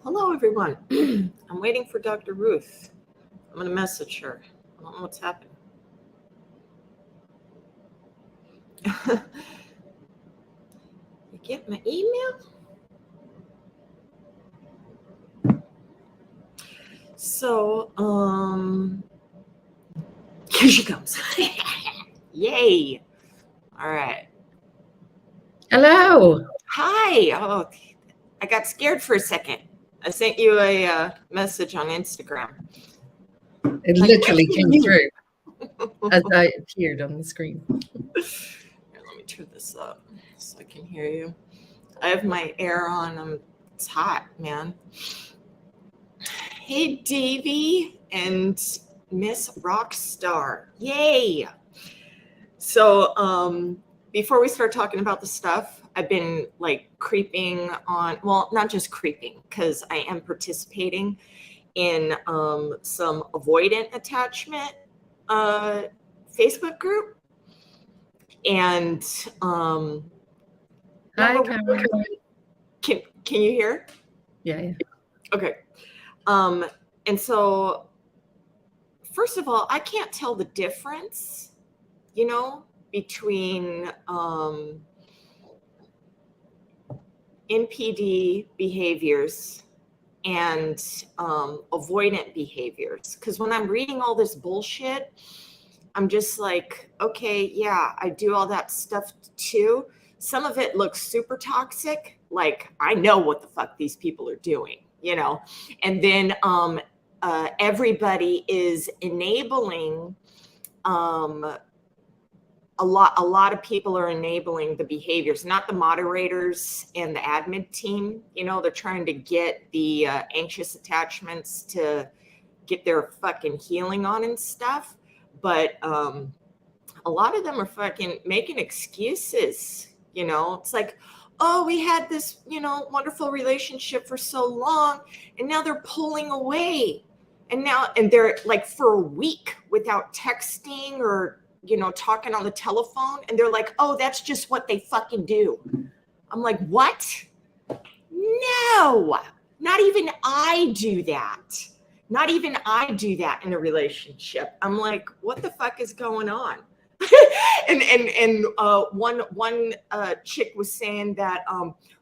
Hello, everyone. I'm waiting for Dr. RuTh. I'm going to message her. I don't know what's happening. You get my email? So, here she comes. Yay. All right. Hello. Hi. Oh, I got scared for a second. I sent you a message on Instagram. It literally came through as I appeared on the screen. Here, let me turn this up so I can hear you. I have my air on. It's hot, man. Hey, Davey and Miss Rockstar. Yay. So, before we start talking about the stuff, I've been like creeping on, well, not just creeping, because I am participating in some avoidant attachment Facebook group. And Hi, Karen. Can you hear? Yeah. Okay. And so, first of all, I can't tell the difference, between NPD behaviors and avoidant behaviors. Because when I'm reading all this bullshit, I'm just like, okay, yeah, I do all that stuff too. Some of it looks super toxic. Like, I know what the fuck these people are doing, and then everybody is enabling a lot of people are enabling the behaviors, not the moderators and the admin team. They're trying to get the anxious attachments to get their fucking healing on and stuff. But a lot of them are fucking making excuses. It's like, oh, we had this, wonderful relationship for so long, and now they're pulling away. And they're like for a week without texting or, talking on the telephone. And they're like, oh, that's just what they fucking do. I'm like, what? No, not even I do that. Not even I do that in a relationship. I'm like, what the fuck is going on? and one chick was saying that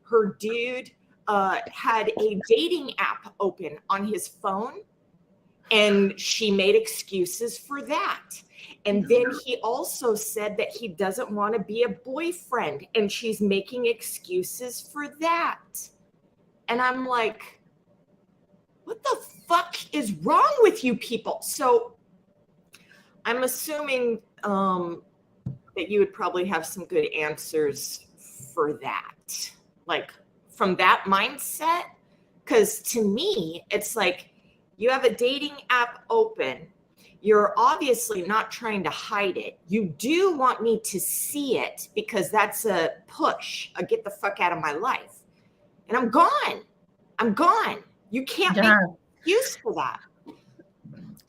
her dude had a dating app open on his phone, and she made excuses for that. And then he also said that he doesn't want to be a boyfriend, and she's making excuses for that. And I'm like, what the fuck is wrong with you people? So I'm assuming that you would probably have some good answers for that, like from that mindset. Because to me, it's like, you have a dating app open. You're obviously not trying to hide it. You do want me to see it because that's a push, a get the fuck out of my life. And I'm gone. You can't make an excuse for that.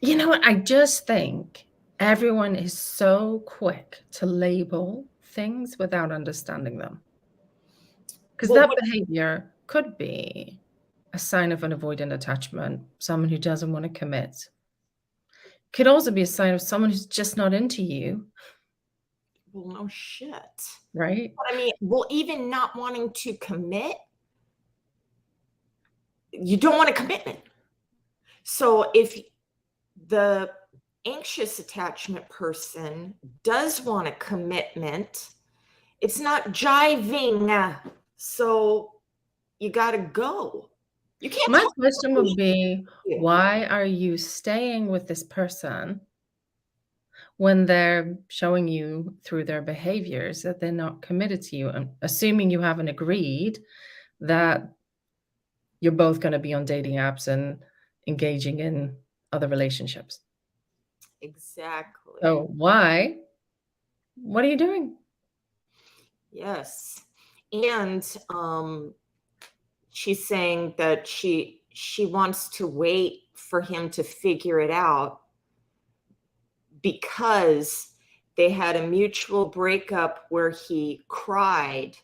You know what? I just think everyone is so quick to label things without understanding them. Because that behavior could be a sign of an avoidant attachment, someone who doesn't want to commit. Could also be a sign of someone who's just not into you. Well, no shit. Right? But I mean, well, even not wanting to commit, you don't want a commitment. So if the anxious attachment person does want a commitment, it's not jiving. So you got to go. You can't. My question would be, why are you staying with this person when they're showing you through their behaviors that they're not committed to you? And assuming you haven't agreed that you're both going to be on dating apps and engaging in other relationships. Exactly. So why? What are you doing? Yes. And she's saying that she wants to wait for him to figure it out because they had a mutual breakup where he cried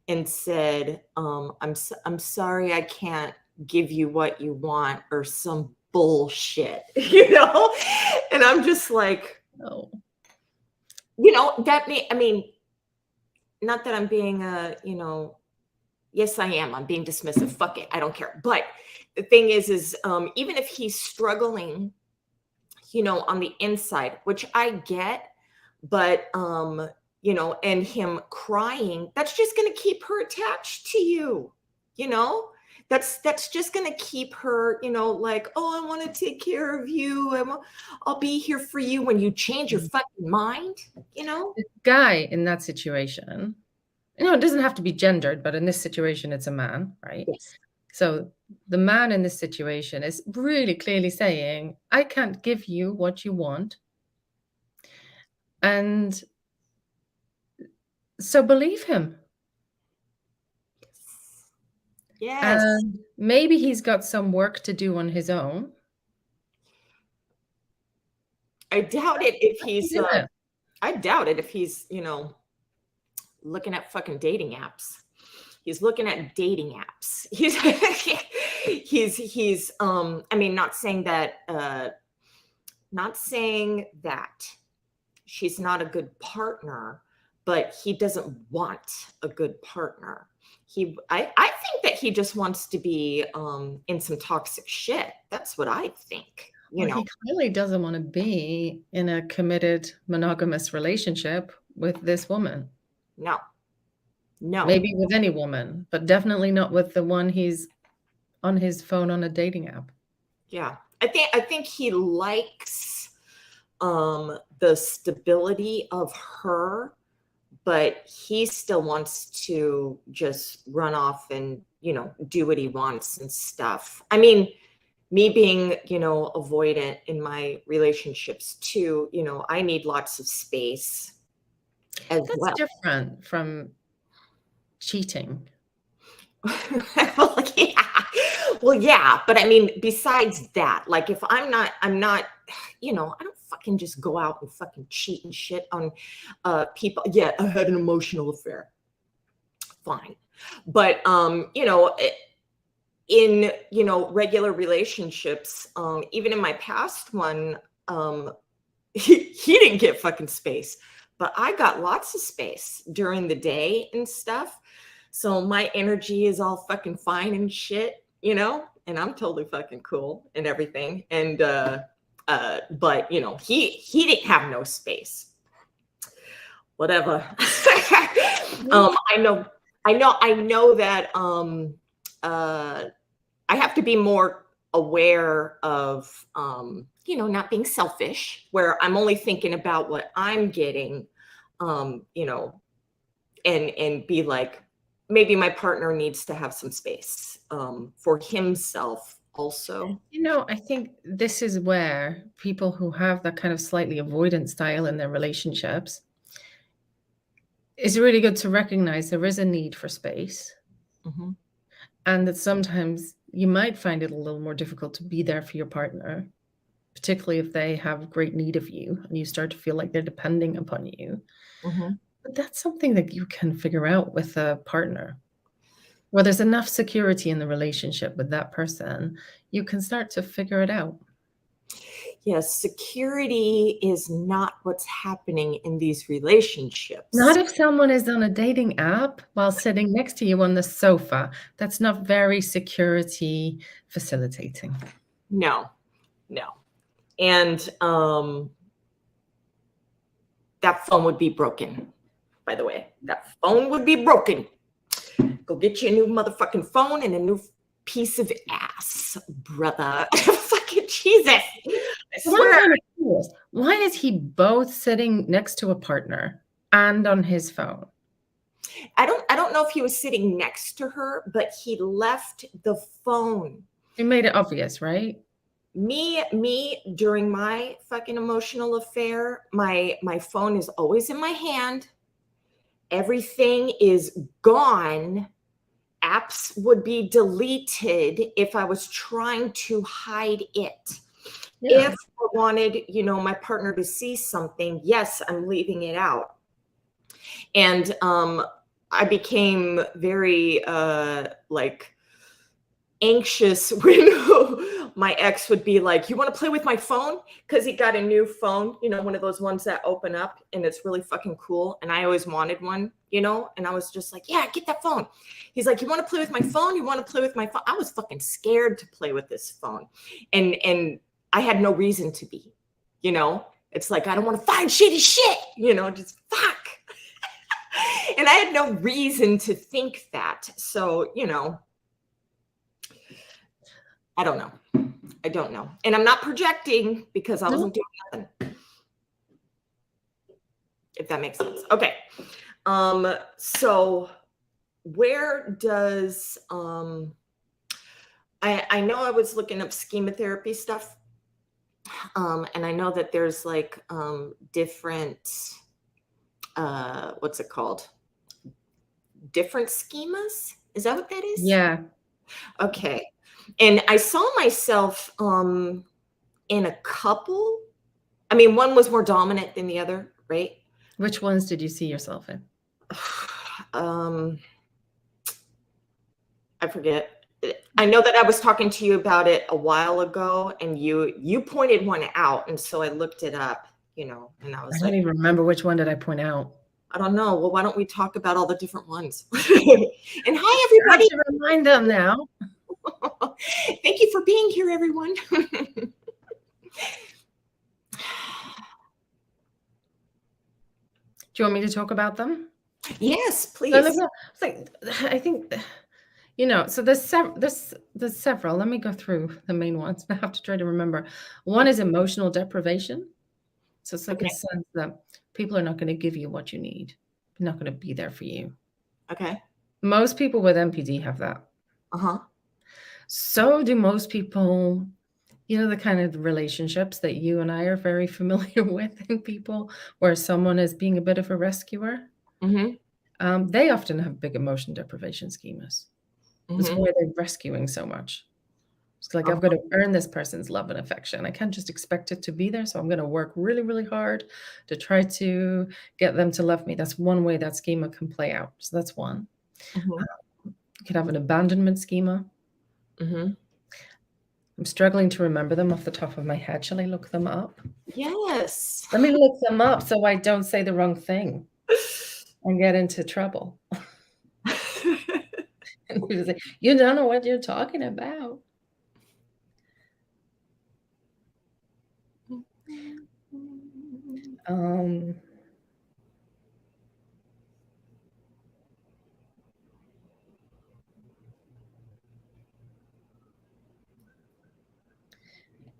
and said, I'm sorry, I can't give you what you want or some bullshit, you know? And I'm just like, Oh. you know, I mean, not that I'm being yes, I am. I'm being dismissive. Fuck it. I don't care. But the thing is even if he's struggling, you know, on the inside, which I get, but, you know, and him crying, that's just going to keep her attached to you, you know? That's just going to keep her, you know, like, oh, I want to take care of you. I'll be here for you when you change your fucking mind, you know? The guy in that situation, you know, it doesn't have to be gendered, but in this situation, it's a man, right? Yes. So the man in this situation is really clearly saying, I can't give you what you want. And so believe him. Yes. And maybe he's got some work to do on his own. I doubt it if he's, Do it. I doubt it if he's, you know, looking at fucking dating apps. He's looking at dating apps. He's I mean, not saying that she's not a good partner, but he doesn't want a good partner. I think that he just wants to be in some toxic shit. That's what I think. You know, He clearly doesn't want to be in a committed monogamous relationship with this woman. no. Maybe with any woman, but definitely not with the one he's on his phone on a dating app. Yeah. I think he likes the stability of her, but he still wants to just run off and, you know, do what he wants and stuff. I mean, me being, you know, avoidant in my relationships too, you know, I need lots of space as That's well. different from cheating. Well, yeah, but I mean, besides that, like if I'm not, you know, I don't fucking just go out and fucking cheat and shit on people. Yeah, I had an emotional affair. Fine. But you know, in, you know, regular relationships, even in my past one, he didn't get fucking space, but I got lots of space during the day and stuff. So my energy is all fucking fine and shit, you know, and I'm totally fucking cool and everything. And but you know, he didn't have no space. Whatever. I know that I have to be more aware of you know, not being selfish, where I'm only thinking about what I'm getting, you know, and be like, maybe my partner needs to have some space for himself also. You know, I think this is where people who have that kind of slightly avoidant style in their relationships, it's really good to recognize there is a need for space. Mm-hmm. And that sometimes you might find it a little more difficult to be there for your partner, particularly if they have great need of you and you start to feel like they're depending upon you. Mm-hmm. But that's something that you can figure out with a partner. Where there's enough security in the relationship with that person, you can start to figure it out. Yes, security is not what's happening in these relationships. Not if someone is on a dating app while sitting next to you on the sofa. That's not very security facilitating. No. And that phone would be broken, by the way. That phone would be broken. Go get you a new motherfucking phone and a new piece of ass, brother. Fucking Jesus. I swear. Why is he both sitting next to a partner and on his phone? I don't know if he was sitting next to her, but he left the phone. He made it obvious, right? Me during my fucking emotional affair, my phone is always in my hand. Everything is gone. Apps would be deleted if I was trying to hide it. Yeah. If I wanted, you know, my partner to see something, yes, I'm leaving it out. And I became very like anxious when my ex would be like, you want to play with my phone? Because he got a new phone, you know, one of those ones that open up and it's really fucking cool. And I always wanted one, you know, and I was just like, yeah, get that phone. He's like, you want to play with my phone? You want to play with my phone? I was fucking scared to play with this phone. And I had no reason to be, you know, it's like, I don't want to find shitty shit, you know, just fuck. And I had no reason to think that. So, you know, I don't know. I don't know. And I'm not projecting because I wasn't doing nothing. If that makes sense. Okay. So where does, I know I was looking up schema therapy stuff. And I know that there's like different, what's it called? Different schemas? Is that what that is? Yeah. Okay. And I saw myself in a couple. I mean, one was more dominant than the other, right? Which ones did you see yourself in? I forget. I know that I was talking to you about it a while ago, and you pointed one out, and so I looked it up, you know, and I was I don't even remember which one did I point out. I don't know. Well, why don't we talk about all the different ones? And hi, everybody. I have to remind them now. Thank you for being here, everyone. Do you want me to talk about them? Yes, please. I think, you know, so there's several. Let me go through the main ones. I have to try to remember. One is emotional deprivation. So it's like a sense that people are not going to give you what you need. They're not going to be there for you. Okay. Most people with NPD have that. Uh-huh. So do most people, you know, the kind of relationships that you and I are very familiar with in people where someone is being a bit of a rescuer. Mm-hmm. They often have big emotion deprivation schemas. That's why they're rescuing so much. It's like, I've got to earn this person's love and affection. I can't just expect it to be there. So I'm going to work really, really hard to try to get them to love me. That's one way that schema can play out. So that's one. You could have an abandonment schema. I'm struggling to remember them off the top of my head. Shall I look them up? Yes. Let me look them up so I don't say the wrong thing and get into trouble. You don't know what you're talking about.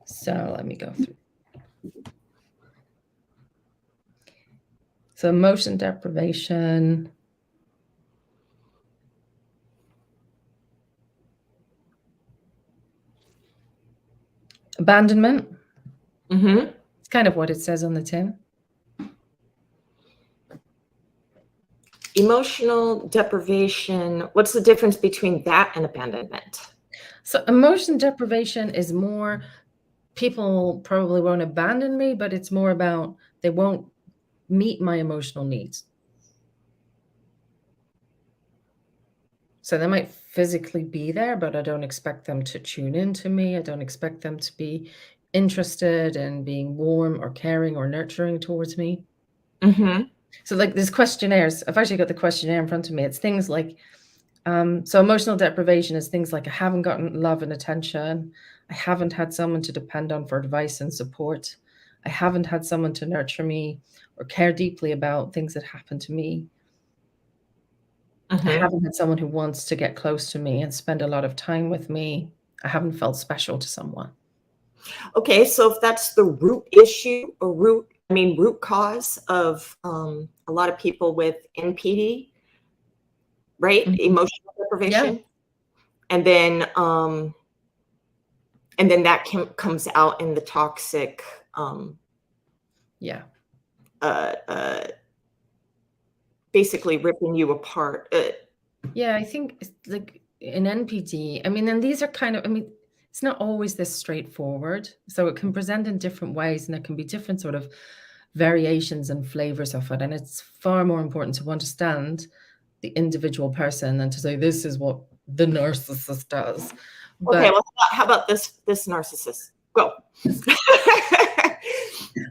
So let me go through. So emotion deprivation. Abandonment. It's kind of what it says on the tin. Emotional deprivation. What's the difference between that and abandonment? So emotion deprivation is more, people probably won't abandon me, but it's more about they won't meet my emotional needs. So they might physically be there, but I don't expect them to tune into me. I don't expect them to be interested in being warm or caring or nurturing towards me. So like there's questionnaires. I've actually got the questionnaire in front of me. It's things like, so emotional deprivation is things like I haven't gotten love and attention. I haven't had someone to depend on for advice and support. I haven't had someone to nurture me or care deeply about things that happen to me. I haven't had someone who wants to get close to me and spend a lot of time with me. I haven't felt special to someone. Okay, so if that's the root issue or root cause of a lot of people with NPD, right? Emotional deprivation. And then that comes out in the toxic basically ripping you apart. Yeah, I think it's like in NPD, I mean, and these are kind of, I mean, it's not always this straightforward. So it can present in different ways and there can be different sort of variations and flavors of it. And it's far more important to understand the individual person than to say, this is what the narcissist does. Okay, But well, how about this narcissist? Go.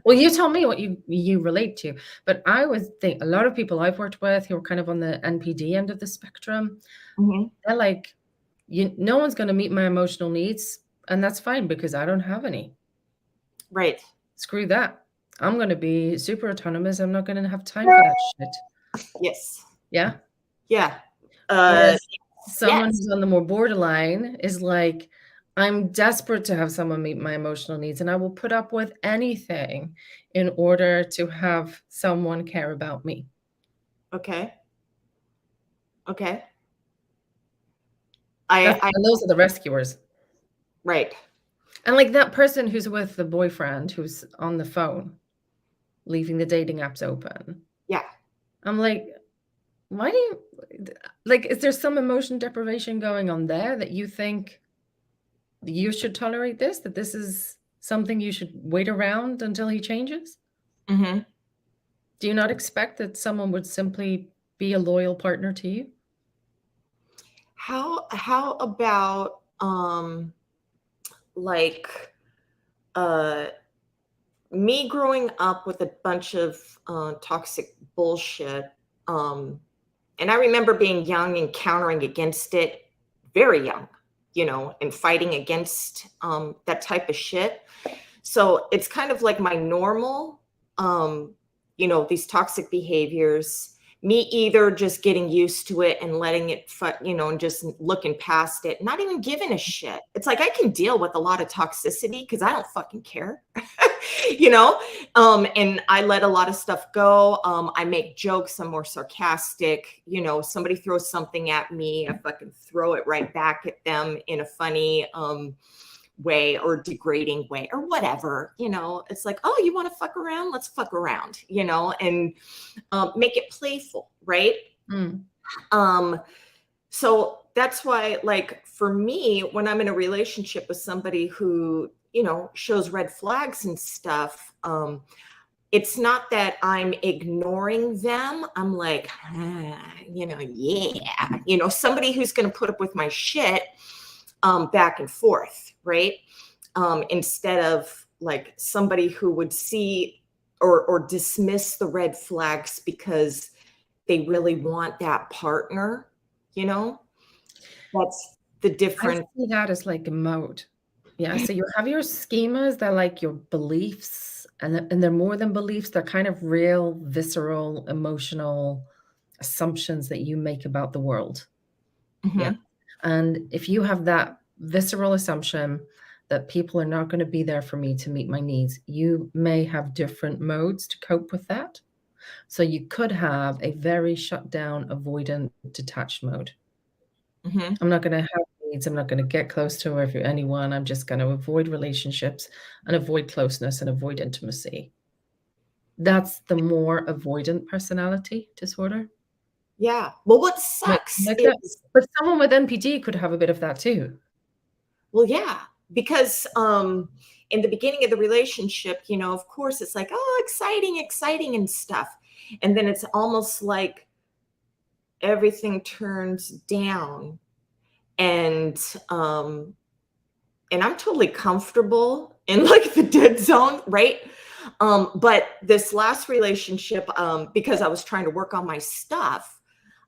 well, you tell me what you relate to. But I would think a lot of people I've worked with who are kind of on the NPD end of the spectrum, they're like, no one's going to meet my emotional needs, and that's fine because I don't have any. Right. Screw that. I'm going to be super autonomous. I'm not going to have time for that shit. Yes. Yeah. Yeah. Whereas someone who's on the more borderline is like, I'm desperate to have someone meet my emotional needs, and I will put up with anything in order to have someone care about me. Okay. Okay. And those are the rescuers. Right. And like that person who's with the boyfriend who's on the phone, leaving the dating apps open. Yeah. I'm like, why do you, like, is there some emotion deprivation going on there that you think you should tolerate this, that this is something you should wait around until he changes? Mm-hmm. Do you not expect that someone would simply be a loyal partner to you? How about like me growing up with a bunch of toxic bullshit, and I remember being young and countering against it, very young, and fighting against that type of shit. So it's kind of like my normal, these toxic behaviors, me either just getting used to it and letting it, and just looking past it, not even giving a shit. It's like I can deal with a lot of toxicity because I don't fucking care, and I let a lot of stuff go. I make jokes. I'm more sarcastic. Somebody throws something at me, I fucking throw it right back at them in a funny, way or degrading way or whatever. It's like, oh, you want to fuck around, let's fuck around, and make it playful, right? So that's why, like, for me, when I'm in a relationship with somebody who shows red flags and stuff, it's not that I'm ignoring them. I'm like, yeah, somebody who's going to put up with my shit back and forth, right? Instead of like somebody who would see or dismiss the red flags because they really want that partner, that's the difference. I see that as like a mode. Yeah. So you have your schemas that are like your beliefs, and they're more than beliefs. They're kind of real, visceral, emotional assumptions that you make about the world. Yeah. And if you have that visceral assumption that people are not going to be there for me to meet my needs, you may have different modes to cope with that. So you could have a very shut down, avoidant, detached mode. I'm not going to have needs. I'm not going to get close to anyone. I'm just going to avoid relationships and avoid closeness and avoid intimacy. That's the more avoidant personality disorder. Yeah. Well, what sucks is, but someone with NPD could have a bit of that too. Well, yeah, because in the beginning of the relationship, of course, it's like, oh, exciting and stuff. And then it's almost like everything turns down, and I'm totally comfortable in like the dead zone, right? But this last relationship, because I was trying to work on my stuff,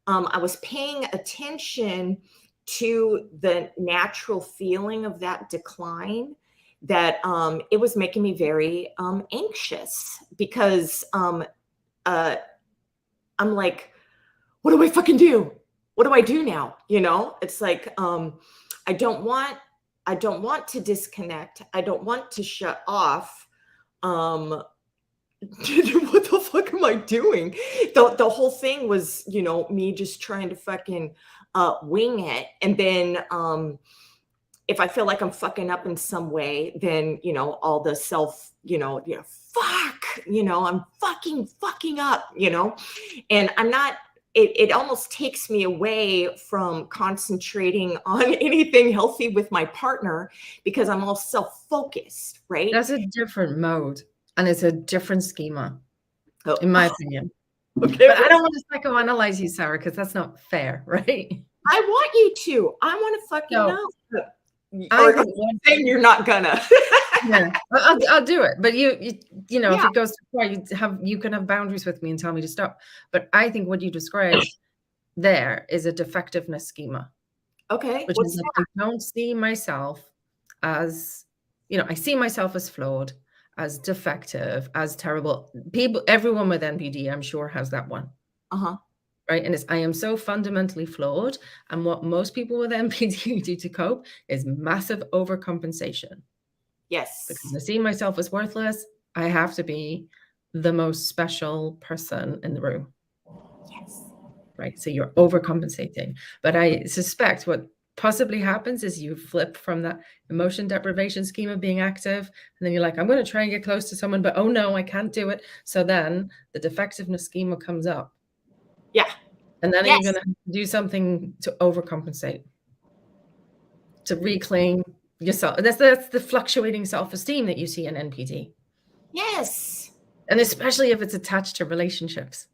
I was paying attention to the natural feeling of that decline, that it was making me very anxious because I'm like, what do I fucking do? What do I do now? It's like, I don't want to disconnect. I don't want to shut off. What the fuck am I doing? The whole thing was, me just trying to fucking wing it. And then if I feel like I'm fucking up in some way, then, all the self, fuck, I'm fucking up, and I'm not, it almost takes me away from concentrating on anything healthy with my partner because I'm all self-focused, right? That's a different mode, and it's a different schema, in my opinion. Okay, but I don't want to psychoanalyze you, Sarah, because that's not fair, right? I want you to. I want to fucking know. or think one, saying you're not gonna. yeah, I'll do it. But you know, if Yeah. it goes too far, you can have boundaries with me and tell me to stop. But I think what you described there is a defectiveness schema, Okay. which is What's that I don't see myself as, I see myself as flawed, as defective, as terrible. Everyone with NPD, I'm sure, has that one. that? Right. And I am so fundamentally flawed. And what most people with NPD do to cope is massive overcompensation. Yes. Because I see myself as worthless, I have to be the most special person in the room. Yes. Right. So you're overcompensating. But I suspect what possibly happens is you flip from that emotion deprivation schema being active, and then you're like, I'm going to try and get close to someone, but oh no, I can't do it. So then the defectiveness schema comes up. Yeah. And then Yes. you're going to do something to overcompensate, to reclaim yourself. That's the fluctuating self-esteem that you see in NPD. Yes. And especially if it's attached to relationships.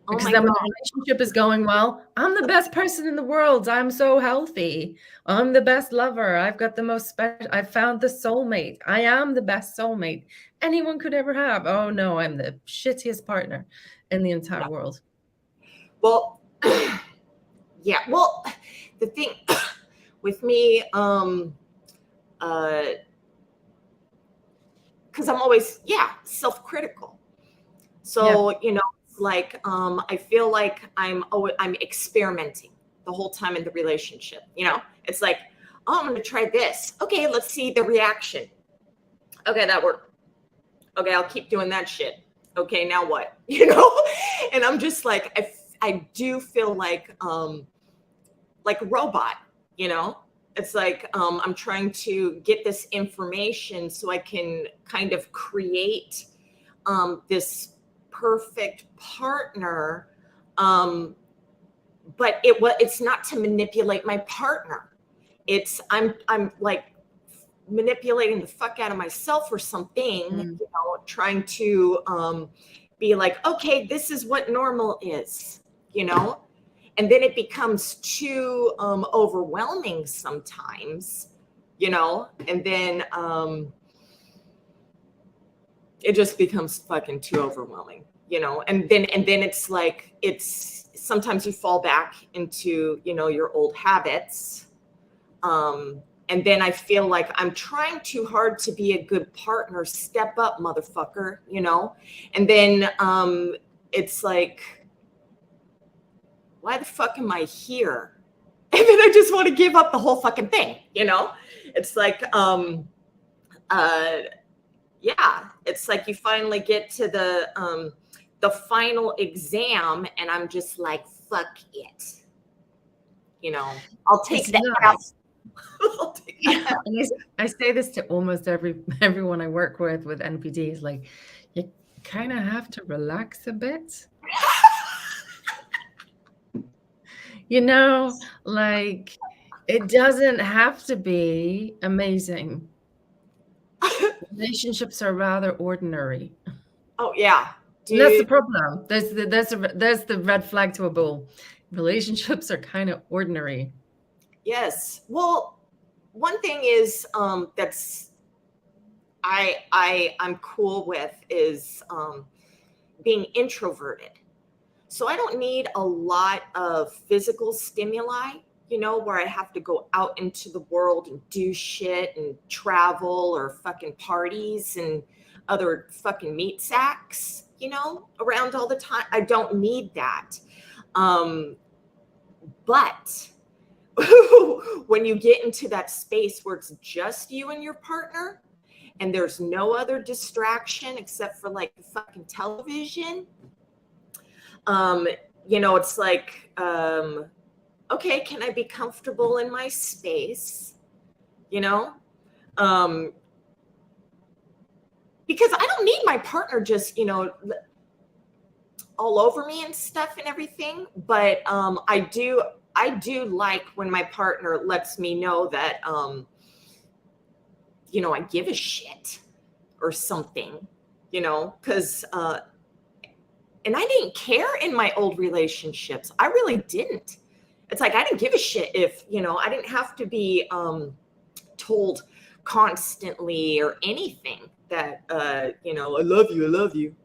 Because Oh my then when God. the relationship is going well, I'm the best person in the world. I'm so healthy. I'm the best lover. I've got the most special. I've found the soulmate. I am the best soulmate anyone could ever have. Oh no, I'm the shittiest partner in the entire world. Well, yeah. Well, the thing with me, because I'm always, self-critical. So, like, I feel like I'm experimenting the whole time in the relationship. It's like, oh, I'm going to try this. Okay, let's see the reaction. Okay, that worked. Okay, I'll keep doing that shit. Okay, now what? And I'm just like, I do feel like a robot, It's like I'm trying to get this information so I can kind of create this perfect partner, but it's not to manipulate my partner. I'm like manipulating the fuck out of myself or something, trying to be like, okay, this is what normal is, and then it becomes too overwhelming sometimes, and then it just becomes fucking too overwhelming, and then it's like, it's sometimes you fall back into, your old habits. And then I feel like I'm trying too hard to be a good partner. Step up, motherfucker, and then it's like, why the fuck am I here? And then I just want to give up the whole fucking thing, It's like, it's like you finally get to the final exam, and I'm just like, fuck it. I'll take that out. I say this to almost everyone I work with NPD, is like, you kind of have to relax a bit. Like, it doesn't have to be amazing. Relationships are rather ordinary. Oh yeah. And that's the problem. There's the red flag to a bull. Relationships are kind of ordinary. Yes. Well, one thing is that's I'm cool with is being introverted. So I don't need a lot of physical stimuli, where I have to go out into the world and do shit and travel or fucking parties and other fucking meat sacks, around all the time. I don't need that. But when you get into that space where it's just you and your partner and there's no other distraction except for like the fucking television, it's like, okay, can I be comfortable in my space? Because I don't need my partner just, all over me and stuff and everything. But I do like when my partner lets me know that, I give a shit or something, because, and I didn't care in my old relationships. I really didn't. It's like, I didn't give a shit if, I didn't have to be told constantly or anything that, you know, I love you, I love you,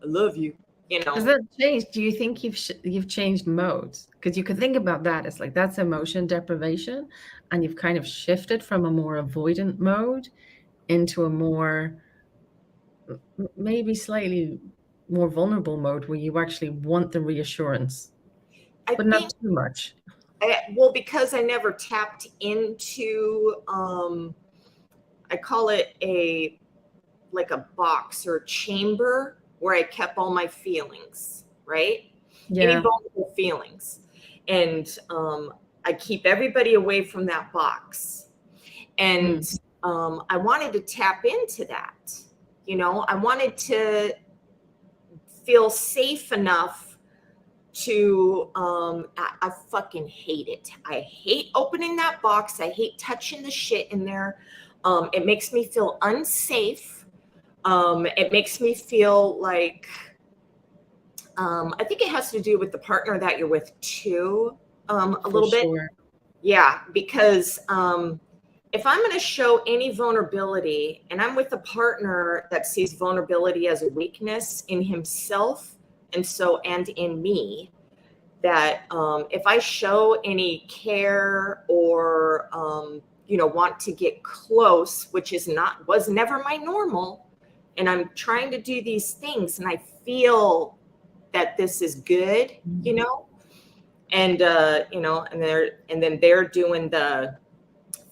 I love you, you know. Does that change? Do you think you've changed modes? Because you could think about that as like, that's emotion deprivation, and you've kind of shifted from a more avoidant mode into a more, maybe slightly more vulnerable mode where you actually want the reassurance, but not too much. Well, because I never tapped into, I call it like a box or chamber where I kept all my feelings, right? Yeah. Any vulnerable feelings. And I keep everybody away from that box. And I wanted to tap into that. You know, I wanted to feel safe enough to, I fucking hate it. I hate opening that box. I hate touching the shit in there. It makes me feel unsafe. It makes me feel like, I think it has to do with the partner that you're with too, a little bit. Yeah, because if I'm going to show any vulnerability and I'm with a partner that sees vulnerability as a weakness in himself and in me, that if I show any care or, you know, want to get close, which was never my normal, and I'm trying to do these things and I feel that this is good, you know, and you know, and then they're doing the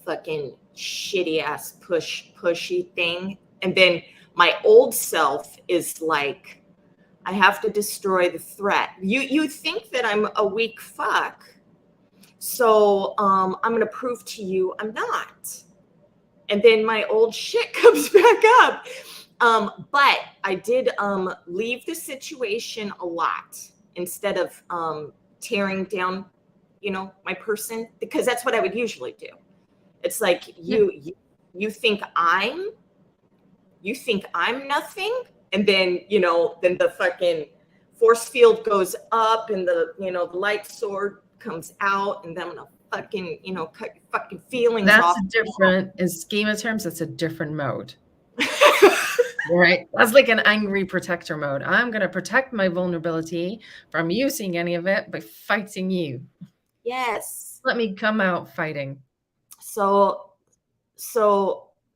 fucking shitty ass pushy thing, and then my old self is like, I have to destroy the threat. You think that I'm a weak fuck, so I'm gonna prove to you I'm not, and then my old shit comes back up. But I did leave the situation a lot instead of tearing down, you know, my person, because that's what I would usually do. It's like you think I'm nothing, and then, you know, then the fucking force field goes up and the, you know, the light sword comes out, and then I'm gonna fucking, you know, cut your fucking feelings off. That's different. In schema terms, it's a different mode. Right? That's like an angry protector mode. I'm going to protect my vulnerability from you seeing any of it by fighting you. Yes. Let me come out fighting. So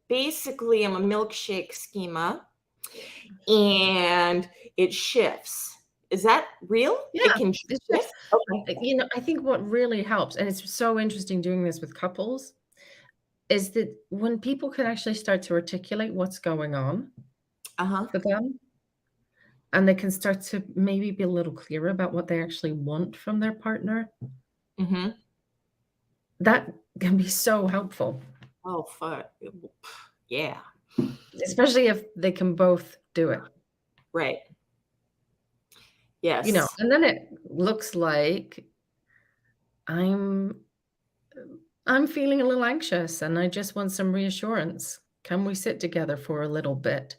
basically I'm a milkshake schema, and it shifts. Is that real? Yeah, It can shift? Okay. You know, I think what really helps, and it's so interesting doing this with couples, is that when people can actually start to articulate what's going on for them, and they can start to maybe be a little clearer about what they actually want from their partner, that can be so helpful. Oh, fuck. Yeah. Especially if they can both do it. Right. Yes. You know, and then it looks like I'm feeling a little anxious and I just want some reassurance. Can we sit together for a little bit?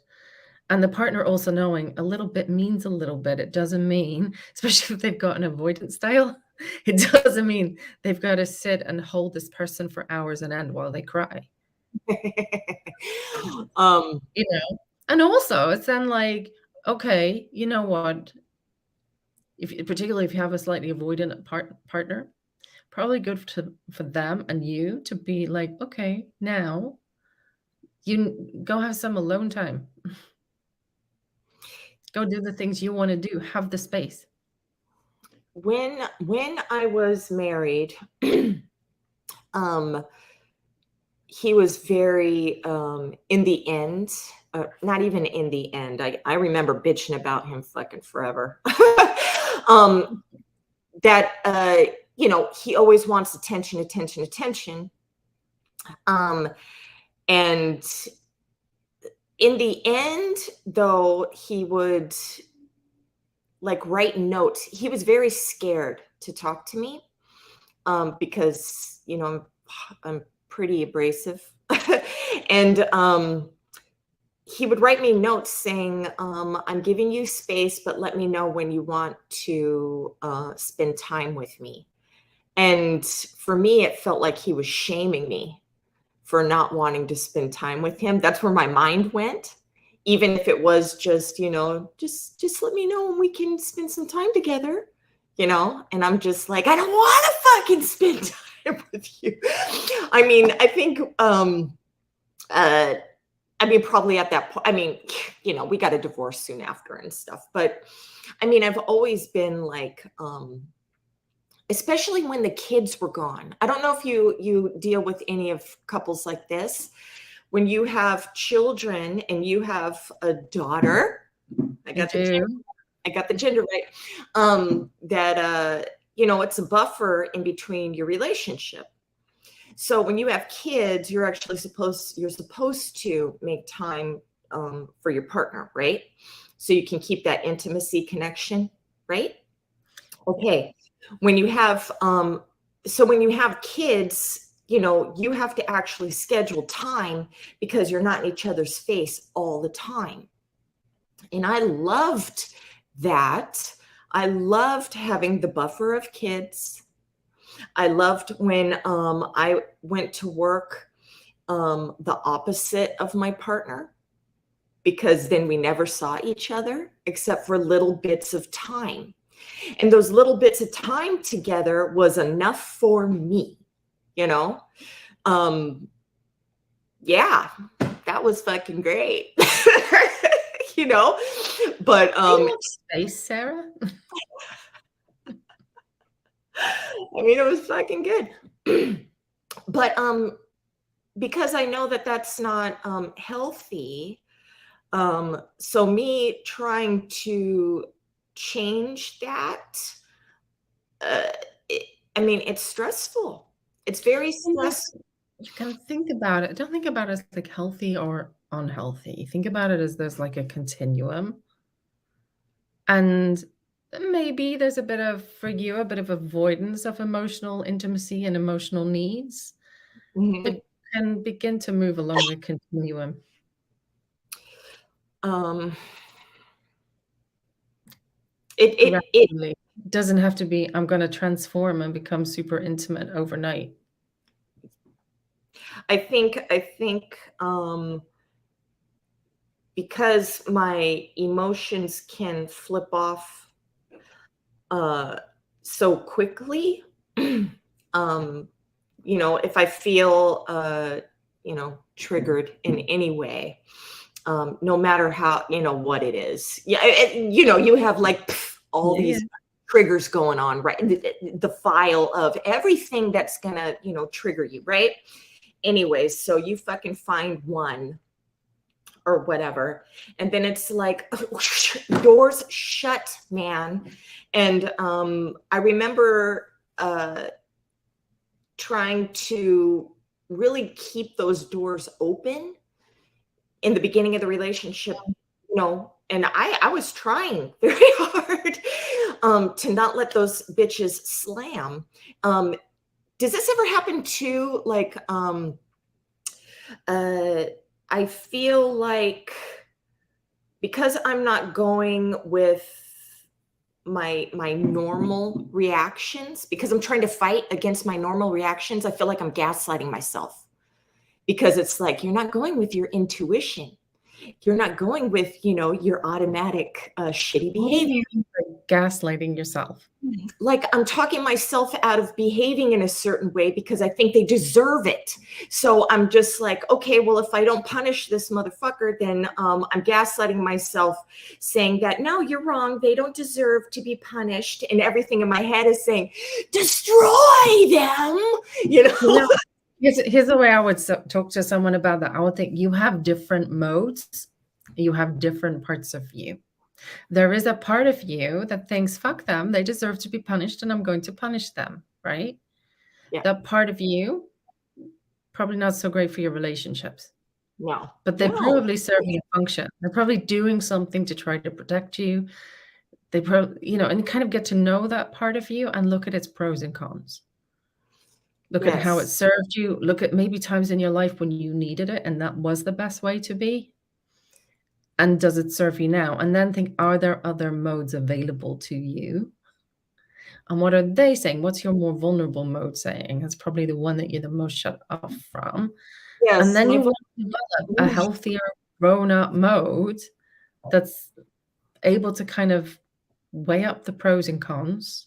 And the partner also knowing a little bit means a little bit. It doesn't mean, especially if they've got an avoidance style, it doesn't mean they've got to sit and hold this person for hours on end while they cry. You know, and also it's then like, okay, you know what? Particularly if you have a slightly avoidant partner, probably good for them and you to be like, okay, now you go have some alone time. Go do the things you want to do. Have the space. When I was married, he was very, in the end, not even in the end, I remember bitching about him fucking forever. That, you know, he always wants attention. And in the end, though, he would like write notes. He was very scared to talk to me, because, you know, I'm pretty abrasive. And he would write me notes saying, I'm giving you space, but let me know when you want to spend time with me. And for me, it felt like he was shaming me for not wanting to spend time with him. That's where my mind went. Even if it was just, you know, just let me know when we can spend some time together, you know? And I'm just like, I don't want to fucking spend time with you. I mean, I think, I mean, probably at that point, I mean, you know, we got a divorce soon after and stuff. But I mean, I've always been like, especially when the kids were gone. I don't know if you deal with any of couples like this. When you have children and you have a daughter, I got the gender right. That you know, it's a buffer in between your relationship. So when you have kids, you're actually supposed to make time for your partner, right? So you can keep that intimacy connection, right? Okay. When you have when you have kids, you know, you have to actually schedule time because you're not in each other's face all the time. And I loved that. I loved having the buffer of kids. I loved when I went to work the opposite of my partner, because then we never saw each other except for little bits of time. And those little bits of time together was enough for me, you know? Yeah, that was fucking great. You know? But space, Sarah. I mean, it was fucking good. But because I know that that's not healthy, so me trying to change that, I mean, it's stressful. It's very stressful. You can think about it. Don't think about it as like healthy or unhealthy. Think about it as there's like a continuum. And maybe there's a bit of, for you, a bit of avoidance of emotional intimacy and emotional needs. Mhm. But you can begin to move along the continuum. It doesn't have to be, I'm going to transform and become super intimate overnight. I think because my emotions can flip off so quickly, you know, if I feel you know, triggered in any way, no matter how, you know, what it is. Yeah, you know, you have like all these triggers going on, right? The file of everything that's gonna, you know, trigger you, right? Anyways, so you fucking find one or whatever, and then it's like doors shut, man. And I remember trying to really keep those doors open in the beginning of the relationship, you know, and I was trying very hard to not let those bitches slam. Does this ever happen too? Like, I feel like because I'm not going with my normal reactions, because I'm trying to fight against my normal reactions, I feel like I'm gaslighting myself. Because it's like, you're not going with your intuition. You're not going with, you know, your automatic shitty behavior. Gaslighting yourself. Like I'm talking myself out of behaving in a certain way because I think they deserve it. So I'm just like, okay, well, if I don't punish this motherfucker, then I'm gaslighting myself, saying that, no, you're wrong. They don't deserve to be punished. And everything in my head is saying, destroy them, you know? Here's the way I would talk to someone about that. I would think you have different modes. You have different parts of you. There is a part of you that thinks, fuck them, they deserve to be punished, and I'm going to punish them, right? Yeah. That part of you, probably not so great for your relationships. No. But they probably serve a function. They're probably doing something to try to protect you. They probably, you know, and kind of get to know that part of you and look at its pros and cons. Look at how it served you. Look at maybe times in your life when you needed it and that was the best way to be. And does it serve you now? And then think, are there other modes available to you? And what are they saying? What's your more vulnerable mode saying? It's probably the one that you're the most shut off from. And Yes, then my you want to develop a healthier, grown-up mode that's able to kind of weigh up the pros and cons,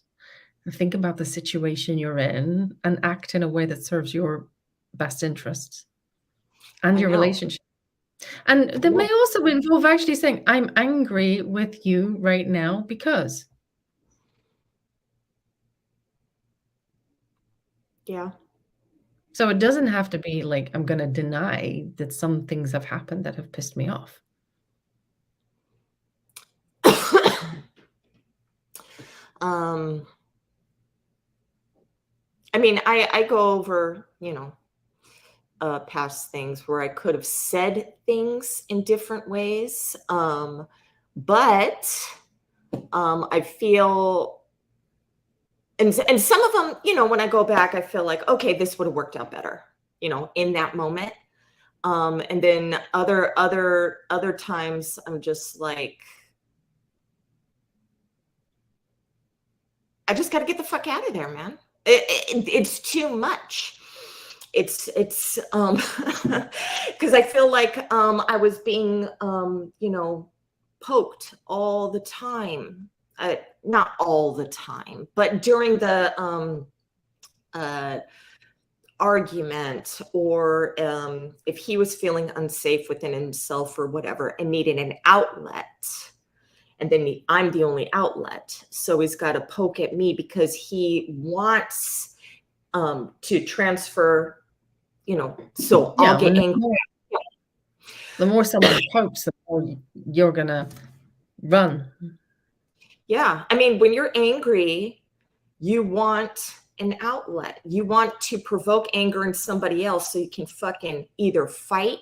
and think about the situation you're in, and act in a way that serves your best interests and I your know. relationship. And that may also involve actually saying, I'm angry with you right now because. Yeah. So it doesn't have to be like, I'm going to deny that some things have happened that have pissed me off. I mean, I go over, you know, past things where I could have said things in different ways. But I feel, and some of them, you know, when I go back, I feel like, okay, this would have worked out better, you know, in that moment. And then other times I'm just like, I just got to get the fuck out of there, man. It's too much. It's because I feel like I was being you know, poked all the time. Not all the time, but during the argument, or if he was feeling unsafe within himself or whatever and needed an outlet, and then I'm the only outlet. So he's got to poke at me because he wants to transfer, you know, so I'll get angry. The more someone pokes, the more you're going to run. Yeah. I mean, when you're angry, you want an outlet. You want to provoke anger in somebody else so you can fucking either fight,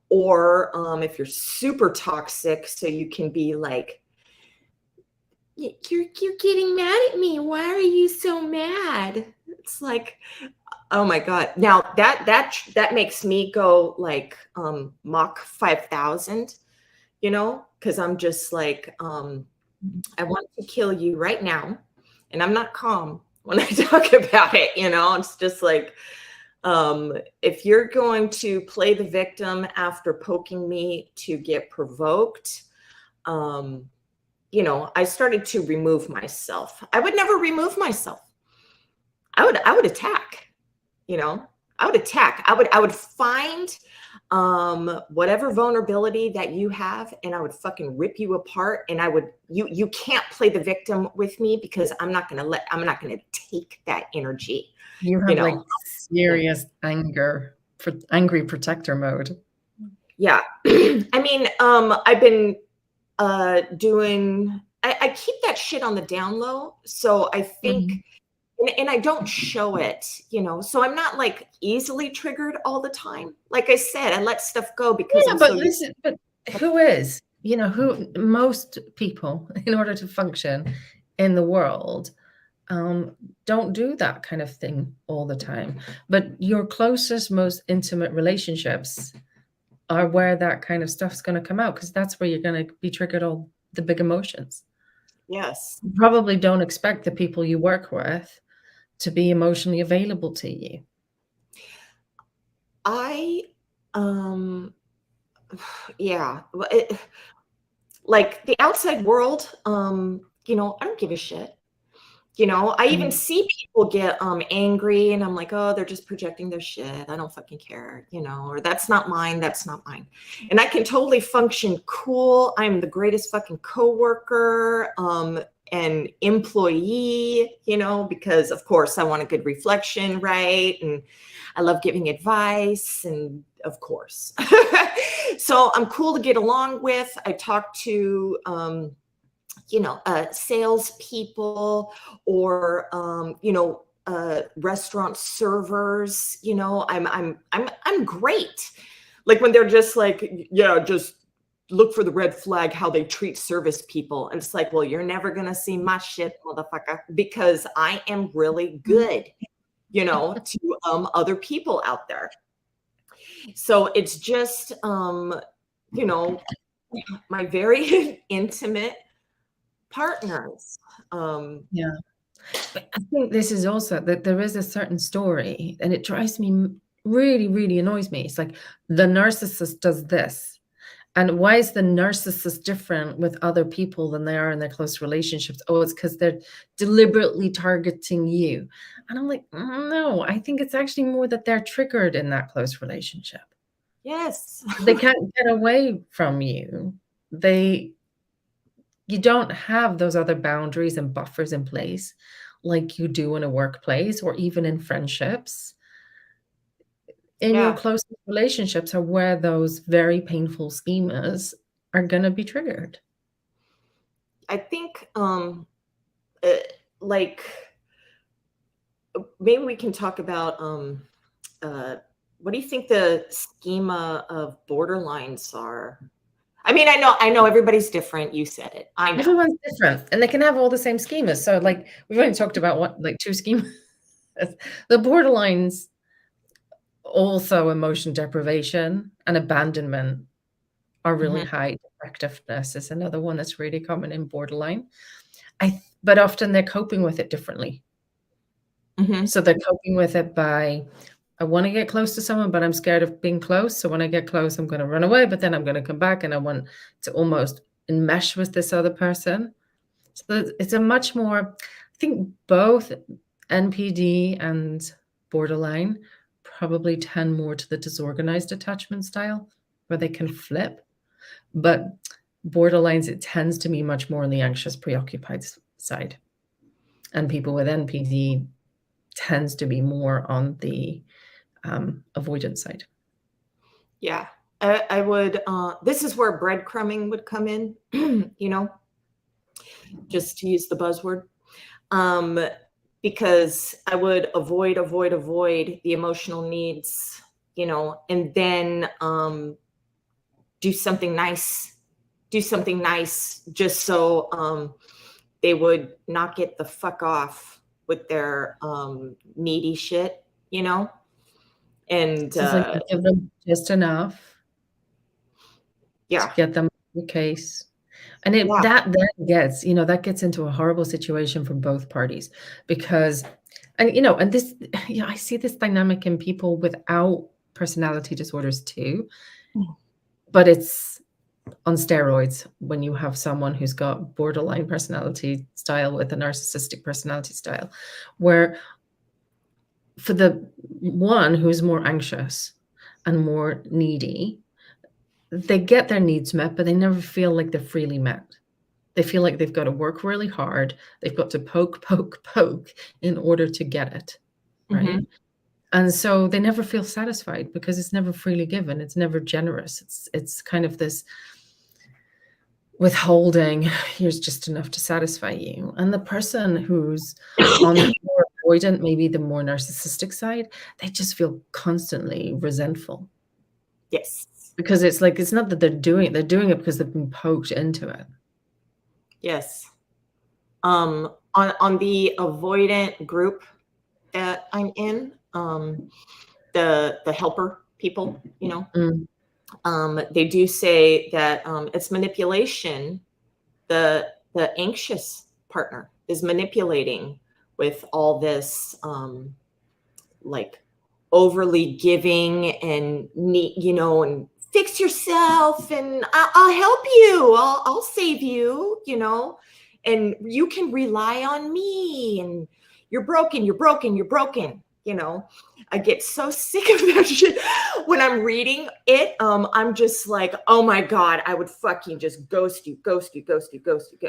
or if you're super toxic, so you can be like, you're getting mad at me. Why are you so mad? It's like, oh my God. Now that makes me go like Mach 5,000, you know, because I'm just like, I want to kill you right now. And I'm not calm when I talk about it, you know. It's just like, if you're going to play the victim after poking me to get provoked, you know, I started to remove myself. I would never remove myself. I would attack, you know. I would attack. I would find whatever vulnerability that you have, and I would fucking rip you apart. And I would, you can't play the victim with me, because I'm not gonna take that energy. You have, you know, like serious angry protector mode. Yeah. I mean, I've been doing, I keep that shit on the down low. So I think, and I don't show it, you know, so I'm not like easily triggered all the time. Like I said, I let stuff go because yeah, but listen, but who is, you know, who, most people, in order to function in the world, don't do that kind of thing all the time. But your closest, most intimate relationships are where that kind of stuff's going to come out, because that's where you're going to be triggered all the big emotions. Yes. You probably don't expect the people you work with to be emotionally available to you. Yeah, like the outside world, you know, I don't give a shit. You know, I even see people get angry, and I'm like, oh, they're just projecting their shit. I don't fucking care, you know, or that's not mine. That's not mine. And I can totally function cool. I'm the greatest fucking coworker and employee, you know, because of course I want a good reflection, right? And I love giving advice, and of course. So I'm cool to get along with. I talk to you know, sales people, or you know, restaurant servers. You know, I'm great. Like when they're just like, yeah, just look for the red flag, how they treat service people. And it's like, well, you're never gonna see my shit, motherfucker, because I am really good, you know, to other people out there. So it's just you know, my very intimate partners. Yeah. But I think this is also that there is a certain story, and it drives me really, really annoys me. It's like the narcissist does this. And why is the narcissist different with other people than they are in their close relationships? Oh, it's because they're deliberately targeting you. And I'm like, no, I think it's actually more that they're triggered in that close relationship. Yes. They can't get away from you. You don't have those other boundaries and buffers in place like you do in a workplace or even in friendships. In your Yeah. closest relationships are where those very painful schemas are going to be triggered. I think like maybe we can talk about what do you think the schema of borderlines are? I mean, I know everybody's different. You said it. I know. Everyone's different and they can have all the same schemas. So like we've only talked about what, like 2 schemas. The borderlines, also emotion deprivation and abandonment are really high. Defectiveness is another one that's really common in borderline. But often they're coping with it differently. So they're coping with it by, I want to get close to someone, but I'm scared of being close. So when I get close, I'm going to run away, but then I'm going to come back and I want to almost enmesh with this other person. So it's a much more, I think both NPD and borderline probably tend more to the disorganized attachment style where they can flip. But borderlines, it tends to be much more on the anxious, preoccupied side. And people with NPD tends to be more on the avoidance side. Yeah. I would, this is where breadcrumbing would come in, you know, just to use the buzzword. Because I would avoid the emotional needs, you know, and then do something nice just so they would not get the fuck off with their needy shit, you know. And So it's like you give them just enough to get them the case. And that then gets, you know, that gets into a horrible situation for both parties because, and, you know, and this, you know, I see this dynamic in people without personality disorders too, but it's on steroids when you have someone who's got borderline personality style with a narcissistic personality style, where for the one who's more anxious and more needy, they get their needs met, but they never feel like they're freely met. They feel like they've got to work really hard. They've got to poke in order to get it, right? And so they never feel satisfied because it's never freely given. It's never generous. It's kind of this withholding. Here's just enough to satisfy you. And the person who's on the more avoidant, maybe the more narcissistic side, they just feel constantly resentful. yes. Because it's like, it's not that they're doing it because they've been poked into it. Yes. On the avoidant group that I'm in, the helper people, you know, they do say that it's manipulation. The anxious partner is manipulating with all this like overly giving and you know, and fix yourself and I'll help you. I'll save you, you know, and you can rely on me and you're broken, you know. I get so sick of that shit when I'm reading it. I'm just like, oh my God, I would fucking just ghost you,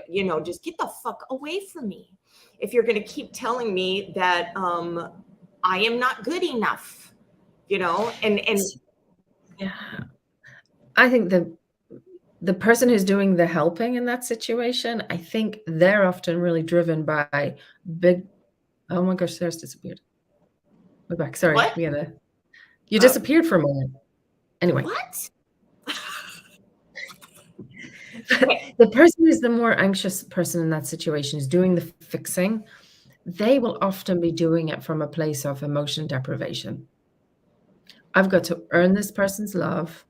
you know, just get the fuck away from me. If you're gonna keep telling me that I am not good enough, you know, and yeah. I think the person who's doing the helping in that situation, I think they're often really driven by big, oh my gosh, Sarah's disappeared. We're back. Sorry. What? You disappeared for a moment. Anyway. What? The person who's the more anxious person in that situation is doing the fixing. They will often be doing it from a place of emotion deprivation. I've got to earn this person's love.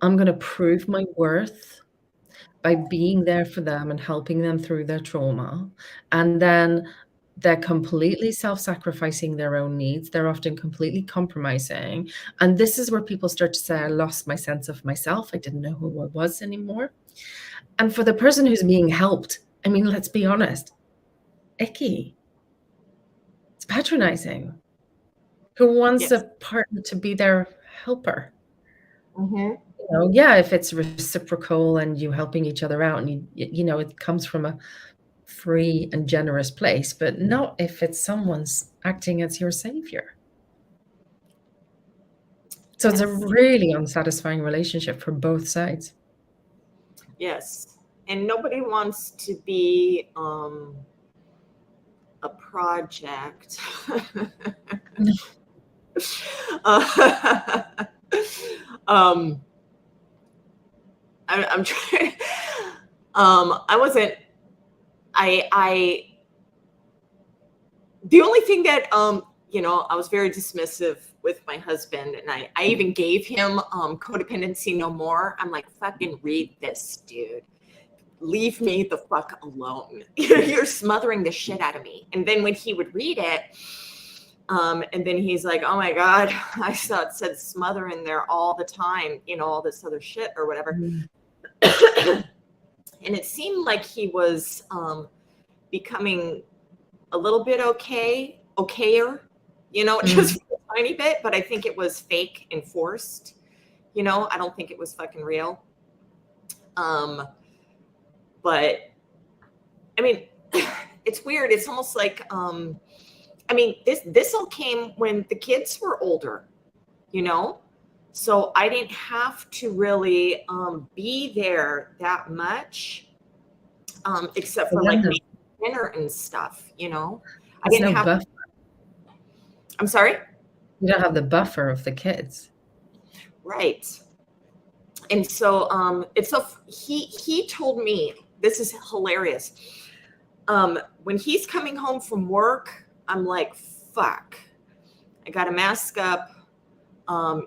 I'm going to prove my worth by being there for them and helping them through their trauma. And then They're completely self-sacrificing their own needs. They're often completely compromising. And this is where people start to say, I lost my sense of myself. I didn't know who I was anymore. And for the person who's being helped, I mean, let's be honest, icky. It's patronizing. Who wants Yes. a partner to be their helper? Mm-hmm. You know, yeah, if it's reciprocal and you helping each other out, and you know, it comes from a free and generous place, but not if it's someone's acting as your savior. So it's a Yes. really unsatisfying relationship for both sides. Yes. And nobody wants to be a project. uh, I'm trying. I wasn't. The only thing that you know, I was very dismissive with my husband, and I even gave him Codependency No More. I'm like, fucking read this, dude. Leave me the fuck alone. You're smothering the shit out of me. And then when he would read it, and then he's like, oh my God, I saw it said smother in there all the time, you know, all this other shit or whatever. And it seemed like he was becoming a little bit okayer, you know, just a tiny bit, but I think it was fake and forced, you know, I don't think it was fucking real. But I mean, it's weird. It's almost like, I mean, this all came when the kids were older, you know? So I didn't have to really be there that much, except for like making dinner and stuff, you know? I There's didn't no have. buffer. I'm sorry? You don't have the buffer of the kids. Right. And so it's so he told me, this is hilarious. When he's coming home from work, I'm like, fuck, I gotta mask up.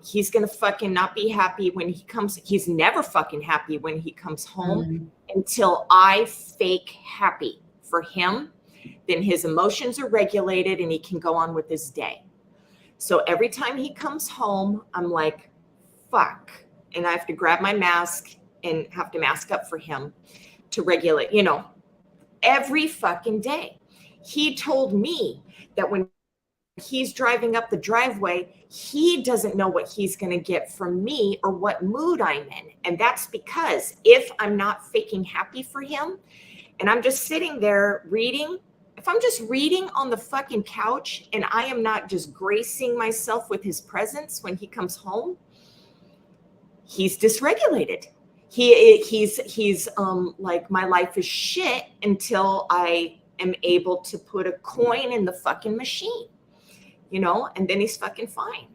He's gonna fucking not be happy when he comes. He's never fucking happy when he comes home until I fake happy for him. Then his emotions are regulated and he can go on with his day. So every time he comes home, I'm like, fuck. And I have to grab my mask and have to mask up for him to regulate, you know, every fucking day. He told me that when he's driving up the driveway, he doesn't know what he's going to get from me or what mood I'm in. And that's because if I'm not faking happy for him and I'm just sitting there reading, if I'm just reading on the fucking couch and I am not just gracing myself with his presence when he comes home, he's dysregulated. He's like, my life is shit until I am able to put a coin in the fucking machine, you know, and then he's fucking fine.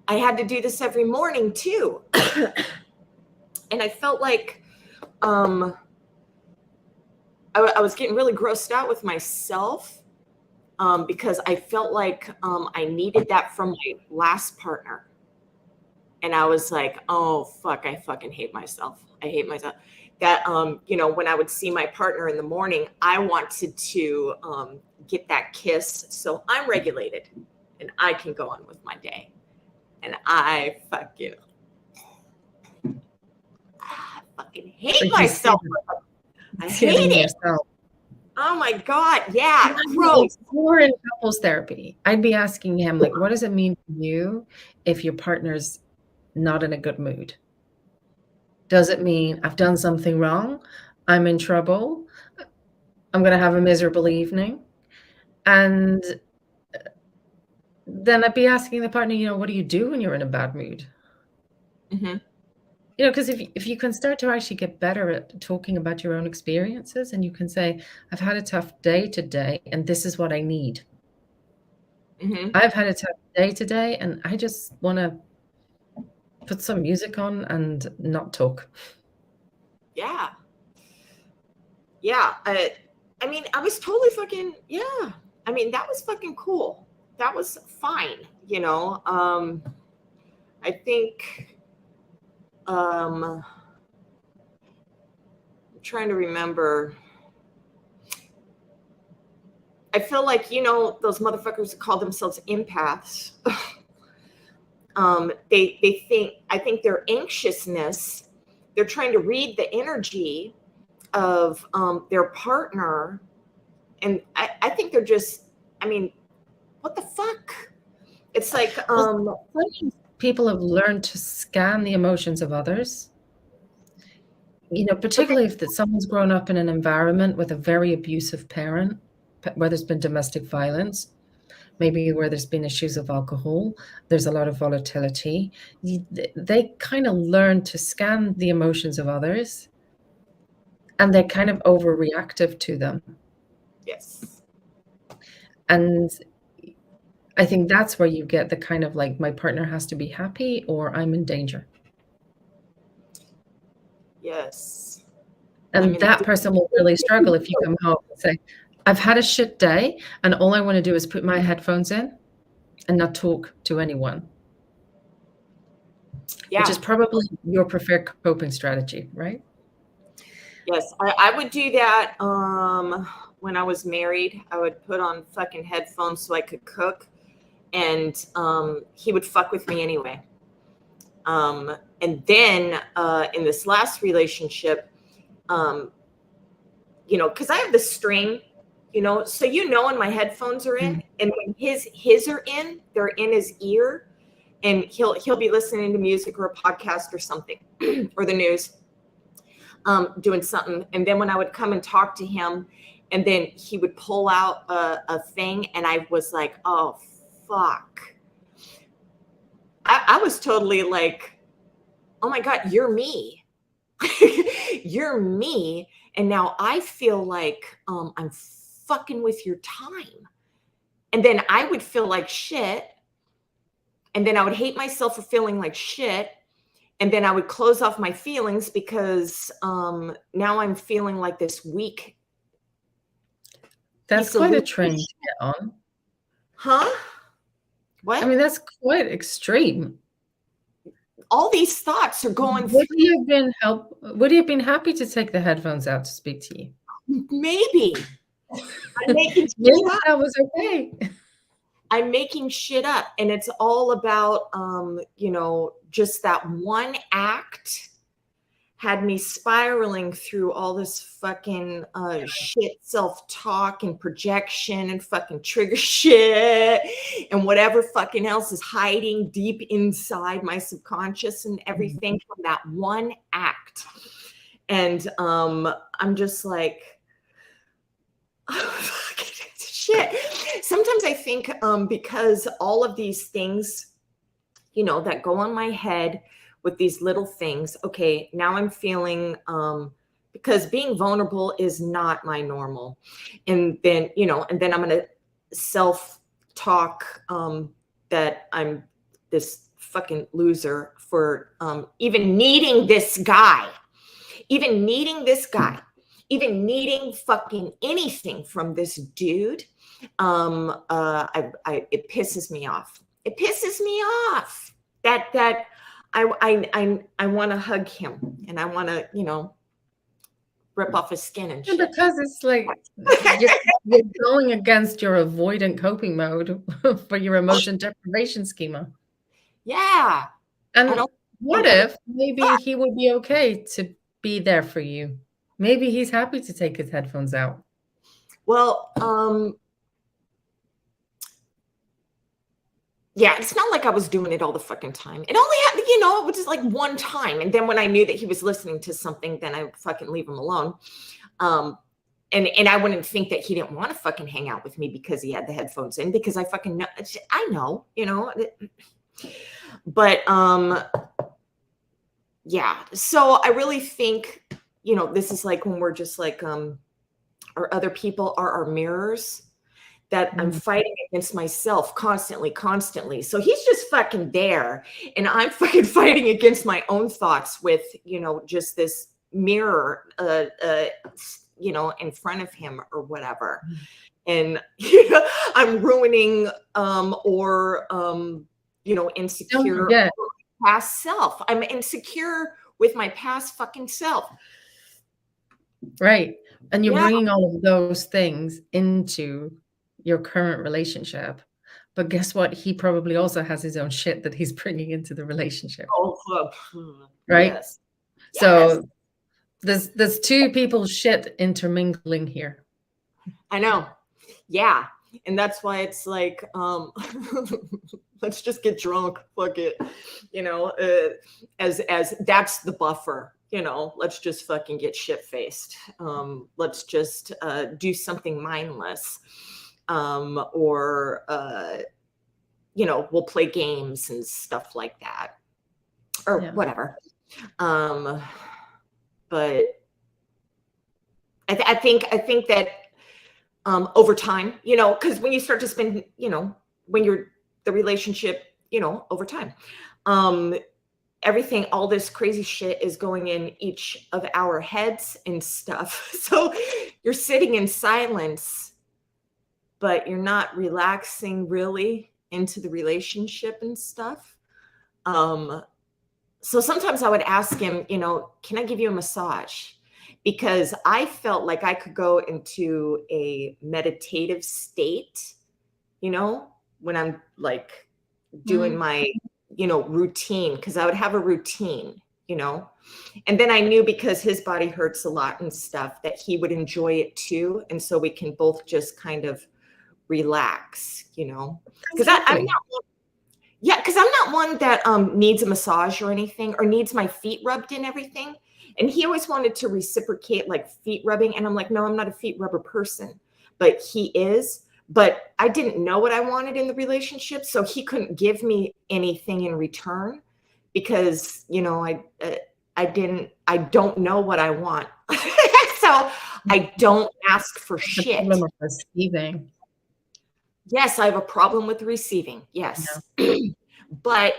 I had to do this every morning too. And I felt like I was getting really grossed out with myself because I felt like I needed that from my last partner. And I was like, oh, fuck, I fucking hate myself. I hate myself. That, you know, when I would see my partner in the morning, I wanted to get that kiss. So I'm regulated and I can go on with my day. And I fucking hate myself. I hate it. Yourself. Oh my God. Yeah. Gross. We're in couples therapy. I'd be asking him, like, what does it mean for you if your partner's not in a good mood? Does it mean I've done something wrong? I'm in trouble. I'm going to have a miserable evening. And then I'd be asking the partner, you know, what do you do when you're in a bad mood? Mm-hmm. You know, because if you can start to actually get better at talking about your own experiences, and you can say, I've had a tough day today, and this is what I need. Mm-hmm. I've had a tough day today, and I just want to put some music on and not talk. Yeah. Yeah. I mean, I was totally fucking, yeah. I mean, that was fucking cool. That was fine. You know, I think, I'm trying to remember. I feel like, you know, those motherfuckers that call themselves empaths, they think, I think their anxiousness, they're trying to read the energy of their partner. And I think they're just, I mean, what the fuck? It's like, people have learned to scan the emotions of others. You know, particularly if that someone's grown up in an environment with a very abusive parent, where there's been domestic violence, maybe where there's been issues of alcohol, there's a lot of volatility. They kind of learn to scan the emotions of others, and they're kind of overreactive to them. yes. And I think that's where you get the kind of like, my partner has to be happy or I'm in danger. Yes. And that person will really struggle if you come home and say, I've had a shit day and all I want to do is put my headphones in and not talk to anyone. Yeah. Which is probably your preferred coping strategy, right? Yes, I would do that when I was married. I would put on fucking headphones so I could cook, and he would fuck with me anyway. And then in this last relationship, you know, because I have the string, you know, so you know when my headphones are in, and when his are in, they're in his ear, and he'll be listening to music or a podcast or something, or the news, doing something. And then when I would come and talk to him, and then he would pull out a thing, and I was like, oh fuck. I was totally like, oh my God, you're me. You're me. And now I feel like I'm fucking with your time. And then I would feel like shit. And then I would hate myself for feeling like shit. And then I would close off my feelings because now I'm feeling like this weak. That's quite a train to get on. Huh? What? I mean, that's quite extreme. All these thoughts are going Would you have been happy to take the headphones out to speak to you? Maybe. I'm making Maybe that was okay. I'm making shit up, and it's all about you know, just that one act had me spiraling through all this fucking shit, self-talk and projection and fucking trigger shit and whatever fucking else is hiding deep inside my subconscious and everything from that one act. And I'm just like, oh, shit. Sometimes I think because all of these things, you know, that go on my head with these little things, okay, now I'm feeling, because being vulnerable is not my normal. And then, you know, and then I'm going to self-talk that I'm this fucking loser for even needing this guy, even needing fucking anything from this dude. It pisses me off. It pisses me off that I want to hug him and I want to, you know, rip off his skin and shit. Because it's like you're going against your avoidant coping mode for your emotion deprivation schema. Yeah. And what if maybe he would be okay to be there for you? Maybe he's happy to take his headphones out. Well, yeah, it's not like I was doing it all the fucking time. It only happened, you know, it was just like one time. And then when I knew that he was listening to something, then I would fucking leave him alone. And I wouldn't think that he didn't want to fucking hang out with me because he had the headphones in, because I fucking know, I know, you know. But yeah, so I really think, you know, this is like when we're just like, our other people are our mirrors, that I'm fighting against myself constantly. So he's just fucking there, and I'm fucking fighting against my own thoughts with, you know, just this mirror, you know, in front of him or whatever. And, you know, I'm ruining, or, you know, insecure with my past self. I'm insecure with my past fucking self. Right. And you're bringing all of those things into your current relationship. But guess what? He probably also has his own shit that he's bringing into the relationship. Oh, right? yes. So there's two people's shit intermingling here. I know. Yeah. And that's why it's like, let's just get drunk. Fuck it. You know, as that's the buffer, you know, let's just fucking get shit faced. Let's just do something mindless. Or you know, we'll play games and stuff like that. Or whatever. But I think that over time, you know, because when you start to spend, you know, when you're the relationship, you know, over time, everything, all this crazy shit is going in each of our heads and stuff. So you're sitting in silence, but you're not relaxing really into the relationship and stuff. So sometimes I would ask him, you know, can I give you a massage? Because I felt like I could go into a meditative state, you know, when I'm like doing my, you know, routine, because I would have a routine, you know, and then I knew because his body hurts a lot and stuff that he would enjoy it too. And so we can both just kind of relax, you know, because I'm not. Yeah, because I'm not one that needs a massage or anything, or needs my feet rubbed and everything. And he always wanted to reciprocate like feet rubbing. And I'm like, no, I'm not a feet rubber person, but he is. But I didn't know what I wanted in the relationship. So he couldn't give me anything in return because, you know, I don't know what I want. So I don't ask for shit. Problem of receiving. Yes, I have a problem with receiving. Yes. Yeah. But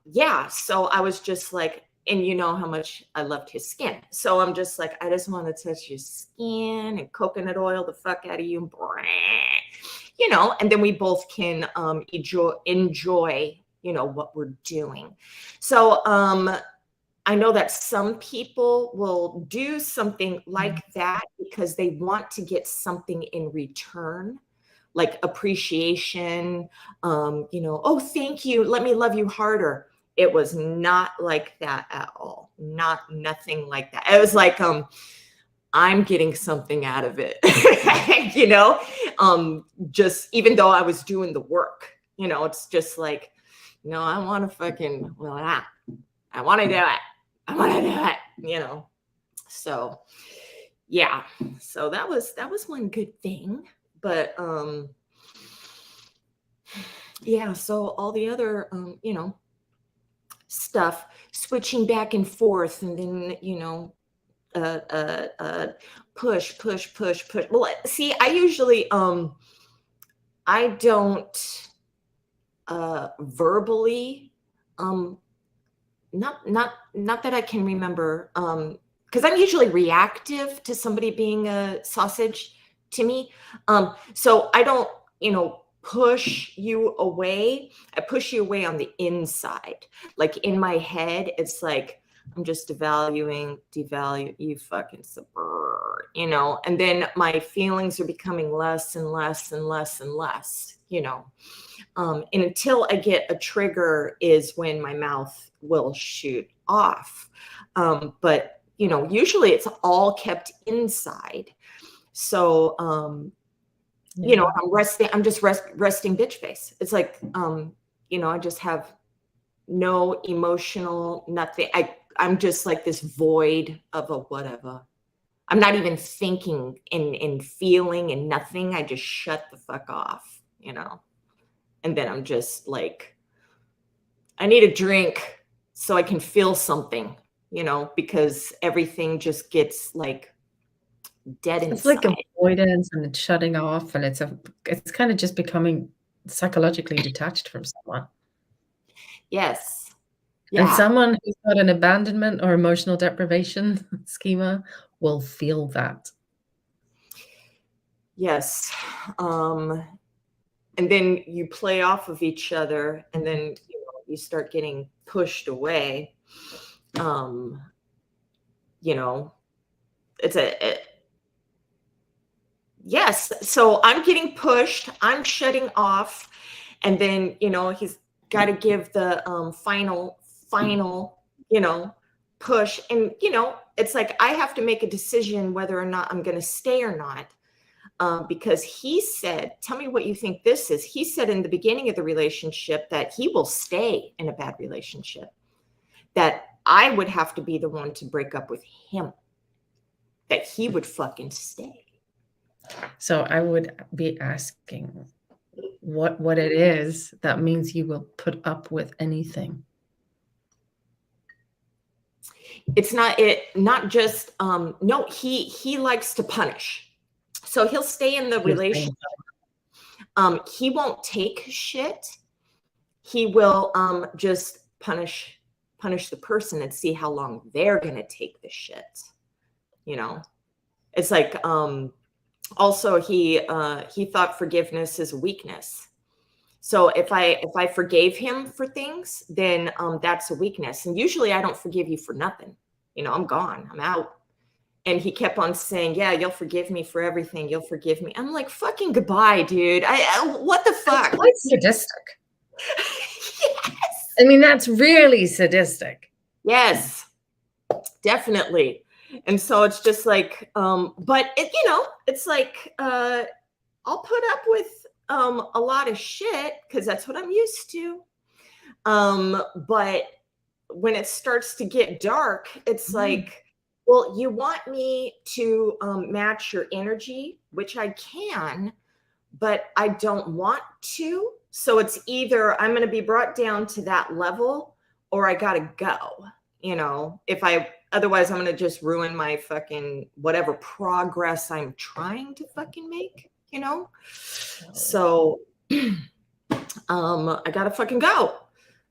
yeah, so I was just like, and you know how much I loved his skin. So I'm just like, I just want to touch your skin and coconut oil the fuck out of you. You know, and then we both can enjoy, you know, what we're doing. So I know that some people will do something like that because they want to get something in return, like appreciation, you know, oh, thank you, let me love you harder. It was not like that at all. Nothing like that. It was like, I'm getting something out of it, you know, just even though I was doing the work, you know, it's just like, no, I want to fucking, well, I want to do it. I want to do it, you know? So yeah, so that was one good thing. But yeah, so all the other you know, stuff, switching back and forth, and then, you know, push. Well, see, I usually I don't verbally not that I can remember, because I'm usually reactive to somebody being a sausage to me. So I don't, you know, push you away. I push you away on the inside. Like in my head, it's like, I'm just devalue you fucking suburb, you know, and then my feelings are becoming less and less, you know. And until I get a trigger is when my mouth will shoot off. But, you know, usually it's all kept inside. So, you know, I'm just resting bitch face. It's like, you know, I just have no emotional, nothing. I'm just like this void of a whatever. I'm not even thinking and feeling and nothing. I just shut the fuck off, you know. And then I'm just like, I need a drink so I can feel something, you know, because everything just gets like dead inside. It's like avoidance and it's shutting off, and it's kind of just becoming psychologically detached from someone. Yes. Yeah. And someone who's got an abandonment or emotional deprivation schema will feel that. Yes. And then you play off of each other, and then, you know, you start getting pushed away. You know, yes. So I'm getting pushed, I'm shutting off. And then, he's got to give the final, push. And, it's like I have to make a decision whether or not I'm going to stay or not. Because he said, tell me what you think this is. He said in the beginning of the relationship that he will stay in a bad relationship, that I would have to be the one to break up with him, that he would fucking stay. So I would be asking what it is that means you will put up with anything. It's not just no, he likes to punish. So he'll stay in the relationship. He won't take shit. He will just punish the person and see how long they're gonna take the shit. It's like also he thought forgiveness is a weakness. So if I forgave him for things, then that's a weakness. And usually I don't forgive you for nothing. I'm gone. I'm out. And he kept on saying, yeah, you'll forgive me for everything. You'll forgive me. I'm like, fucking goodbye, dude. What the fuck? That's quite sadistic. Yes. I mean, that's really sadistic. Yes, definitely. And so it's just like, but it's like, I'll put up with a lot of shit because that's what I'm used to. But when it starts to get dark, it's like, well, you want me to match your energy, which I can, but I don't want to. So it's either I'm going to be brought down to that level or I got to go, otherwise I'm going to just ruin my fucking whatever progress I'm trying to fucking make, So I got to fucking go.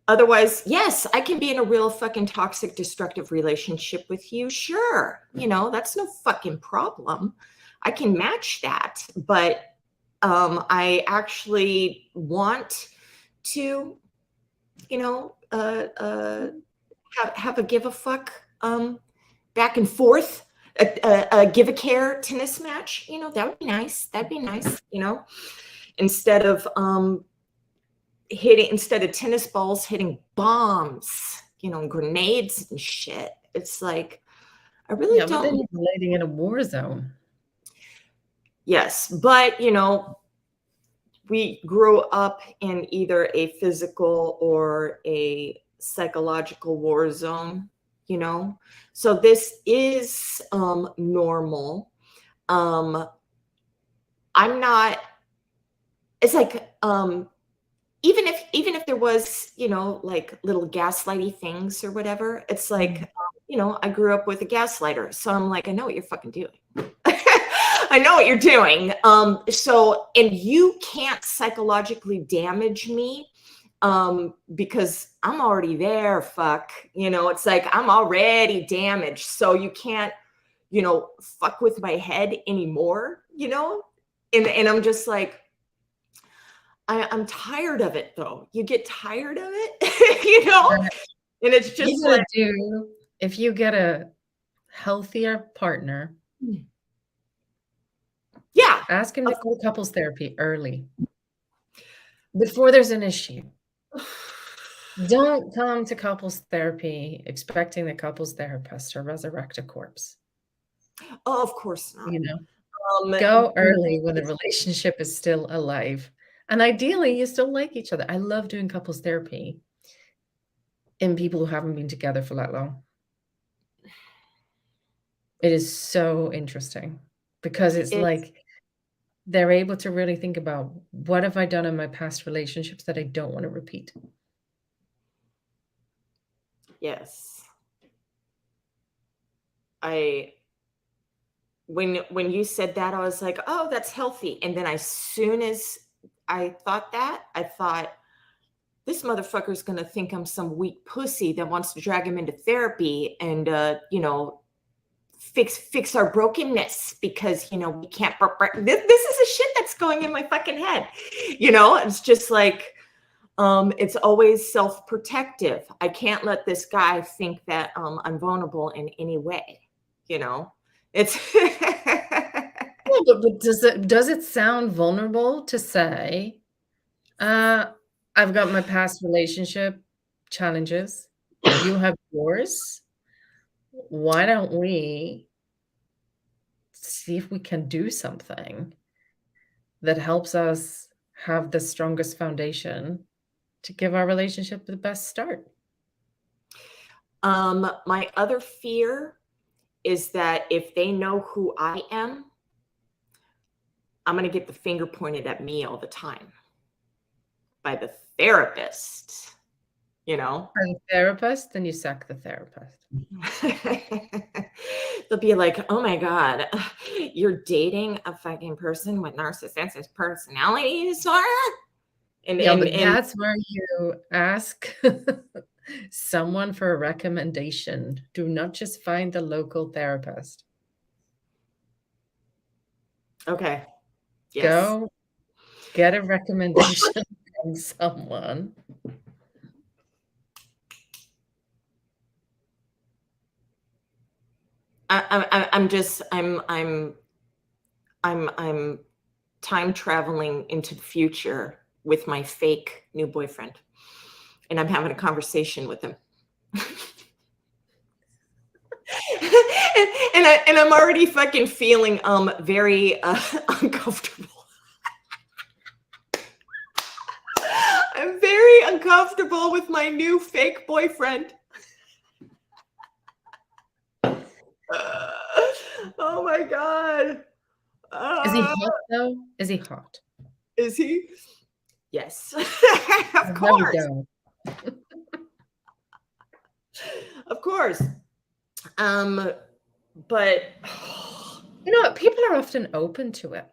Otherwise, yes, I can be in a real fucking toxic, destructive relationship with you. Sure. That's no fucking problem. I can match that. But I actually want to, have a give a fuck back and forth, a give a care tennis match. That would be nice. That'd be nice, instead of tennis balls hitting bombs, grenades and shit. It's like, I really don't. But then you're relating in a war zone. Yes, but we grew up in either a physical or a psychological war zone, so this is normal. I'm not, it's like even if there was, like little gaslighty things or whatever, it's like, I grew up with a gaslighter. So I'm like, I know what you're fucking doing. I know what you're doing. And you can't psychologically damage me because I'm already there. Fuck. It's like, I'm already damaged. So you can't, fuck with my head anymore, and I'm just like, I'm tired of it though. You get tired of it, and it's just like, if you get a healthier partner, yeah, ask him to go to couples therapy early before there's an issue. Don't come to couples therapy expecting the couples therapist to resurrect a corpse. Oh, of course not. Go early when the relationship is still alive. And ideally, you still like each other. I love doing couples therapy in people who haven't been together for that long. It is so interesting because it's like they're able to really think about, what have I done in my past relationships that I don't want to repeat? Yes. When you said that, I was like, oh, that's healthy. And then as soon as I thought that, I thought, this motherfucker's going to think I'm some weak pussy that wants to drag him into therapy and, fix our brokenness because, we can't. This is the shit that's going in my fucking head. It's just like, it's always self-protective. I can't let this guy think that I'm vulnerable in any way. It's but does it sound vulnerable to say, I've got my past relationship challenges, you have yours. Why don't we see if we can do something that helps us have the strongest foundation to give our relationship the best start? My other fear is that if they know who I am, I'm going to get the finger pointed at me all the time by the therapist, you know? By the therapist, then you suck the therapist. They'll be like, oh my God, you're dating a fucking person with narcissistic personality disorder? And That's where you ask someone for a recommendation. Do not just find the local therapist. Okay. Yes. Go get a recommendation from someone. I'm time traveling into the future with my fake new boyfriend, and I'm having a conversation with him. and I'm already fucking feeling very uncomfortable. I'm very uncomfortable with my new fake boyfriend. Oh my God. Is he hot though? Is he hot? Is he? Yes. Of There we course. go. Of course. But you know what? People are often open to it.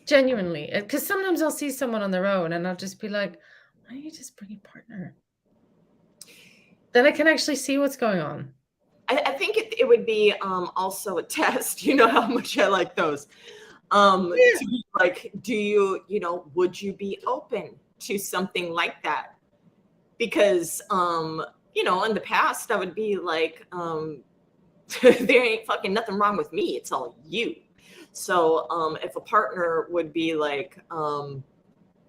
Genuinely. Because sometimes I'll see someone on their own and I'll just be like, why don't you just bring a partner? Then I can actually see what's going on. I think it would be also a test. You know how much I like those. To be like, do you know, would you be open to something like that? Because you know, in the past I would be like, there ain't fucking nothing wrong with me. It's all you. So if a partner would be like,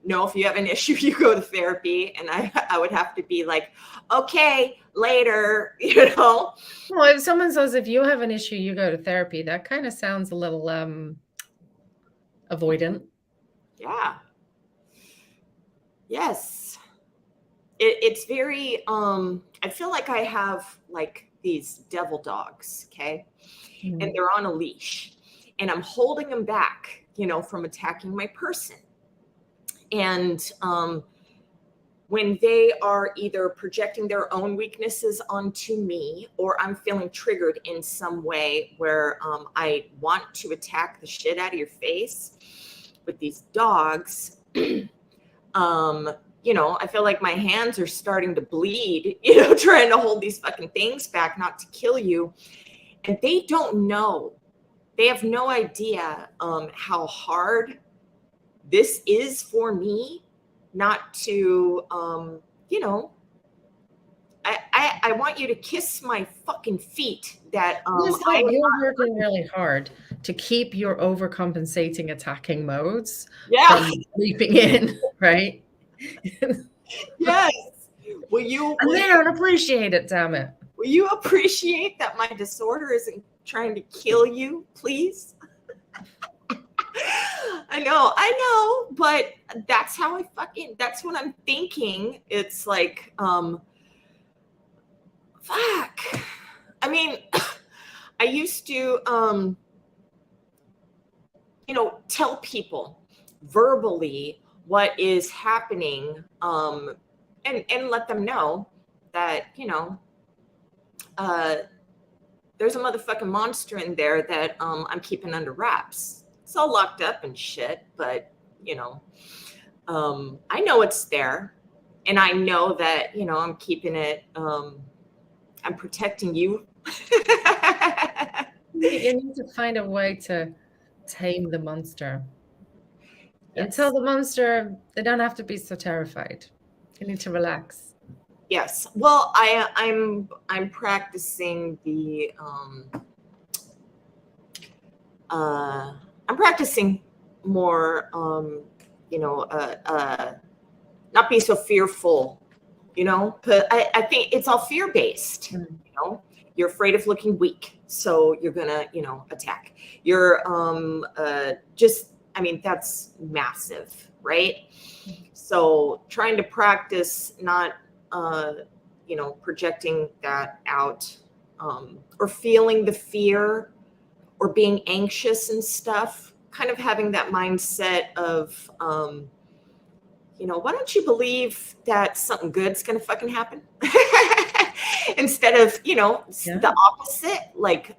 no, if you have an issue, you go to therapy. And I would have to be like, okay, later, you know? Well, if someone says, if you have an issue, you go to therapy, that kind of sounds a little avoidant. Yeah. Yes. It's very, I feel like I have like these devil dogs, okay? Mm-hmm. And they're on a leash. And I'm holding them back, you know, from attacking my person. And when they are either projecting their own weaknesses onto me, or I'm feeling triggered in some way where I want to attack the shit out of your face with these dogs, you know, I feel like my hands are starting to bleed, you know, trying to hold these fucking things back, not to kill you. And they don't know. They have no idea how hard this is for me not to, you know, I want you to kiss my fucking feet that you're working really hard to keep your overcompensating attacking modes from leaping in, right? Yes. And they don't appreciate it, damn it. Will you appreciate that my disorder isn't trying to kill you, please? I know, but that's how that's what I'm thinking. It's like, fuck. I mean, I used to, you know, tell people verbally what is happening, and let them know that, you know, there's a motherfucking monster in there that I'm keeping under wraps. It's all locked up and shit, but, you know, I know it's there. And I know that, you know, I'm keeping it, I'm protecting you. You need to find a way to tame the monster. Yes. And tell the monster they don't have to be so terrified. You need to relax. Yes. Well, I'm practicing the I'm practicing more you know not be so fearful, you know, but I think it's all fear based. You know, you're afraid of looking weak, so you're gonna, you know, attack. You're just, I mean, that's massive, right? So trying to practice not you know, projecting that out, or feeling the fear or being anxious and stuff, kind of having that mindset of you know, why don't you believe that something good's gonna fucking happen? Instead of, you know, the opposite, like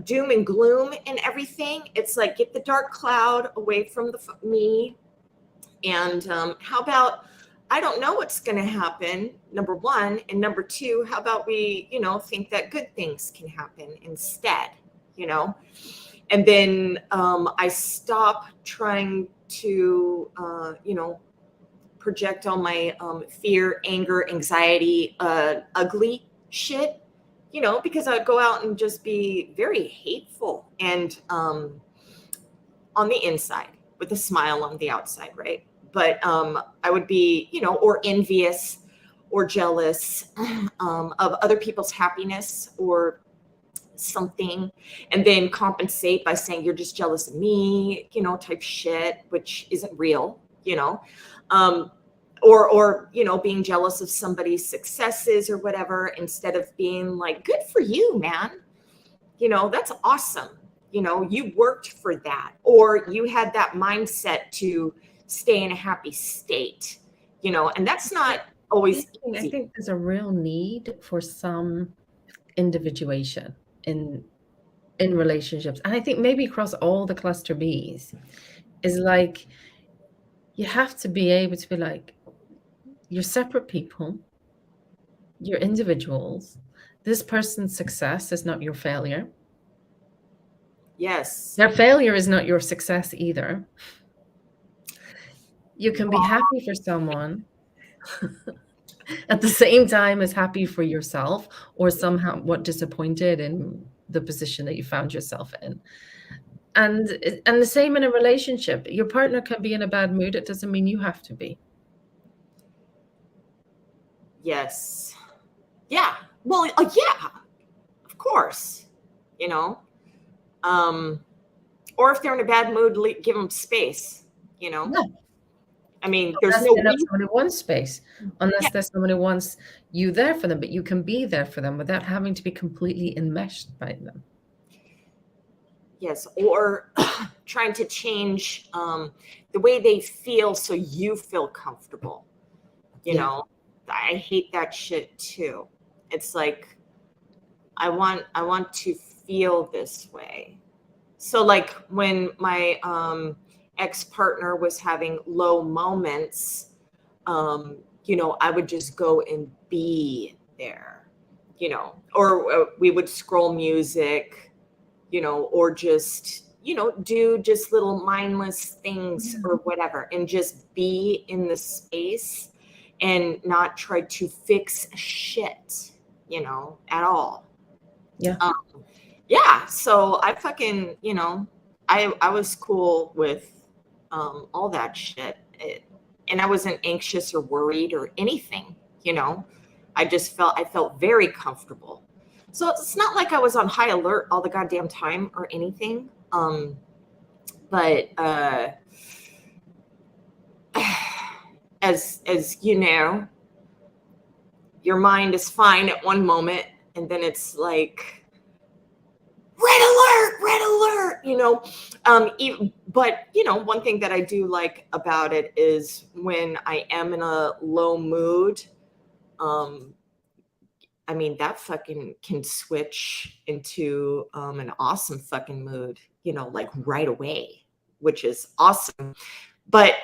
doom and gloom and everything. It's like, get the dark cloud away from me. And how about, I don't know what's gonna happen, number one. And number two, how about we, you know, think that good things can happen instead, you know? And then I stop trying to, you know, project all my fear, anger, anxiety, ugly shit, you know, because I would go out and just be very hateful and on the inside with a smile on the outside, right? But I would be, you know, or envious or jealous of other people's happiness or something, and then compensate by saying you're just jealous of me, you know, type shit, which isn't real, you know. Or you know, being jealous of somebody's successes or whatever, instead of being like, good for you, man, you know, that's awesome, you know, you worked for that, or you had that mindset to stay in a happy state, you know. And that's not always easy. I think there's a real need for some individuation in relationships, and I think maybe across all the cluster Bs, is like you have to be able to be like, you're separate people, you're individuals. This person's success is not your failure. Yes. Their failure is not your success either. You can be happy for someone at the same time as happy for yourself, or somehow what disappointed in the position that you found yourself in. And the same in a relationship. Your partner can be in a bad mood. It doesn't mean you have to be. Yes. Yeah. Well, yeah, of course, you know. Or if they're in a bad mood, give them space, you know. Yeah. I mean, there's Unless no they're not someone who wants space, unless Yeah. there's someone who wants you there for them, but you can be there for them without having to be completely enmeshed by them. Yes, or trying to change the way they feel so you feel comfortable. You know, I hate that shit too. It's like, I want to feel this way. So like when my ex-partner was having low moments, you know, I would just go and be there, you know, or we would scroll music, you know, or just, you know, do just little mindless things or whatever, and just be in the space and not try to fix shit, you know, at all. Yeah. Yeah. So I fucking, you know, I was cool with all that shit. And I wasn't anxious or worried or anything, you know. I felt very comfortable. So it's not like I was on high alert all the goddamn time or anything. But as you know, your mind is fine at one moment, and then it's like, red alert, you know. But you know, one thing that I do like about it is when I am in a low mood, I mean, that fucking can switch into an awesome fucking mood, you know, like right away, which is awesome. But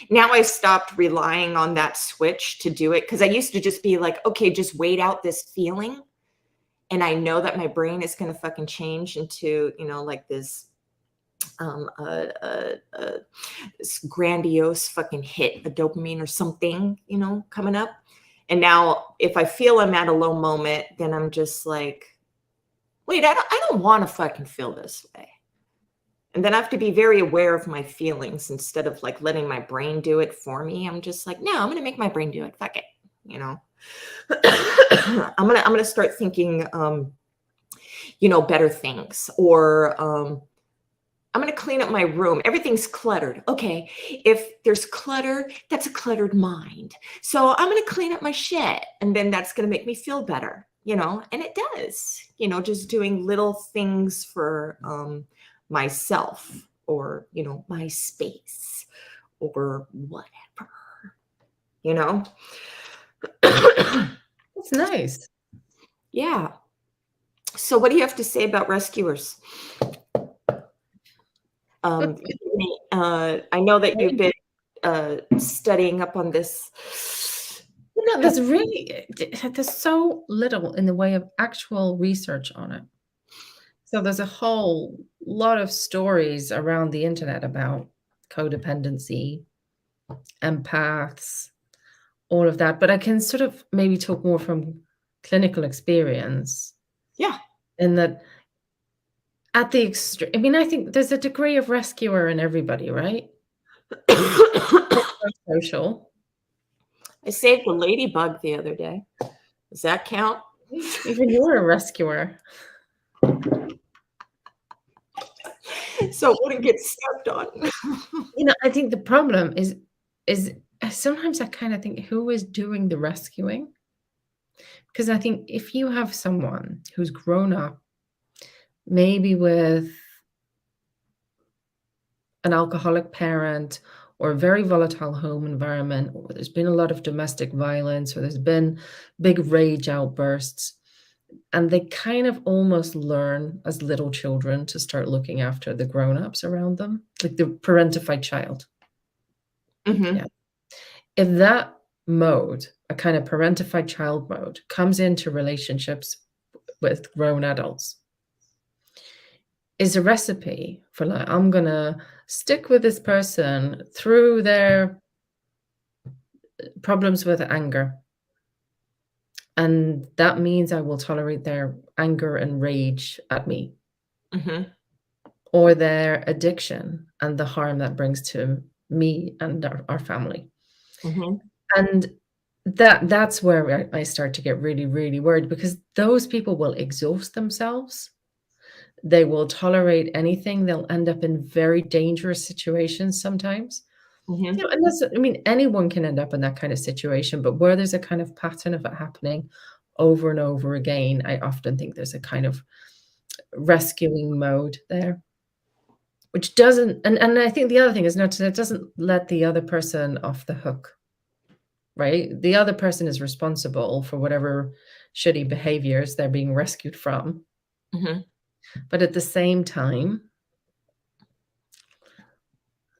now I stopped relying on that switch to do it, because I used to just be like, okay, just wait out this feeling. And I know that my brain is going to fucking change into, you know, like this this grandiose fucking hit, a dopamine or something, you know, coming up. And now if I feel I'm at a low moment, then I'm just like, wait, I don't want to fucking feel this way. And then I have to be very aware of my feelings instead of like letting my brain do it for me. I'm just like, no, I'm going to make my brain do it. Fuck it. You know, I'm going to start thinking, better things, or, I'm going to clean up my room. Everything's cluttered. Okay. If there's clutter, that's a cluttered mind. So I'm going to clean up my shit, and then that's going to make me feel better, and it does, just doing little things for, myself, or, my space, or whatever, It's nice. Yeah. So what do you have to say about rescuers? I know that you've been studying up on this. There's so little in the way of actual research on it. So there's a whole lot of stories around the internet about codependency, empaths, all of that. But I can sort of maybe talk more from clinical experience. Yeah. In that, at the extreme, I mean, I think there's a degree of rescuer in everybody, right? Social. I saved a ladybug the other day. Does that count? Even you're a rescuer. So it wouldn't get stepped on. I think the problem is sometimes I kind of think, who is doing the rescuing? Because I think if you have someone who's grown up, maybe with an alcoholic parent, or a very volatile home environment, or there's been a lot of domestic violence, or there's been big rage outbursts, and they kind of almost learn as little children to start looking after the grown-ups around them, like the parentified child. Mm-hmm. Yeah. If that mode, a kind of parentified child mode, comes into relationships with grown adults, is a recipe for like, I'm gonna stick with this person through their problems with anger, and that means I will tolerate their anger and rage at me, Mm-hmm. or their addiction and the harm that brings to me and our family. Mm-hmm. And that's where I start to get really, really worried, because those people will exhaust themselves. They will tolerate anything. They'll end up in very dangerous situations sometimes. Mm-hmm. And that's, I mean, anyone can end up in that kind of situation, but where there's a kind of pattern of it happening over and over again, I often think there's a kind of rescuing mode there, which doesn't, and I think the other thing is it doesn't let the other person off the hook, right? The other person is responsible for whatever shitty behaviors they're being rescued from. Mm-hmm. But at the same time,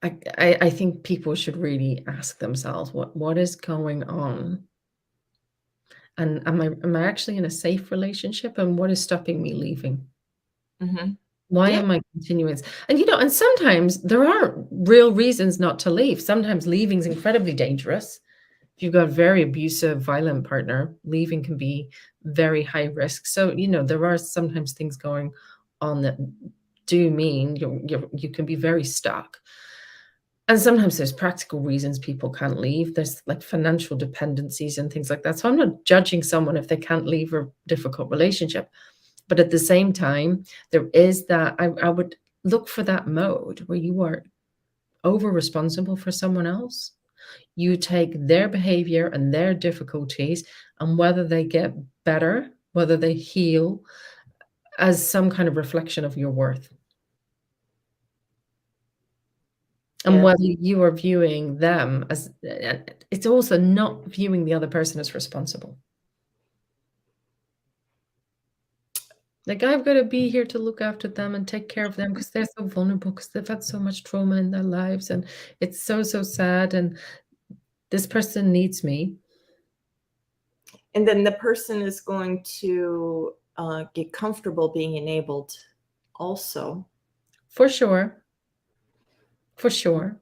I think people should really ask themselves, what is going on? And am I actually in a safe relationship? And what is stopping me leaving? Mm-hmm. Why Yeah. am I continuing? And sometimes there are real reasons not to leave. Sometimes leaving is incredibly dangerous. If you've got a very abusive, violent partner, leaving can be very high risk. So, there are sometimes things going on that do mean you can be very stuck. And sometimes there's practical reasons people can't leave. There's like financial dependencies and things like that. So I'm not judging someone if they can't leave a difficult relationship. But at the same time, there is that, I would look for that mode where you are over responsible for someone else. You take their behavior and their difficulties, and whether they get better, whether they heal, as some kind of reflection of your worth. And Yeah. whether you are viewing them as, it's also not viewing the other person as responsible. Like, I've got to be here to look after them and take care of them because they're so vulnerable, because they've had so much trauma in their lives, and it's so, so sad, and this person needs me. And then the person is going to get comfortable being enabled also. For sure. For sure.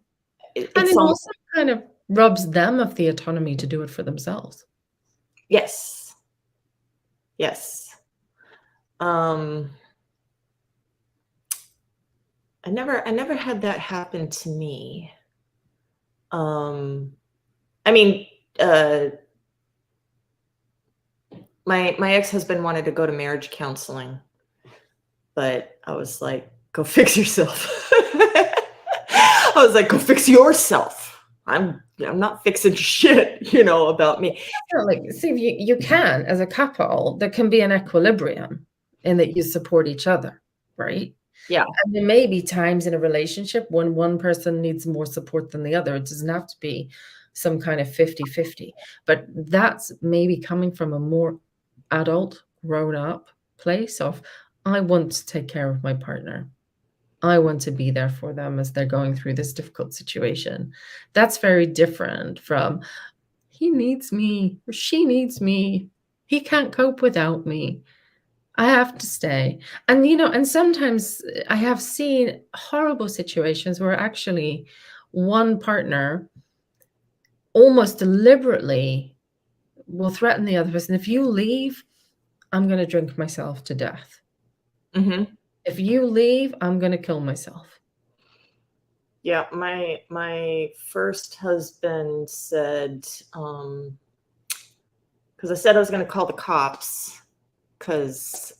It's And it also kind of robs them of the autonomy to do it for themselves. Yes. Yes. I never had that happen to me. I mean, my ex-husband wanted to go to marriage counseling, but I was like, go fix yourself. I was like, go fix yourself. I'm not fixing shit, about me. Definitely. See, you can, as a couple, there can be an equilibrium in that you support each other, right? Yeah. And there may be times in a relationship when one person needs more support than the other. It doesn't have to be some kind of 50-50, but that's maybe coming from a more adult, grown-up place of, I want to take care of my partner. I want to be there for them as they're going through this difficult situation. That's very different from, he needs me or she needs me. He can't cope without me. I have to stay. And, and sometimes I have seen horrible situations where actually one partner almost deliberately will threaten the other person. If you leave, I'm going to drink myself to death. Mm-hmm. If you leave, I'm going to kill myself. Yeah, my first husband said, because I said I was going to call the cops, because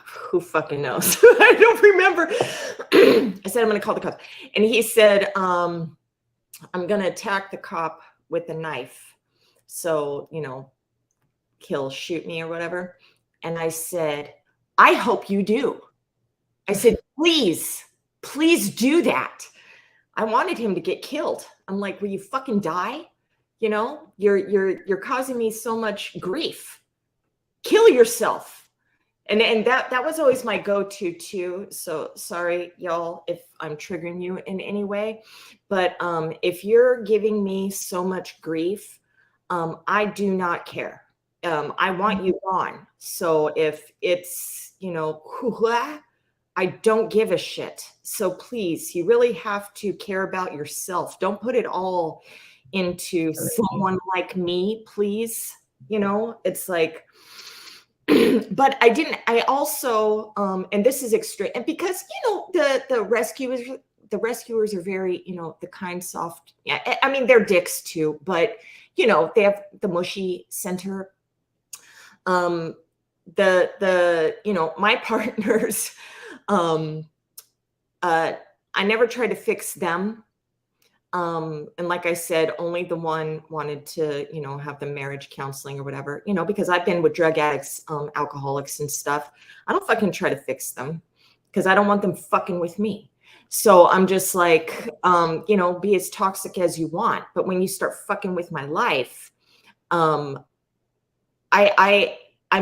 who fucking knows? I don't remember. I said I'm going to call the cops, and he said, I'm going to attack the cop with a knife, so shoot me or whatever. And I said, I hope you do. I said, please do that. I wanted him to get killed. I'm like, will you fucking die? You're causing me so much grief. Kill yourself. And that was always my go-to too. So sorry, y'all, if I'm triggering you in any way. But if you're giving me so much grief, I do not care. I want you gone. So if it's, I don't give a shit. So please, you really have to care about yourself. Don't put it all into someone like me, please. It's like, but I also, and this is extreme, and because, the rescuers are very, the kind, soft, yeah, I mean, they're dicks too, but, they have the mushy center. My partners, I never tried to fix them. And like I said, only the one wanted to, have the marriage counseling or whatever, because I've been with drug addicts, alcoholics and stuff. I don't fucking try to fix them because I don't want them fucking with me. So I'm just like, be as toxic as you want. But when you start fucking with my life, I'm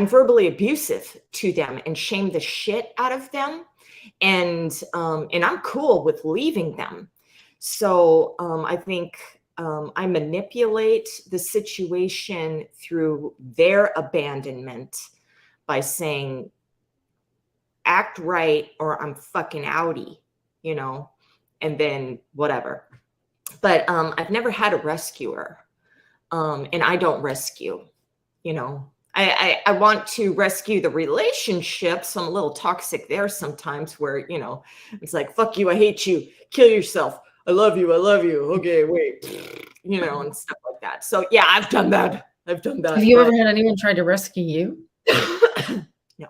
verbally abusive to them and shame the shit out of them. And I'm cool with leaving them. So I think I manipulate the situation through their abandonment by saying, act right or I'm fucking outie, and then whatever. But I've never had a rescuer, and I don't rescue, I want to rescue the relationship. So I'm a little toxic there sometimes where, it's like, fuck you, I hate you, kill yourself. I love you. Okay, wait, and stuff like that. So yeah, I've done that. Have you ever had anyone try to rescue you? No.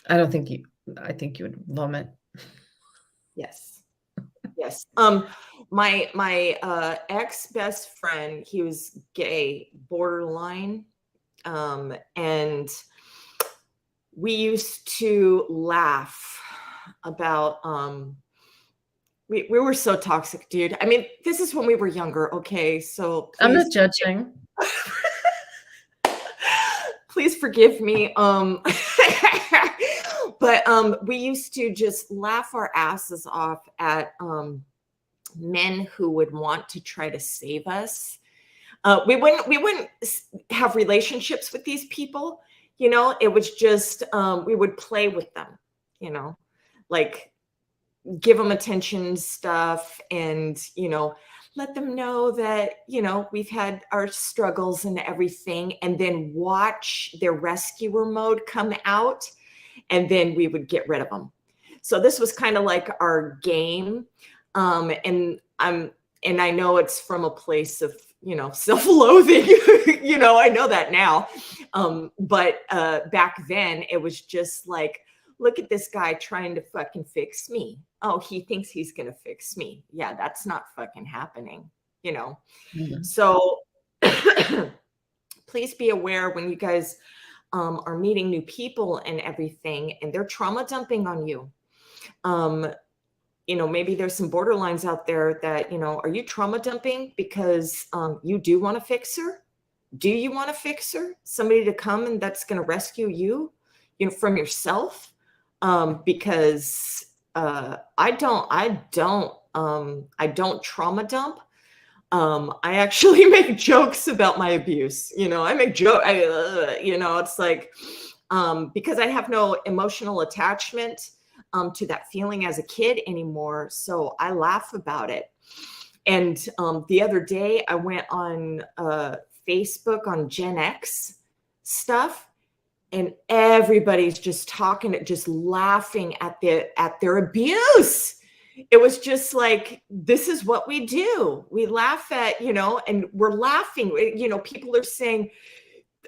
I think you would vomit. Yes. My ex best friend, he was gay, borderline. And we used to laugh about, we were so toxic, dude. I mean, this is when we were younger. Okay. So I'm not judging. Please forgive me. But we used to just laugh our asses off at men who would want to try to save us. We wouldn't have relationships with these people. It was just we would play with them. Like give them attention stuff, and let them know that, you know, we've had our struggles and everything, and then watch their rescuer mode come out, and then we would get rid of them. So this was kind of like our game. And I know it's from a place of, you know, self-loathing, you know, I know that now. But back then it was just like, look at this guy trying to fucking fix me. Oh, he thinks he's going to fix me. Yeah, that's not fucking happening, you know? Mhm. So please be aware when you guys are meeting new people and everything, and they're trauma dumping on you. You know, maybe there's some borderlines out there that, you know, are you trauma dumping because you do want to fix her? Do you want to fix her? Somebody to come and that's going to rescue you, you know, from yourself? Because I don't trauma dump. I actually make jokes about my abuse. You know, I make joke. You know, it's like because I have no emotional attachment to that feeling as a kid anymore. So I laugh about it. And the other day I went on Facebook on Gen X stuff, and everybody's just talking, just laughing at their abuse. It was just like, this is what we do. We laugh at, you know, and we're laughing. You know, people are saying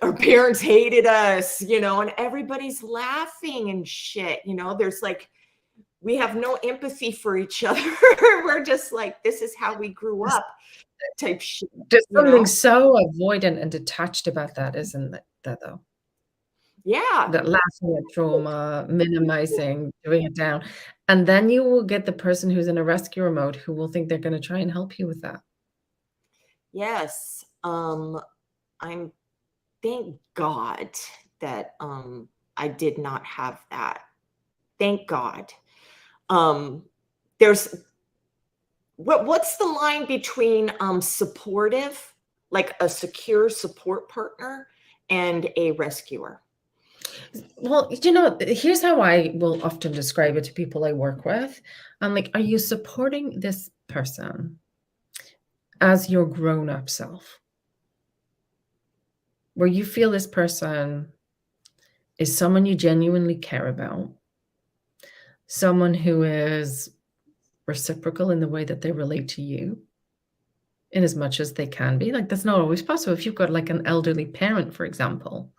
our parents hated us, you know, and everybody's laughing and shit. You know, there's like, we have no empathy for each other. We're just like, this is how we grew up type shit. There's You something know? so avoidant and detached about that, isn't that though? Yeah. That laughing at trauma, minimizing, doing it down. And then you will get the person who's in a rescuer mode who will think they're going to try and help you with that. Yes. I'm thank God that I did not have that. Thank God. There's what's the line between supportive, like a secure support partner, and a rescuer? Well, you know, here's how I will often describe it to people I work with. I'm like, are you supporting this person as your grown-up self? Where you feel this person is someone you genuinely care about, someone who is reciprocal in the way that they relate to you, in as much as they can be. Like, that's not always possible. If you've got like an elderly parent, for example,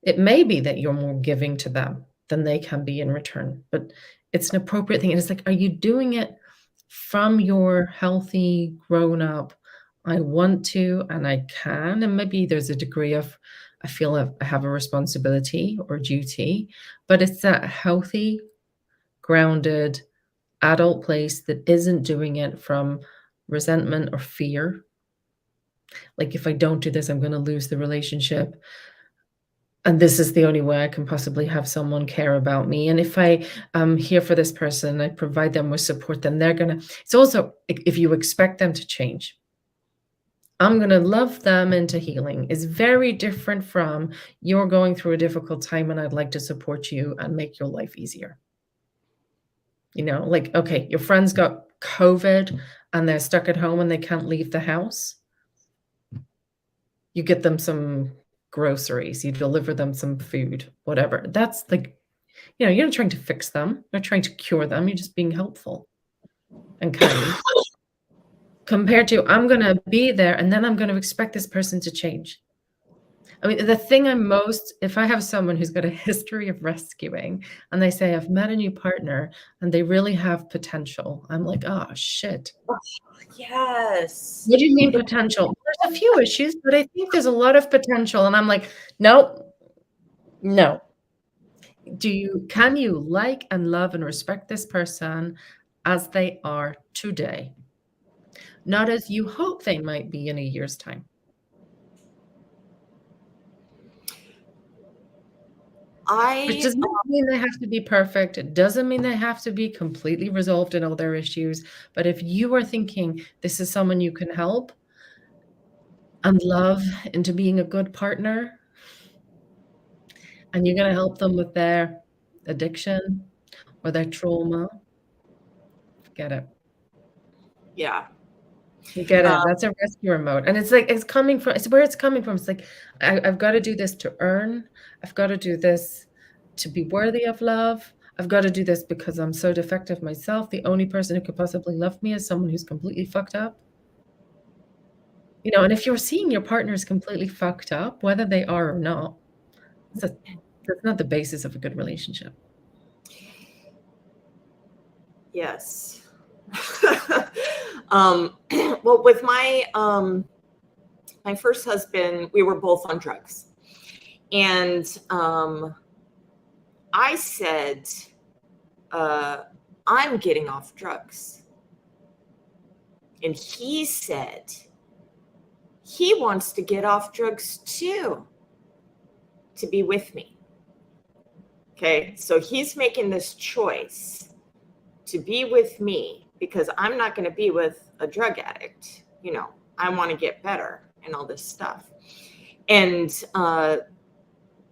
it may be that you're more giving to them than they can be in return, but it's an appropriate thing. And it's like, are you doing it from your healthy, grown up, I want to and I can? And maybe there's a degree of, I feel I have a responsibility or duty, but it's that healthy, grounded, adult place that isn't doing it from resentment or fear. Like, if I don't do this, I'm going to lose the relationship. And this is the only way I can possibly have someone care about me. And if I am here for this person, I provide them with support, then they're going to, it's also, if you expect them to change, I'm going to love them into healing is very different from you're going through a difficult time and I'd like to support you and make your life easier. You know, like, okay, your friends got COVID and they're stuck at home and they can't leave the house. You get them some groceries, you deliver them some food, whatever. That's like, you know, you're not trying to fix them, you're not trying to cure them, you're just being helpful and kind. Compared to, I'm going to be there and then I'm going to expect this person to change. I mean, the thing I'm most, if I have someone who's got a history of rescuing and they say, I've met a new partner and they really have potential, I'm like, oh, shit. Yes. What do you mean potential? There's a few issues, but I think there's a lot of potential. And I'm like, nope, no. Can you like and love and respect this person as they are today? Not as you hope they might be in a year's time. Which does not mean they have to be perfect. It doesn't mean they have to be completely resolved in all their issues. But if you are thinking this is someone you can help and love into being a good partner, and you're going to help them with their addiction or their trauma, forget it. Yeah. You get it. That's a rescuer mode. And it's like, it's where it's coming from. It's like, I've got to do this to earn. I've got to do this to be worthy of love. I've got to do this because I'm so defective myself. The only person who could possibly love me is someone who's completely fucked up. You know, and if you're seeing your partner is completely fucked up, whether they are or not, that's not the basis of a good relationship. Yes. Well, with my my first husband, we were both on drugs, and I said, I'm getting off drugs, and he said he wants to get off drugs too, to be with me. Okay, so he's making this choice to be with me because I'm not going to be with a drug addict. You know, I want to get better and all this stuff. And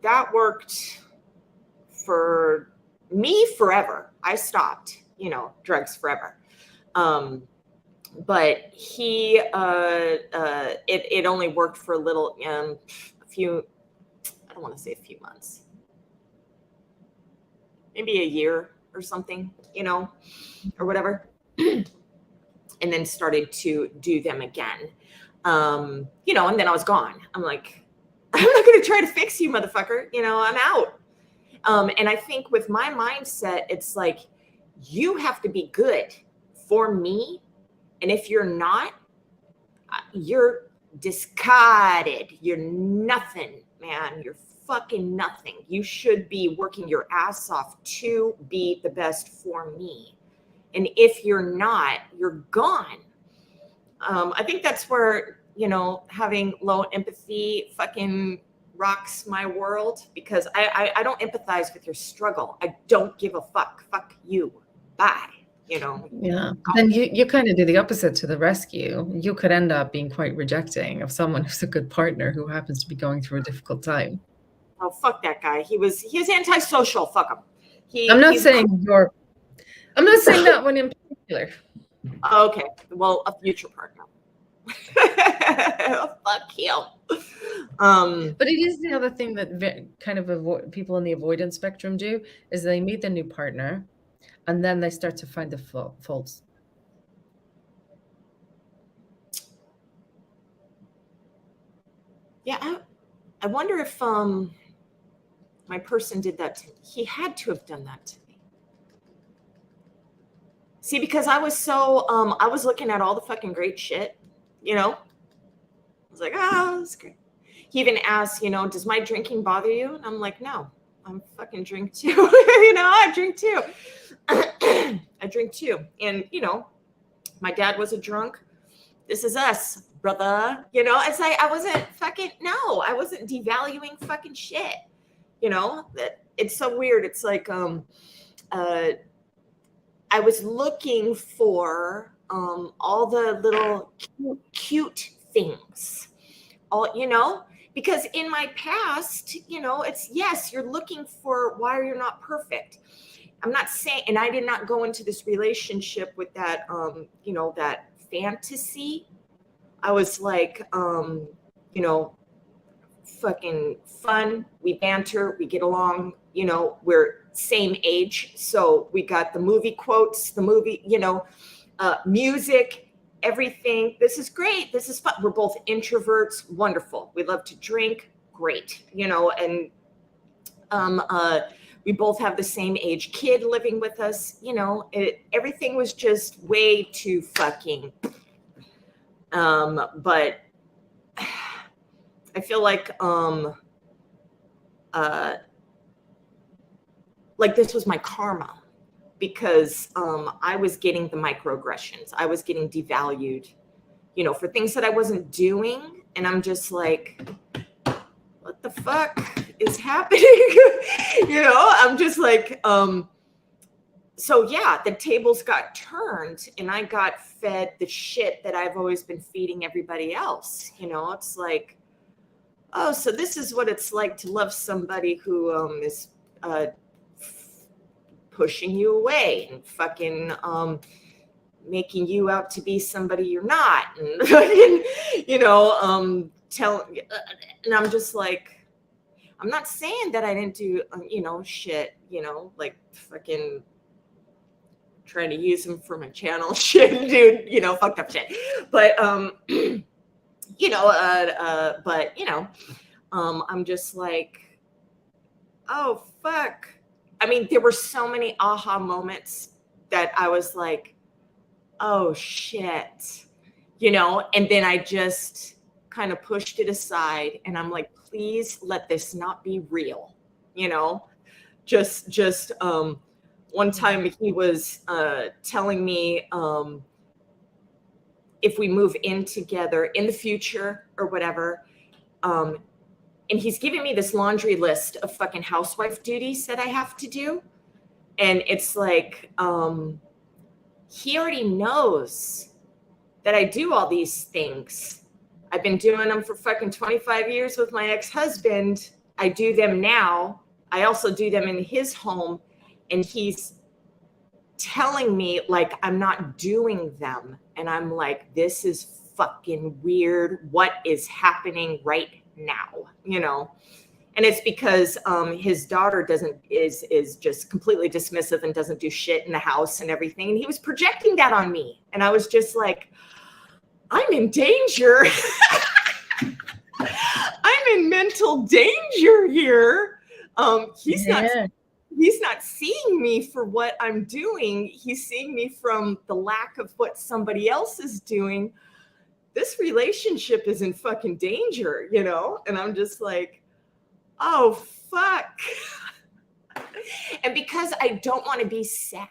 that worked for me forever. I stopped, you know, drugs forever. But he, it only worked for a little, a few, I don't want to say a few months, maybe a year or something, you know, or whatever. And then started to do them again. You know, and then I was gone. I'm like, I'm not going to try to fix you, motherfucker. You know, I'm out. And I think with my mindset, it's like, you have to be good for me. And if you're not, you're discarded. You're nothing, man. You're fucking nothing. You should be working your ass off to be the best for me. And if you're not, you're gone. I think that's where, you know, having low empathy fucking rocks my world, because I don't empathize with your struggle. I don't give a fuck. Fuck you. Bye. You know? Yeah. Then you kind of do the opposite to the rescue. You could end up being quite rejecting of someone who's a good partner who happens to be going through a difficult time. Oh, fuck that guy. He was antisocial. Fuck him. I'm not saying that one in particular. Okay. Well, a future partner. Fuck him. But it is the other thing that kind of people in the avoidance spectrum do, is they meet the new partner and then they start to find the faults. Yeah, I wonder if my person did that to me. He had to have done that to me. See, because I was so I was looking at all the fucking great shit, you know. I was like, oh, that's great. He even asked, you know, does my drinking bother you? And I'm like, no, I'm fucking drink too. You know, I drink too. I drink too. And, you know, my dad was a drunk. This is us, brother. You know, it's like I wasn't devaluing fucking shit. You know, it's so weird. It's like I was looking for all the little cute things. All, you know, because in my past, you know, it's, yes, you're looking for why you're not perfect. I'm not saying, and I did not go into this relationship with that, you know, that fantasy. I was like, you know, fucking fun. We banter, we get along, you know, we're same age. So we got the movie quotes, the movie, you know, music, everything. This is great. This is fun. We're both introverts. Wonderful. We love to drink. Great. You know, and we both have the same age kid living with us. You know, everything was just way too fucking. But I feel like this was my karma, because I was getting the microaggressions. I was getting devalued, you know, for things that I wasn't doing. And I'm just like, what the fuck is happening? You know, I'm just like, so yeah, the tables got turned and I got fed the shit that I've always been feeding everybody else. You know, it's like, oh, so this is what it's like to love somebody who is pushing you away and fucking making you out to be somebody you're not, and fucking, you know, and I'm just like, I'm not saying that I didn't do, you know, shit, you know, like fucking trying to use him for my channel shit, dude, you know, fucked up shit. But, you know, but, you know, I'm just like, oh, fuck. I mean, there were so many aha moments that I was like, oh, shit, you know, and then I just kind of pushed it aside and I'm like, please let this not be real, you know, just one time he was telling me if we move in together in the future or whatever, and he's giving me this laundry list of fucking housewife duties that I have to do. And it's like, he already knows that I do all these things. I've been doing them for fucking 25 years with my ex-husband. I do them now. I also do them in his home. And he's telling me like I'm not doing them. And I'm like, this is fucking weird. What is happening right now? You know? And it's because his daughter is just completely dismissive and doesn't do shit in the house and everything. And he was projecting that on me. And I was just like, I'm in danger. I'm in mental danger here. He's not seeing me for what I'm doing. He's seeing me from the lack of what somebody else is doing. This relationship is in fucking danger, you know? And I'm just like, oh, fuck. And because I don't want to be sad,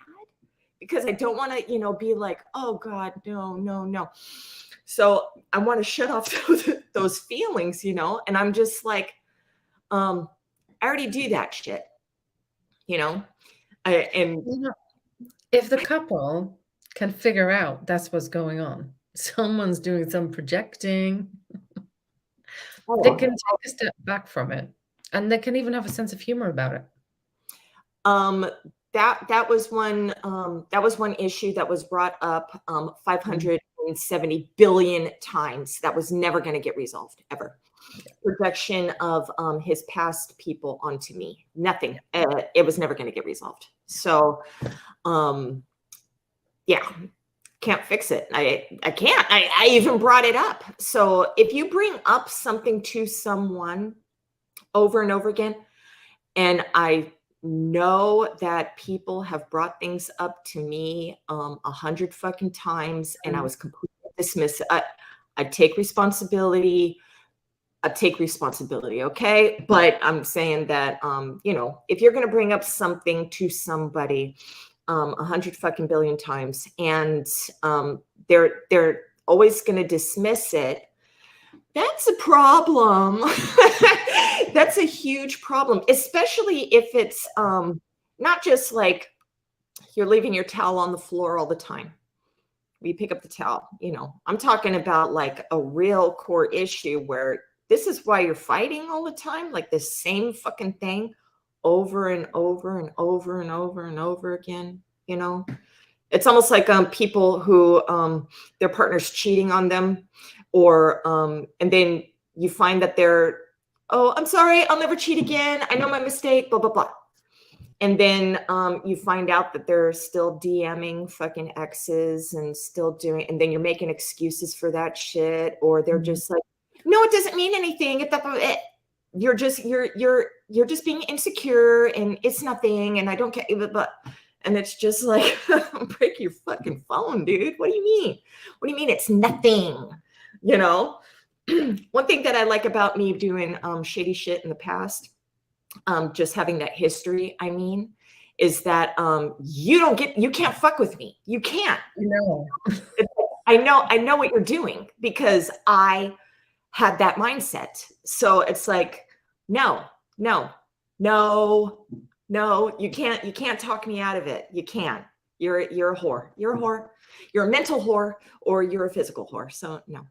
because I don't want to, you know, be like, oh God, no, no, no. So I want to shut off those feelings, you know? And I'm just like, I already do that shit, you know? And you know, if the couple can figure out that's what's going on, someone's doing some projecting, they can take a step back from it. And they can even have a sense of humor about it. That was one issue that was brought up 570 billion times. That was never going to get resolved ever. Projection of his past people onto me. Nothing. It was never going to get resolved. So, yeah, can't fix it. I can't. I even brought it up. So if you bring up something to someone over and over again, and I know that people have brought things up to me 100 fucking times, and I was completely dismissive. I take responsibility. Okay, but I'm saying that you know, if you're going to bring up something to somebody 100 fucking billion times, and they're always going to dismiss it, that's a problem. That's a huge problem, especially if it's not just like you're leaving your towel on the floor all the time. You pick up the towel, you know. I'm talking about like a real core issue where this is why you're fighting all the time, like the same fucking thing over and over and over and over and over again, you know. It's almost like people who their partner's cheating on them, or and then you find that they're, oh, I'm sorry, I'll never cheat again. I know my mistake, blah, blah, blah. And then you find out that they're still DMing fucking exes and still doing, and then you're making excuses for that shit, or they're just like, no, it doesn't mean anything. You're just being insecure, and it's nothing, and I don't care. But and it's just like, break your fucking phone, dude. What do you mean? What do you mean it's nothing? You know? One thing that I like about me doing shady shit in the past, just having that history, I mean, is that you can't fuck with me. You can't. No. I know what you're doing because I had that mindset. So it's like, no, you can't talk me out of it. You can't. You're a whore. You're a whore. You're a mental whore, or you're a physical whore. So no.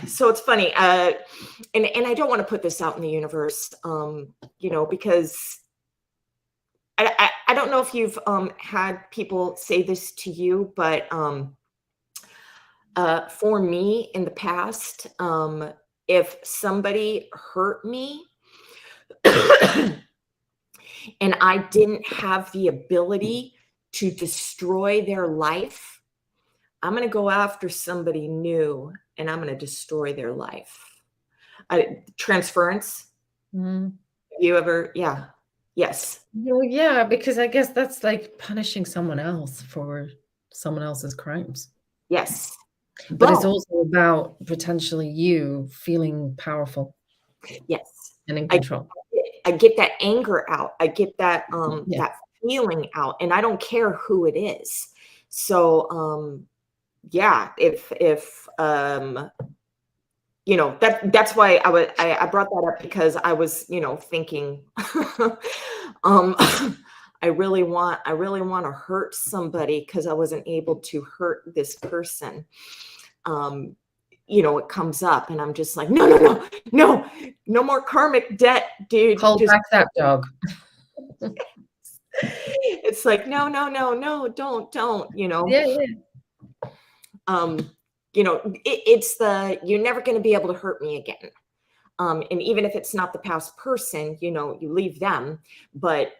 So it's funny. And I don't want to put this out in the universe, you know, because I don't know if you've had people say this to you, but for me in the past, if somebody hurt me and I didn't have the ability to destroy their life, I'm going to go after somebody new and I'm going to destroy their life. Transference. Mm. You ever? Yeah. Yes. Well, yeah, because I guess that's like punishing someone else for someone else's crimes. Yes. But it's also about potentially you feeling powerful. Yes. And in control. I get that anger out. I get that Yeah. that feeling out, and I don't care who it is. So yeah, if you know, that's why I brought that up, because I was, you know, thinking I really want to hurt somebody because I wasn't able to hurt this person. You know, it comes up and I'm just like, no more karmic debt, dude. Hold Just back that dog. it's like, no, don't, you know. Yeah. You know, it's the, you're never going to be able to hurt me again. And even if it's not the past person, you know, you leave them, but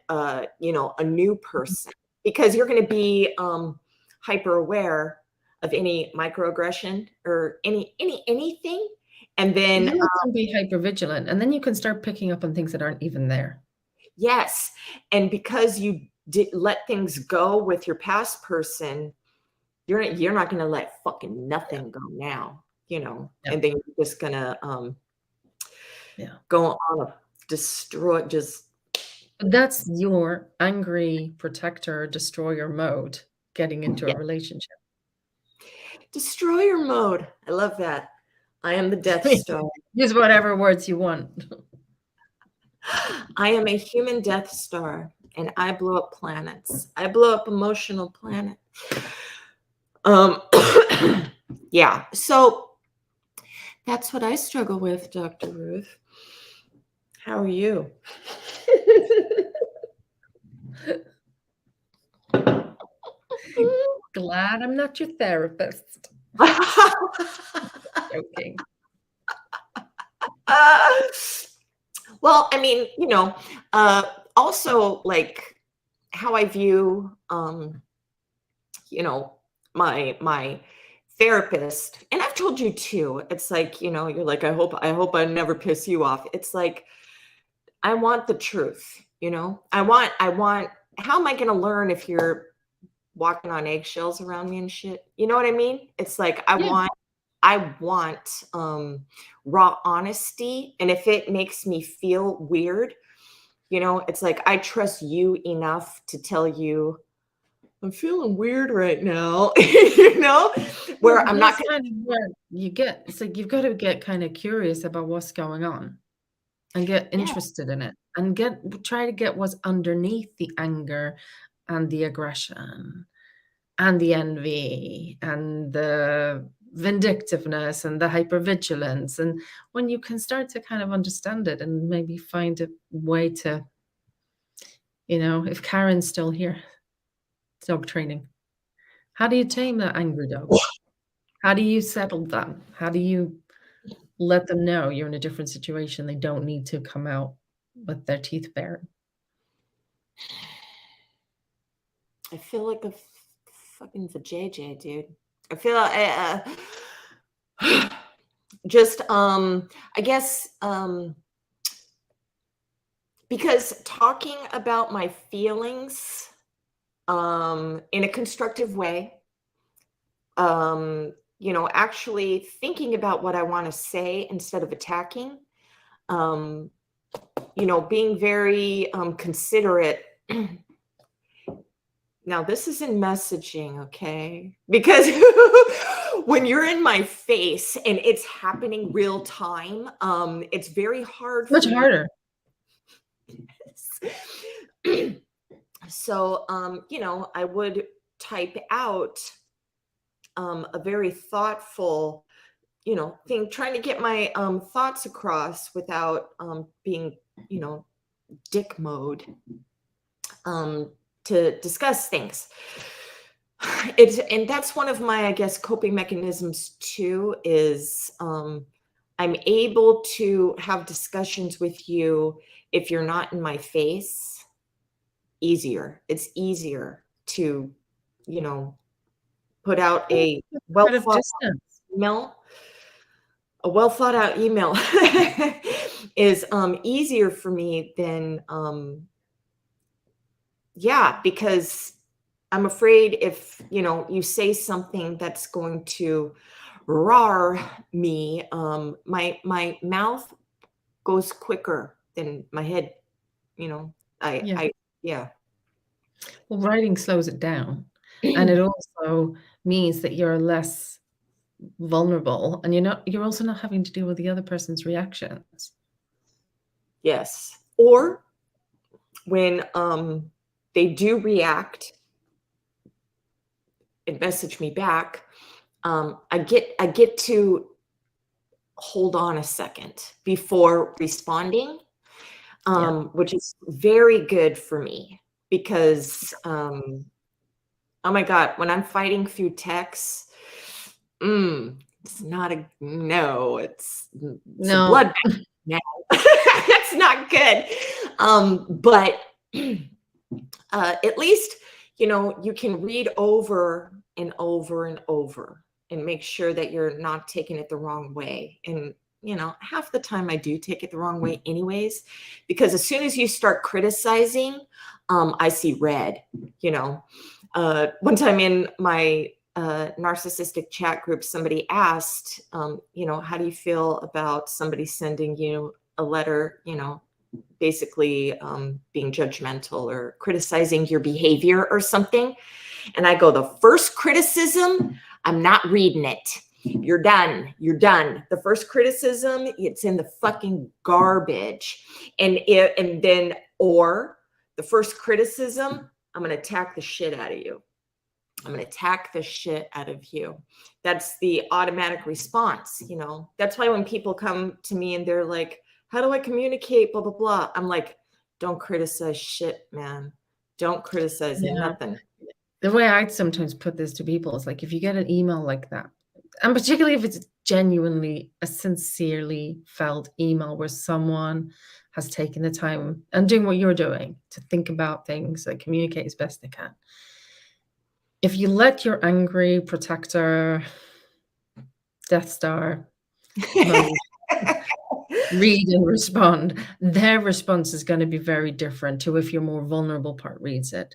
you know, a new person, because you're going to be hyper aware of any microaggression or anything. And then you can be hyper vigilant, and then you can start picking up on things that aren't even there. Yes. And because you did let things go with your past person, you're not going to let fucking nothing go now, you know. Yeah. And then you're just going to go on a destroy, just. That's your angry protector destroyer mode getting into a relationship. Destroyer mode. I love that. I am the Death Star. Use whatever words you want. I am a human Death Star, and I blow up planets. I blow up emotional planets. Yeah. So that's what I struggle with, Dr. RuTh. How are you? Glad I'm not your therapist. Joking. Well, I mean, you know, also like how I view, you know, my therapist, and I've told you too. It's like, you know, you're like, I hope I never piss you off. It's like, I want the truth, you know. I want. How am I going to learn if you're walking on eggshells around me and shit? You know what I mean? It's like I want raw honesty, and if it makes me feel weird, you know, it's like I trust you enough to tell you I'm feeling weird right now, you know, where I'm not kind of where you get, it's like you've got to get kind of curious about what's going on and get interested in it and try to get what's underneath the anger and the aggression and the envy and the vindictiveness and the hypervigilance. And when you can start to kind of understand it and maybe find a way to, you know, if Karen's still here, dog training, how do you tame that angry dog? How do you settle them? How do you let them know you're in a different situation? They don't need to come out with their teeth bared. I feel like a fucking vajayjay, dude. I feel like just I guess because talking about my feelings in a constructive way, you know, actually thinking about what I want to say instead of attacking, you know, being very considerate. Now, this is in messaging, okay? Because when you're in my face and it's happening real time, it's very hard. Much harder. So, you know, I would type out a very thoughtful, you know, thing, trying to get my thoughts across without being, you know, dick mode. to discuss things. And that's one of my, I guess, coping mechanisms too, is I'm able to have discussions with you if you're not in my face. It's easier to, you know, put out a well thought email. A well thought out email is easier for me than yeah, because I'm afraid if, you know, you say something that's going to rar me, my mouth goes quicker than my head, you know. Yeah. Well, writing slows it down, and it also means that you're less vulnerable, and you're also not having to deal with the other person's reactions. Yes. Or when they do react and message me back, I get to hold on a second before responding, which is very good for me, because oh my God, when I'm fighting through text, it's not a no, it's a bloodbath. No, that's not good. But at least, you know, you can read over and over and over and make sure that you're not taking it the wrong way. And, you know, half the time I do take it the wrong way anyways, because as soon as you start criticizing, I see red, you know. One time in my narcissistic chat group, somebody asked, you know, how do you feel about somebody sending you a letter, you know, basically being judgmental or criticizing your behavior or something? And I go, the first criticism, I'm not reading it. You're done. You're done. The first criticism, it's in the fucking garbage. And then the first criticism, I'm going to attack the shit out of you. I'm going to attack the shit out of you. That's the automatic response, you know. That's why when people come to me and they're like, how do I communicate, blah, blah, blah, I'm like, don't criticize shit, man. Don't criticize nothing. The way I'd sometimes put this to people is like, if you get an email like that, and particularly if it's genuinely a sincerely felt email where someone has taken the time and doing what you're doing to think about things and communicate as best they can. If you let your angry protector, Death Star read and respond, their response is going to be very different to if your more vulnerable part reads it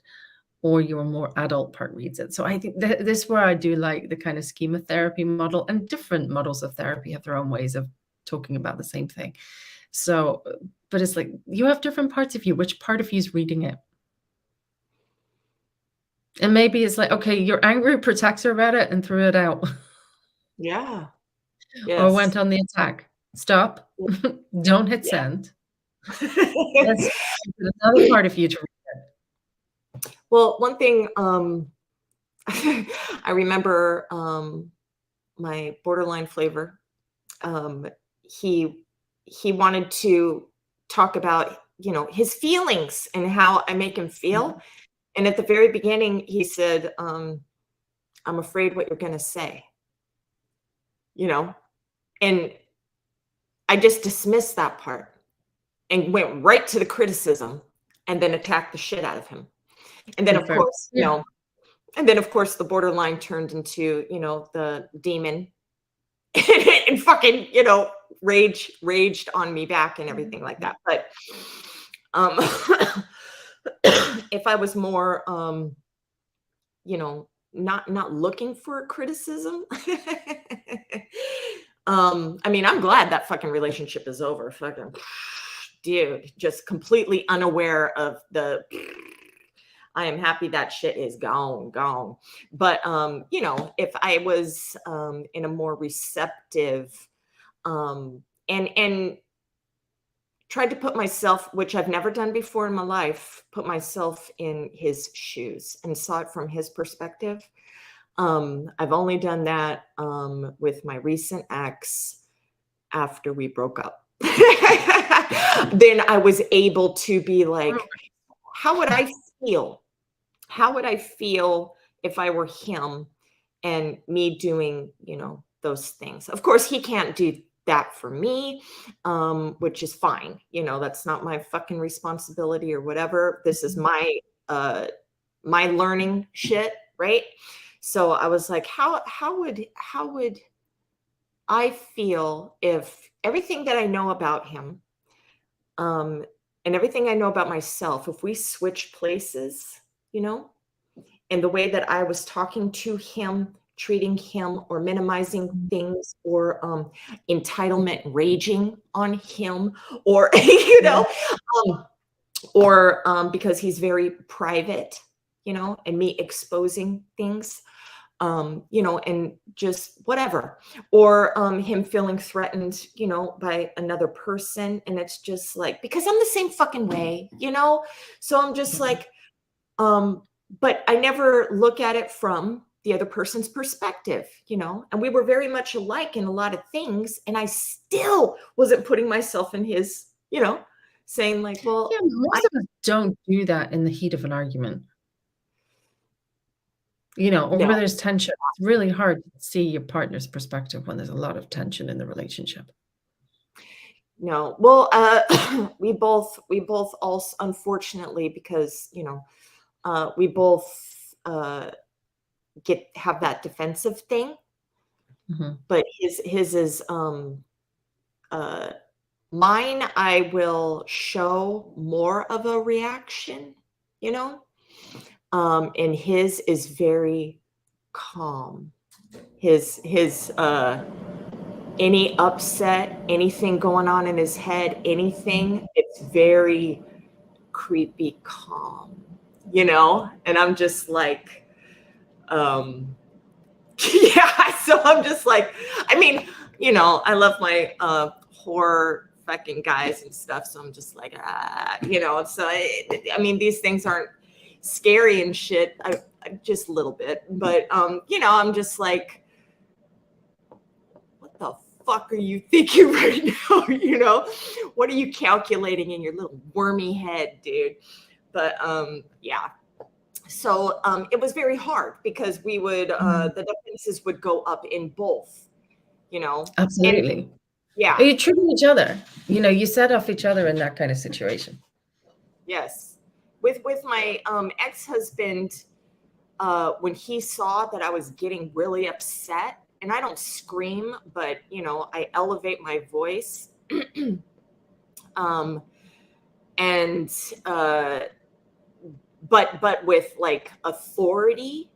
or your more adult part reads it. So I think this is where I do like the kind of schema therapy model, and different models of therapy have their own ways of talking about the same thing. So, but it's like you have different parts of you. Which part of you is reading it? And maybe it's like, okay, your angry protector read it and threw it out. Yeah. Yes. Or went on the attack. Stop. Don't hit send. That's another part of you to read it. Well, one thing I remember my borderline flavor, he wanted to talk about, you know, his feelings and how I make him feel. And at the very beginning, he said, I'm afraid what you're going to say, you know, and I just dismissed that part and went right to the criticism and then attacked the shit out of him. And then, of course, you know, and then, of course, the borderline turned into, you know, the demon and fucking, you know, raged on me back and everything like that. But if I was more, you know, not looking for a criticism, I mean, I'm glad that fucking relationship is over. Fucking dude, just completely unaware of the. I am happy that shit is gone. But you know, if I was in a more receptive and tried to put myself, which I've never done before in my life, put myself in his shoes and saw it from his perspective. I've only done that with my recent ex after we broke up. Then I was able to be like, how would I feel? How would I feel if I were him and me doing, those things? Of course, he can't do that for me, which is fine. That's not my fucking responsibility or whatever. This is my learning shit, right? So I was like, how would I feel if everything that I know about him, and everything I know about myself, if we switch places, and the way that I was talking to him, treating him, or minimizing things, or entitlement raging on him, or or because he's very private, and me exposing things, and just whatever, or him feeling threatened, by another person, and it's just like, because I'm the same fucking way, so I'm just like, but I never look at it from the other person's perspective, and we were very much alike in a lot of things, and I still wasn't putting myself in his, saying like, well, Yeah, most of us don't do that in the heat of an argument. Or where there's tension. It's really hard to see your partner's perspective when there's a lot of tension in the relationship. No, well, we both also, unfortunately, because we both have that defensive thing, but his is mine. I will show more of a reaction, and his is very calm. His any upset, anything going on in his head, anything, it's very creepy calm, and I'm just like, yeah, so I'm just like, I mean, I love my horror fucking guys and stuff, so I'm just like, so I mean, these things aren't scary and shit, I just a little bit, but I'm just like, what the fuck are you thinking right now? What are you calculating in your little wormy head, dude? But yeah, so it was very hard because we would the defenses would go up in both, Absolutely. and, yeah, You treating each other, you set off each other in that kind of situation. yes, with my ex-husband, when he saw that I was getting really upset, and I don't scream, but I elevate my voice, and but with like authority.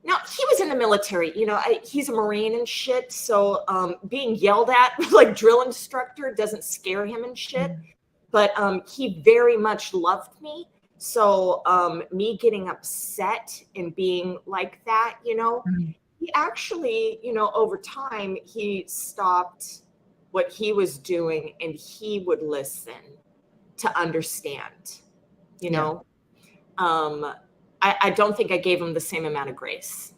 Now, he was in the military, he's a Marine and shit, so being yelled at like drill instructor doesn't scare him and shit, but he very much loved me. So me getting upset and being like that, he actually, over time, he stopped what he was doing and he would listen to understand, I don't think I gave him the same amount of grace,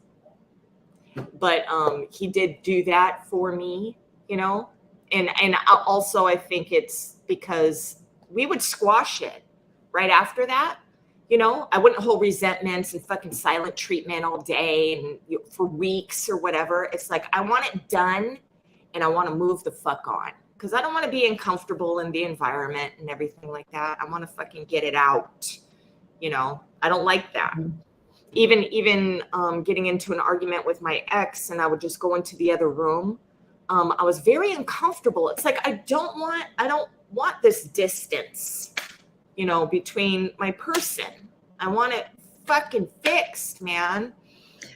but he did do that for me, and also I think it's because we would squash it right after that. I wouldn't hold resentments and fucking silent treatment all day and for weeks or whatever. It's like, I want it done and I want to move the fuck on, because I don't want to be uncomfortable in the environment and everything like that. I want to fucking get it out. I don't like that. Even getting into an argument with my ex and I would just go into the other room. I was very uncomfortable. It's like, I don't want this distance, between my person. I want it fucking fixed, man.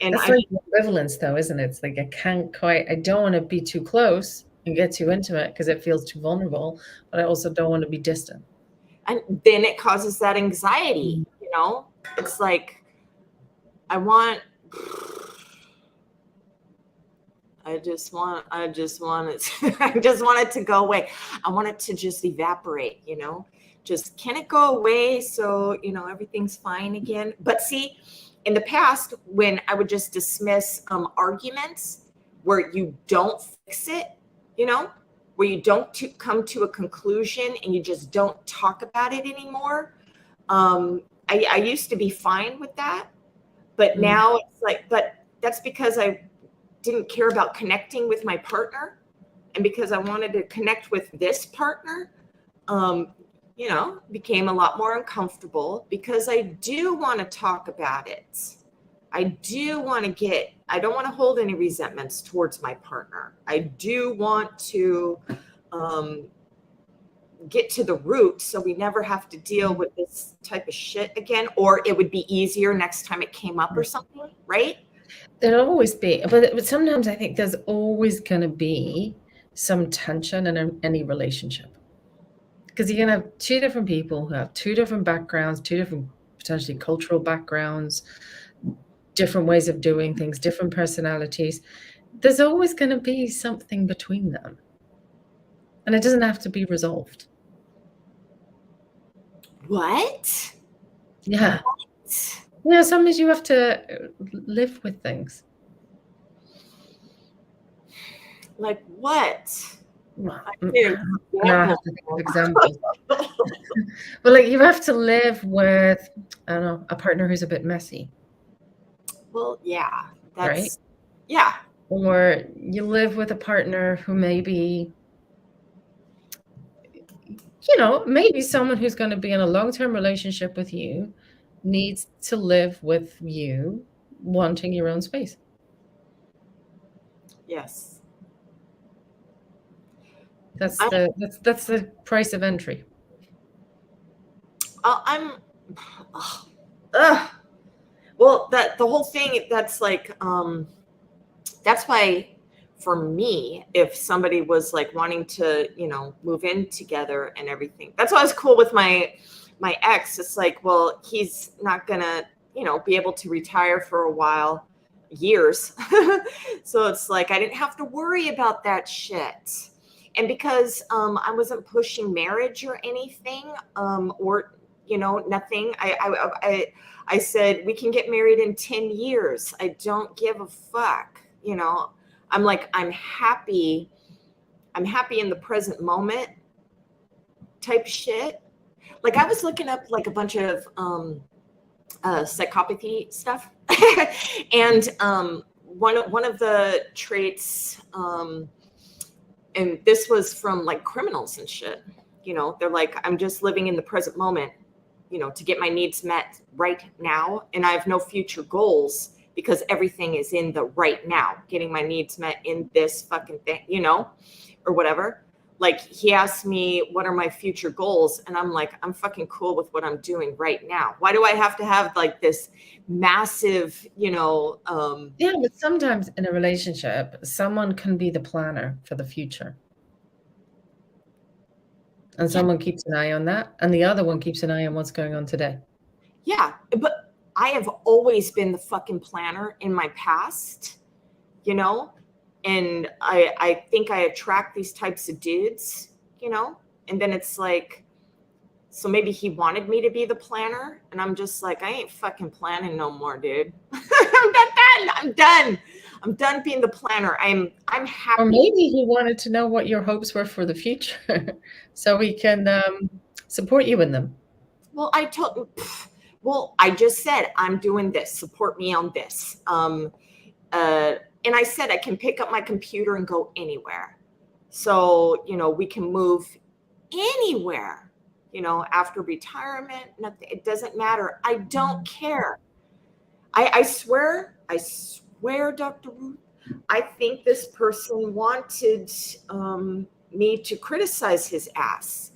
And that's like ambivalence though, isn't it? It's like, I don't want to be too close and get too intimate because it feels too vulnerable, but I also don't want to be distant. And then it causes that anxiety, it's like, I just want it to go away. I want it to just evaporate, just, can it go away so, everything's fine again? But see, in the past, when I would just dismiss arguments where you don't fix it, where you don't come to a conclusion and you just don't talk about it anymore, I used to be fine with that, but now it's like, but that's because I didn't care about connecting with my partner, and because I wanted to connect with this partner, you know, became a lot more uncomfortable because I do want to talk about it. I do want to get, I don't want to hold any resentments towards my partner. I do want to get to the root so we never have to deal with this type of shit again, or it would be easier next time it came up or something, right? There'll always be, but sometimes I think there's always going to be some tension in any relationship. Because you're going to have two different people who have two different backgrounds, two different potentially cultural backgrounds, different ways of doing things, different personalities. There's always going to be something between them. And it doesn't have to be resolved. What? Yeah. What? You know, sometimes you have to live with things. Like what? Well, I have to think of examples. But like you have to live with, I don't know, a partner who's a bit messy. Well, yeah, that's right. Yeah. Or you live with a partner who maybe, you know, maybe someone who's going to be in a long-term relationship with you needs to live with you wanting your own space. Yes. That's the price of entry. Well, the whole thing, that's like, that's why for me, if somebody was like wanting to, you know, move in together and everything, that's why I was cool with my ex. It's like, well, he's not gonna, you know, be able to retire for a while, years. So it's like, I didn't have to worry about that shit. And because I wasn't pushing marriage or anything, or, you know, nothing. I said, we can get married in 10 years. I don't give a fuck. You know, I'm like, I'm happy in the present moment type shit. Like I was looking up like a bunch of psychopathy stuff. And one of the traits, and this was from like criminals and shit, you know, they're like, I'm just living in the present moment, you know, to get my needs met right now. And I have no future goals because everything is in the right now, getting my needs met in this fucking thing, you know, or whatever. Like he asked me, what are my future goals? And I'm like, I'm fucking cool with what I'm doing right now. Why do I have to have like this massive, you know, yeah, but sometimes in a relationship, someone can be the planner for the future. And someone keeps an eye on that, and the other one keeps an eye on what's going on today. Yeah, but I have always been the fucking planner in my past, you know, and I think I attract these types of dudes, you know, and then it's like, so maybe he wanted me to be the planner, and I'm just like, I ain't fucking planning no more, dude. I'm done being the planner. I'm happy. Or maybe he wanted to know what your hopes were for the future, so he can support you in them. Well, I just said, I'm doing this. Support me on this. And I said I can pick up my computer and go anywhere. So, you know, we can move anywhere, you know, after retirement. Nothing, it doesn't matter. I don't care. I swear, Dr. RuTh, I think this person wanted me to criticize his ass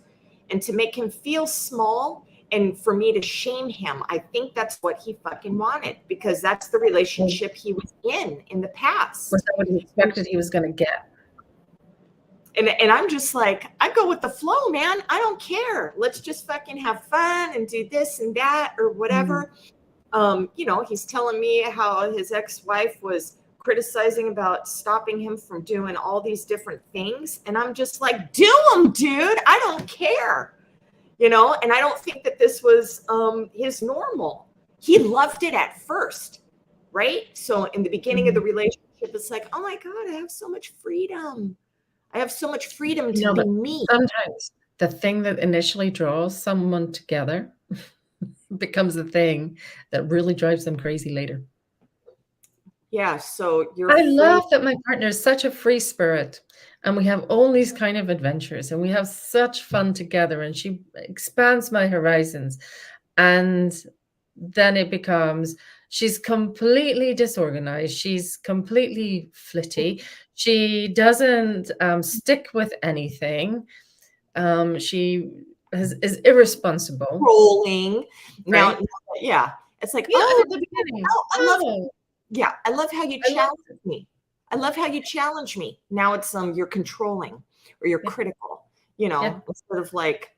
and to make him feel small and for me to shame him. I think that's what he fucking wanted, because that's the relationship he was in the past. Was that what he expected he was going to get? And I'm just like, I go with the flow, man. I don't care. Let's just fucking have fun and do this and that or whatever. You know, he's telling me how his ex-wife was criticizing about stopping him from doing all these different things. And I'm just like, do them, dude. I don't care. You know, and I don't think that this was his normal. He loved it at first, right? So in the beginning of the relationship, it's like, oh my God, I have so much freedom. I have so much freedom to be me. Sometimes the thing that initially draws someone together becomes the thing that really drives them crazy later. Yeah, so you're I free. love that my partner is such a free spirit, and we have all these kind of adventures, and we have such fun together, and she expands my horizons. And then it becomes, she's completely disorganized, she's completely flitty, she doesn't stick with anything, she is irresponsible. Rolling. Now, Right? yeah, it's like, Yeah, oh, at the beginning. I love, Oh, yeah, I love how you I love challenge me. I love how you challenge me. Now it's you're controlling or you're yeah, critical, yeah. instead of like,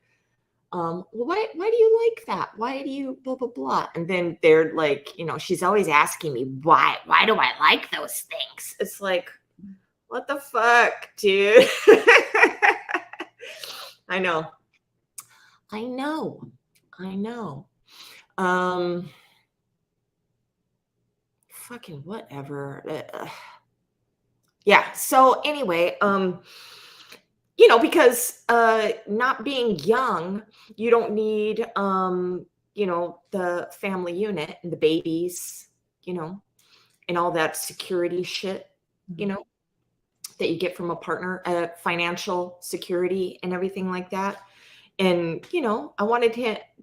well, why do you like that? Why do you blah blah blah? And then they're like, she's always asking me why do I like those things? It's like, what the fuck, dude? I know. Fucking whatever. Yeah. So anyway, because not being young, you don't need the family unit and the babies, and all that security shit, that you get from a partner, financial security and everything like that. And I wanted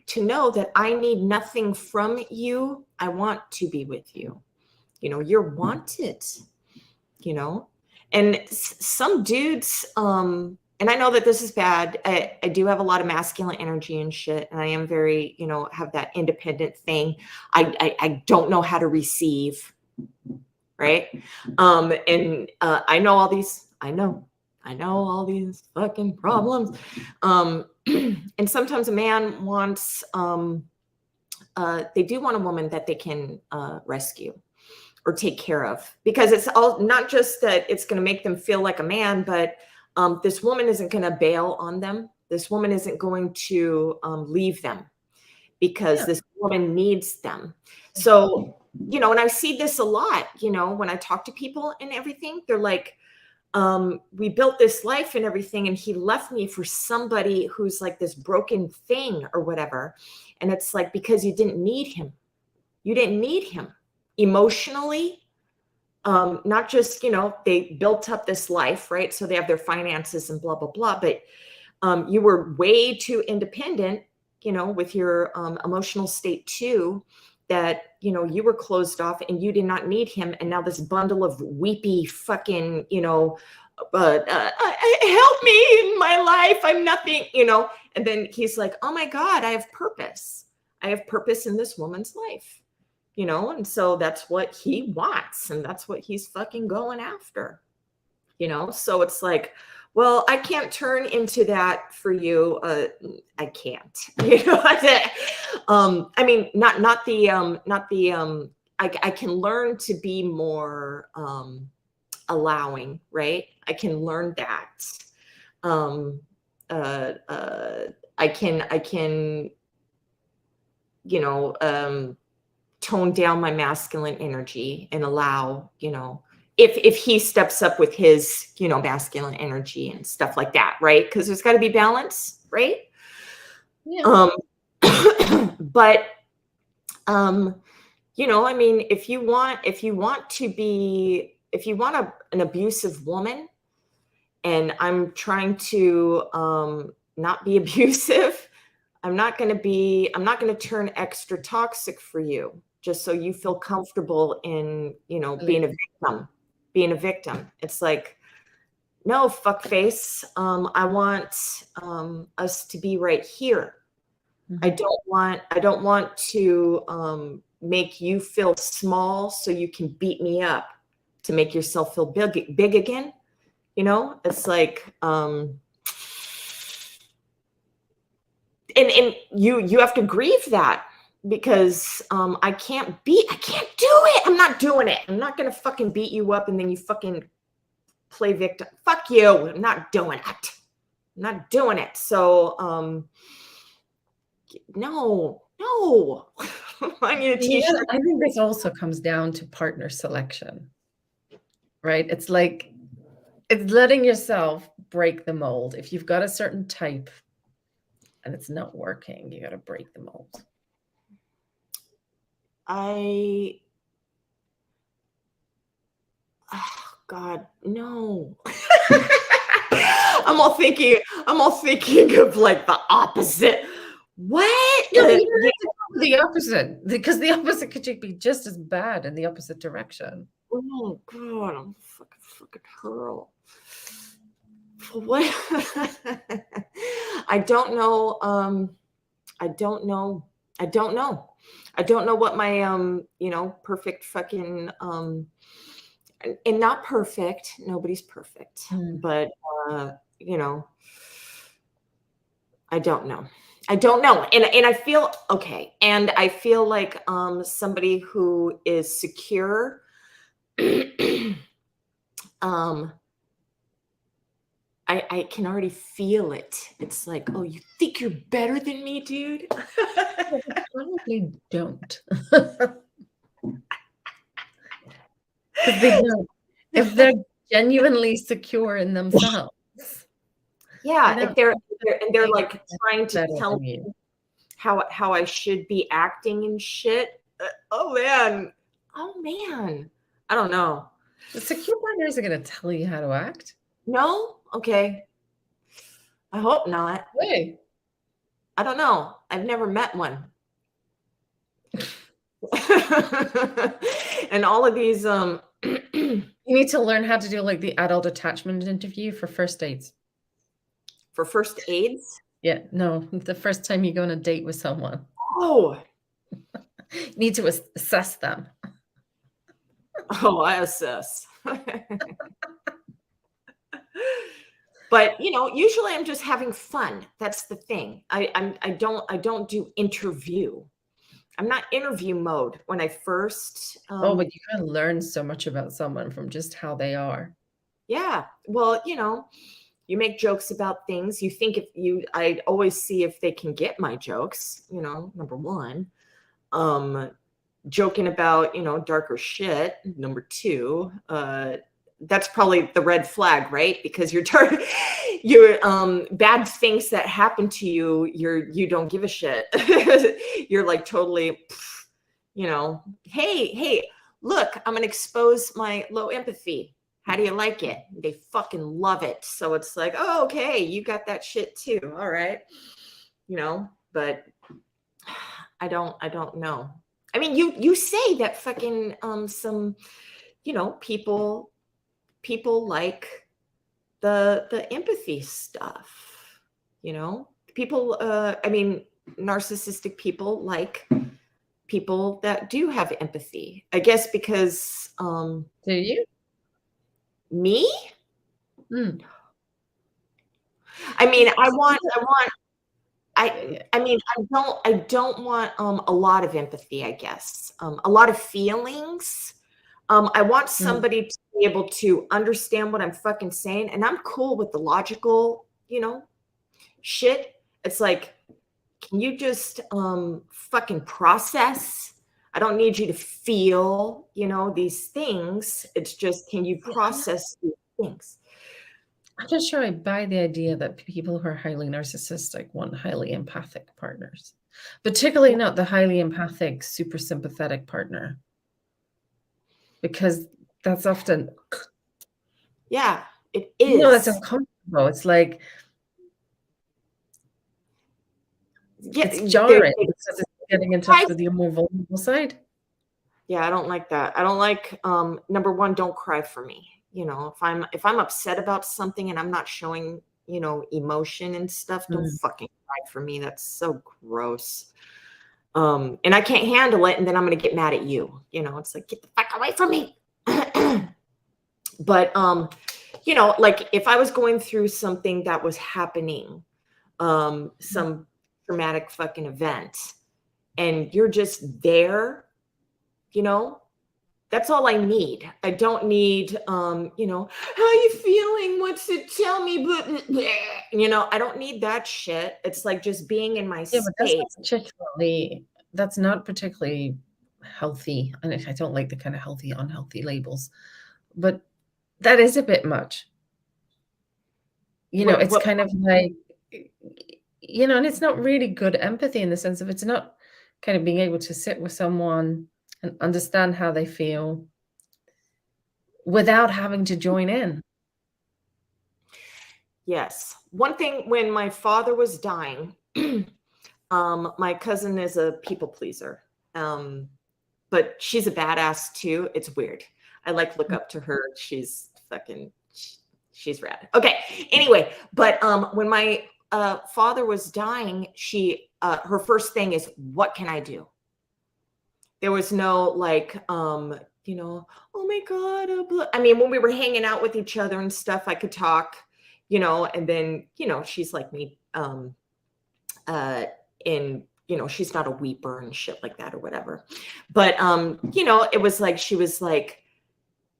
to know that I need nothing from you. I want to be with you. You're wanted. And some dudes, and I know that this is bad. I do have a lot of masculine energy and shit, and I am very, have that independent thing. I don't know how to receive, right? And I know all these. I know all these fucking problems. And sometimes a man wants, they do want a woman that they can rescue or take care of, because it's all not just that it's going to make them feel like a man, but this woman isn't going to bail on them. This woman isn't going to leave them, because Yeah. this woman needs them. So, and I see this a lot, when I talk to people and everything, they're like, we built this life and everything, and he left me for somebody who's like this broken thing or whatever. And it's like, because you didn't need him. You didn't need him emotionally. Not just, they built up this life, right? So they have their finances and blah, blah, blah. But you were way too independent, with your emotional state too, that, you were closed off and you did not need him. And now this bundle of weepy fucking, help me in my life. I'm nothing, and then he's like, oh my God, I have purpose. I have purpose in this woman's life. And so that's what he wants, and that's what he's fucking going after, so it's like, well, I can't turn into that for you. I can't, I mean, I can learn to be more allowing, right? I can learn that. I can tone down my masculine energy and allow, if he steps up with his, masculine energy and stuff like that, right? Because there's got to be balance, right? Yeah. But I mean, if you want an abusive woman, and I'm trying to not be abusive, I'm not going to turn extra toxic for you, just so you feel comfortable in, being a victim. It's like, no, fuck face. I want us to be right here. I don't want to make you feel small so you can beat me up to make yourself feel big again. It's like, and you have to grieve that, because I can't do it. I'm not doing it. I'm not going to fucking beat you up and then you fucking play victim. Fuck you. I'm not doing it. So, no. I need a t-shirt. I think this also comes down to partner selection, right? It's like, it's letting yourself break the mold. If you've got a certain type and it's not working, you got to break the mold. oh God, no. I'm all thinking of like the opposite. What? No, you don't have to go the opposite, because the opposite could be just as bad in the opposite direction. Oh God, I'm fucking hurl. What? I don't know. I don't know. I don't know. I don't know what my perfect fucking and not perfect. Nobody's perfect, but I don't know. I don't know. And I feel okay. And I feel like somebody who is secure I can already feel it. It's like, oh, you think you're better than me, dude? Well, they probably don't. Because they don't. If they're genuinely secure in themselves. Yeah, if they're like trying to tell me how I should be acting and shit. Oh man. I don't know. The secure partners are going to tell you how to act. No? Okay. I hope not. Hey. I don't know. I've never met one. And all of these you need to learn how to do like the adult attachment interview for first dates. For first aids? Yeah, no, the first time you go on a date with someone. Oh. You need to assess them. Oh, I assess. But usually I'm just having fun. That's the thing. I don't do interview. I'm not interview mode when I first. But you can learn so much about someone from just how they are. Yeah. Well, you make jokes about things. You think I always see if they can get my jokes, number one. Joking about, darker shit, number two. That's probably the red flag, right? Because your bad things that happen to you, you don't give a shit. You're like totally, hey, look, I'm gonna expose my low empathy. How do you like it? They fucking love it. So it's like, oh, okay, you got that shit too. All right. But I don't know. I mean, you say that fucking some, people like the empathy stuff, people, I mean, narcissistic people like people that do have empathy, I guess, because do you? Me? I mean, I don't want a lot of empathy, I guess. A lot of feelings. I want somebody to be able to understand what I'm fucking saying, and I'm cool with the logical, shit. It's like, can you just fucking process? I don't need you to feel, these things. It's just, can you process these things? I'm not sure I buy the idea that people who are highly narcissistic want highly empathic partners, particularly not the highly empathic, super sympathetic partner, because that's often, yeah, it is. It's uncomfortable. It's like, it's jarring because it's getting in touch with your more vulnerable side. Yeah, I don't like that. I don't like, number one, don't cry for me. If I'm upset about something and I'm not showing, emotion and stuff, don't fucking cry for me. That's so gross. And I can't handle it. And then I'm going to get mad at you. It's like, get the fuck away from me. But, like if I was going through something that was happening, some traumatic fucking event, and you're just there, that's all I need. I don't need, how are you feeling? What's it? Tell me. I don't need that shit. It's like just being in my space. That's not particularly healthy. And I don't like the kind of healthy, unhealthy labels, but that is a bit much. It's kind of like, and it's not really good empathy in the sense of it's not kind of being able to sit with someone and understand how they feel without having to join in. Yes. One thing, when my father was dying, my cousin is a people pleaser. But she's a badass too. It's weird. I like look up to her. She's she's rad. Okay. Anyway, but when my father was dying, she her first thing is, what can I do? There was no like, you know, oh my God. I mean, when we were hanging out with each other and stuff, I could talk, you know, and then, you know, she's like me, in, you know, she's not a weeper and shit like that or whatever. But, you know, it was like, she was like,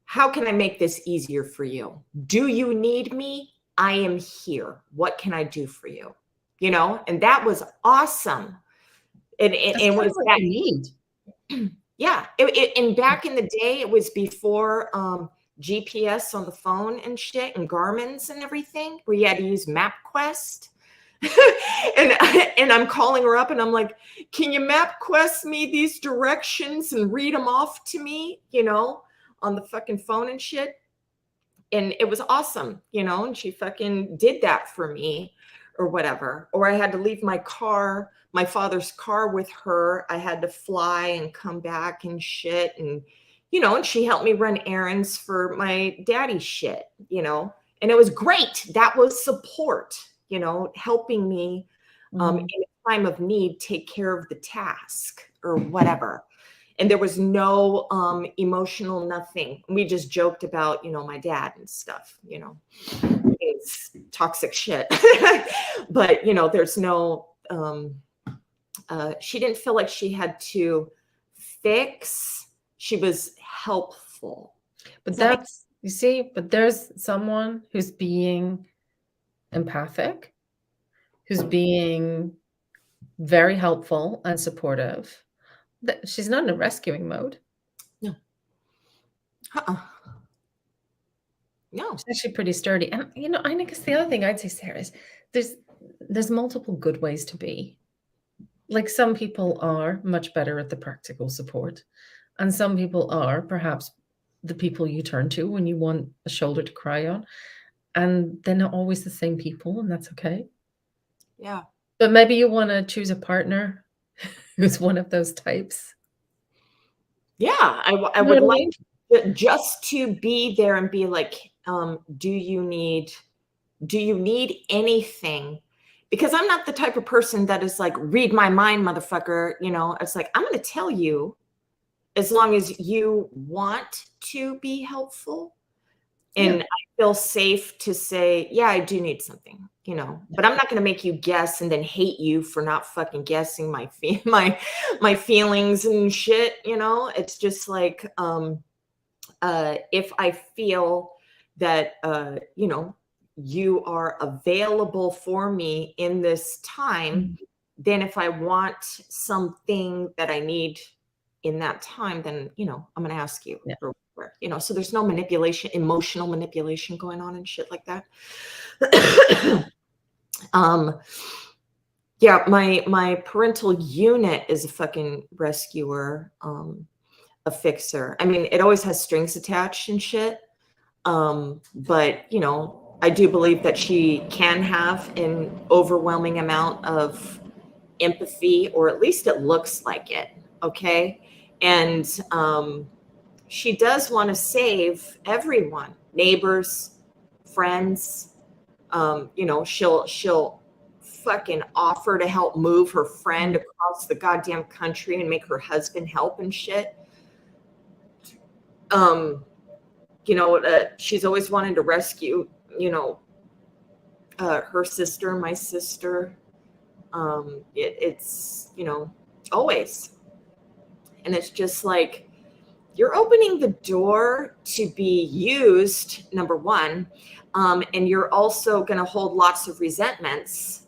how can I make this easier for you? Do you need me? I am here. What can I do for you? You know, and that was awesome. And what is what that? you need. Yeah. And back in the day, it was before GPS on the phone and shit and Garmin's and everything, where you had to use MapQuest. and I'm calling her up and I'm like, can you MapQuest me these directions and read them off to me, you know, on the fucking phone and shit. And it was awesome, you know, and she fucking did that for me or whatever. Or I had to leave my car, my father's car, with her. I had to fly and come back and shit. And, you know, and she helped me run errands for my daddy's shit, you know, and it was great. That was support, you know, helping me in a time of need, take care of the task or whatever. And there was no emotional nothing. We just joked about, you know, my dad and stuff, you know, it's toxic shit. But, you know, there's no, she didn't feel like she had to fix. She was helpful. But that's, you see, but there's someone who's being empathic, who's being very helpful and supportive. She's not in a rescuing mode. No. No. She's actually pretty sturdy. And, you know, I guess the other thing I'd say, Sarah, is there's multiple good ways to be. Like, some people are much better at the practical support, and some people are perhaps the people you turn to when you want a shoulder to cry on. And they're not always the same people, and that's okay. Yeah. But maybe you want to choose a partner who's one of those types. Yeah, I would like just to be there and be like, do you need anything? Because I'm not the type of person that is like, read my mind, motherfucker. You know, it's like, I'm going to tell you, as long as you want to be helpful. And I feel safe to say, yeah, I do need something, you know, but I'm not going to make you guess and then hate you for not fucking guessing my feelings and shit. You know, it's just like, if I feel that, you know, you are available for me in this time, then if I want something that I need in that time, then, you know, I'm going to ask you. Yeah. You know, so there's no manipulation, emotional manipulation going on and shit like that. Yeah, my parental unit is a fucking rescuer, a fixer. I mean, it always has strings attached and shit. But, you know, I do believe that she can have an overwhelming amount of empathy, or at least it looks like it. Okay. And, she does want to save everyone, neighbors, friends. You know, she'll fucking offer to help move her friend across the goddamn country and make her husband help and shit. You know, she's always wanted to rescue, you know, her sister, my sister. It's, you know, always. And it's just like, you're opening the door to be used, number one, and you're also going to hold lots of resentments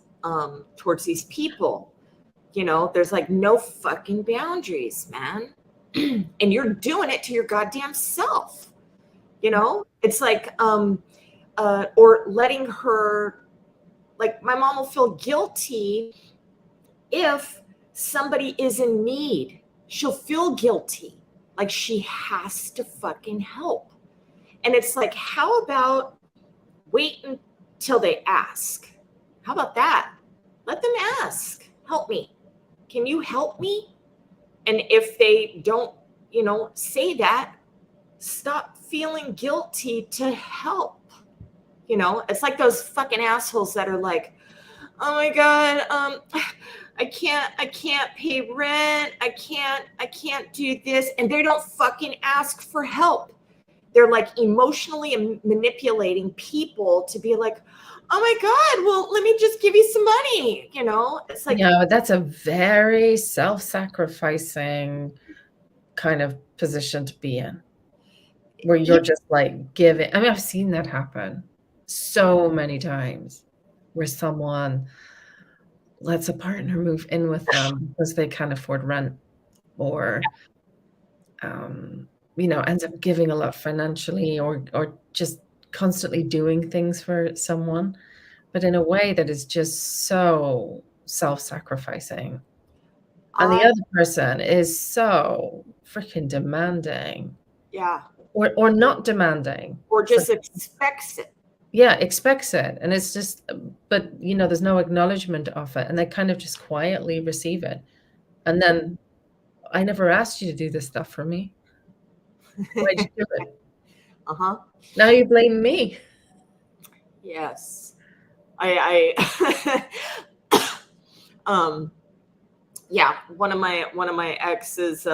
towards these people. You know, there's like no fucking boundaries, man. And you're doing it to your goddamn self. You know, it's like, or letting her, like, my mom will feel guilty if somebody is in need. She'll feel guilty. Like she has to fucking help. And it's like, how about wait until they ask? How about that? Let them ask. Help me. Can you help me? And if they don't, say that, stop feeling guilty to help. It's like those fucking assholes that are like, oh my God, I can't pay rent. I can't do this. And they don't fucking ask for help. They're like emotionally manipulating people to be like, oh my God, well, let me just give you some money. It's like, that's a very self-sacrificing kind of position to be in, where you're just like giving. I mean, I've seen that happen so many times, where someone lets a partner move in with them because they can't afford rent, or ends up giving a lot financially, or just constantly doing things for someone, but in a way that is just so self-sacrificing. And the other person is so freaking demanding. Yeah. Or not demanding. Or just expects it. Yeah, expects it. And it's just, but there's no acknowledgement of it. And they kind of just quietly receive it. And then, I never asked you to do this stuff for me. Why'd you do it? Uh-huh. Now you blame me. Yes. Yeah, one of my exes,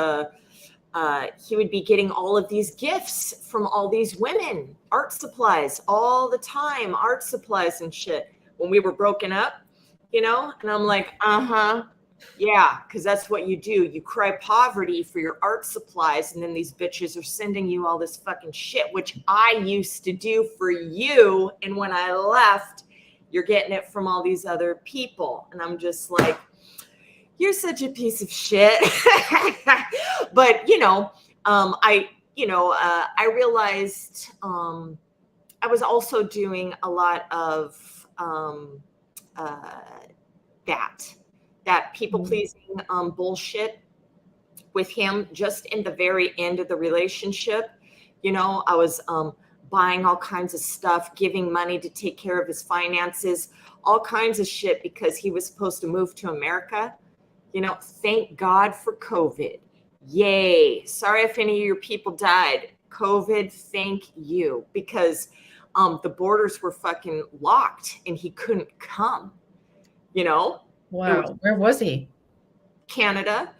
he would be getting all of these gifts from all these women, art supplies all the time, art supplies and shit, when we were broken up, and I'm like, yeah, because that's what you do. You cry poverty for your art supplies, and then these bitches are sending you all this fucking shit, which I used to do for you, and when I left, you're getting it from all these other people. And I'm just like, you're such a piece of shit. But, I realized I was also doing a lot of that people-pleasing bullshit with him just in the very end of the relationship. I was buying all kinds of stuff, giving money to take care of his finances, all kinds of shit, because he was supposed to move to America. Thank God for COVID. Yay. Sorry if any of your people died. COVID, thank you. Because the borders were fucking locked and he couldn't come. Wow. Where was he? Canada.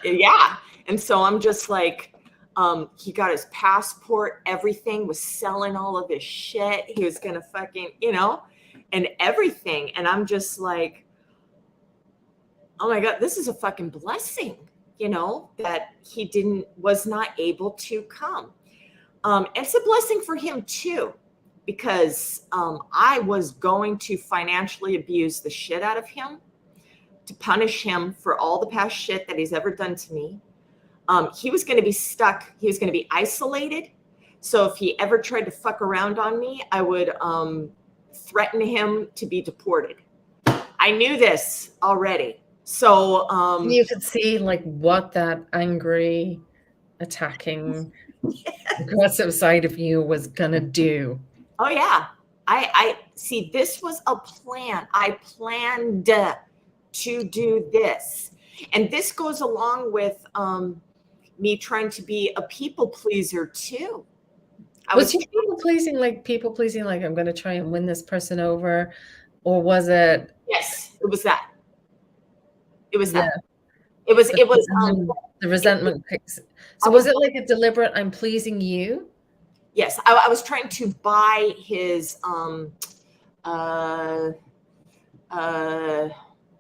Yeah. And so I'm just like, he got his passport, everything, was selling all of his shit. He was going to fucking, and everything. And I'm just like, oh my God, this is a fucking blessing, that he was not able to come. It's a blessing for him too, because I was going to financially abuse the shit out of him to punish him for all the past shit that he's ever done to me. He was going to be stuck. He was going to be isolated. So if he ever tried to fuck around on me, I would threaten him to be deported. I knew this already. So you could see like what that angry, attacking, aggressive side of you was gonna do. Oh yeah. I see, this was a plan. I planned to do this. And this goes along with me trying to be a people pleaser too. Was you people pleasing like I'm going to try and win this person over, or was it? Yes, it was that. It was that. Yeah. It was the resentment. So was it like a deliberate, I'm pleasing you? Yes, I was trying to buy his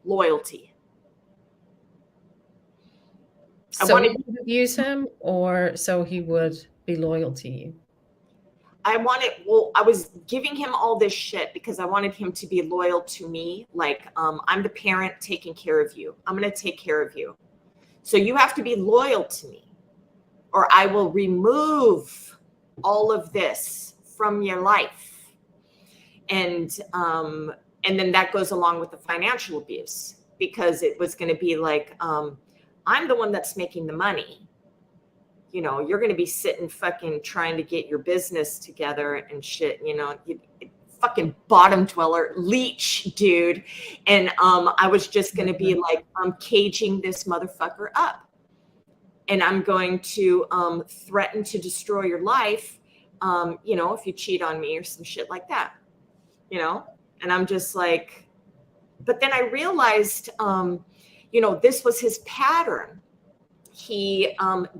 loyalty. So you would use him, or so he would be loyal to you? I was giving him all this shit because I wanted him to be loyal to me. Like, I'm the parent taking care of you. I'm going to take care of you. So you have to be loyal to me, or I will remove all of this from your life. And then that goes along with the financial abuse, because it was going to be like, I'm I'm the one that's making the money. You know, you're going to be sitting fucking trying to get your business together and shit, you know, fucking bottom dweller leech, dude. And I was just going to be like, I'm caging this motherfucker up. And I'm going to threaten to destroy your life, you know, if you cheat on me or some shit like that, you know? And I'm just like, but then I realized, you know, this was his pattern. He